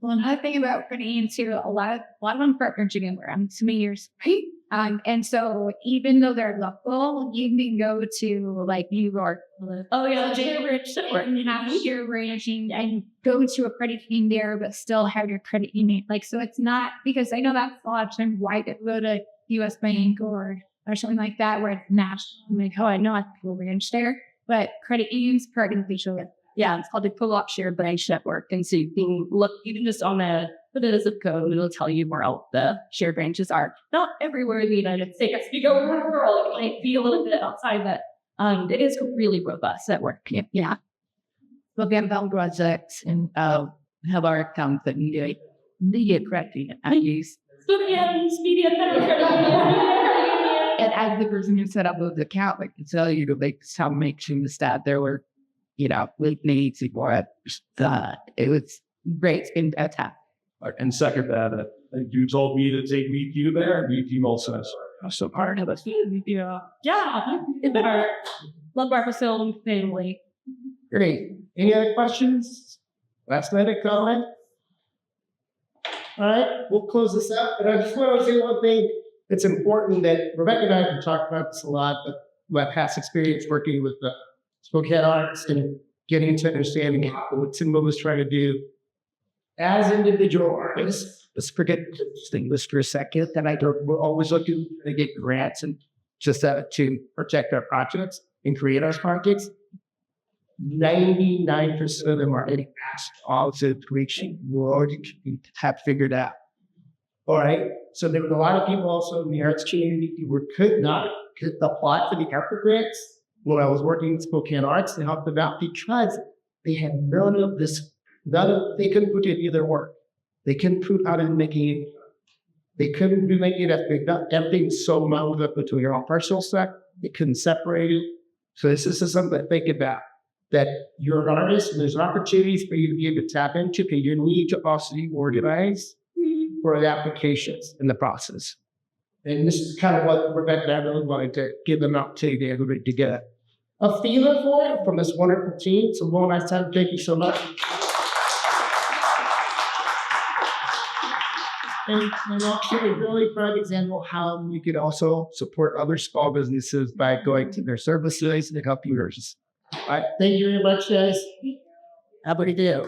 Speaker 4: another thing about credit unions too, a lot of them partner together around 2 years, right? And so even though they're local, you can go to New York.
Speaker 6: oh yeah,
Speaker 4: And have your branching and go to a credit union there, but still have your credit union. So it's not, because I know that's a lot of times why they go to US Bank or something like that, where it's national. I know I people branch there, but credit unions part of each other.
Speaker 6: yeah, it's called the co-op shared branch network. And so you can look, even just on put it as a code, it'll tell you where all the shared branches are. Not everywhere in the United States. If you go around the world, it might be a little bit outside that. It is really robust network.
Speaker 4: Yeah.
Speaker 3: But we have about projects and have our accounts that need get correcting. I use
Speaker 6: Spokane media
Speaker 3: and as the person who set up the account, I can tell you to make sure the stat there were, with needs for it. It was great in that time.
Speaker 7: And second that, you told me to take meet you there, and meet you also.
Speaker 3: So part of it.
Speaker 6: Yeah. Love our facility family.
Speaker 1: Great. Any other questions? Last minute comment? All right, we'll close this up. And I just want to say one thing. It's important that Rebecca and I have talked about this a lot, but my past experience working with the Spokane artists and getting to understanding what SIMBA was trying to do as individual artists. Let's forget this for a second. That we're always looking to get grants and just to protect our projects and create our projects. 99% of them are getting asked all to reaching we already have figured out. All right. So there were a lot of people also in the arts community who could not apply for the ARPA grants when I was working in Spokane Arts to help them out because they had none of this, they couldn't put it in their work. They couldn't prove how to make it. They couldn't be making it. Everything's so muddled up into your own personal stuff. They couldn't separate it. So this is something to think about. That you're an artist and there's opportunities for you to be able to tap into, but you need to also be organized for the applications in the process. And this is kind of what Rebecca and I really wanted to give them out to everybody to get a feeling for it from this wonderful team. So one last time, thank you so much. And also a really prime example how you could also support other small businesses by going to their services and help you. All right, thank you very much, guys. Have a good day.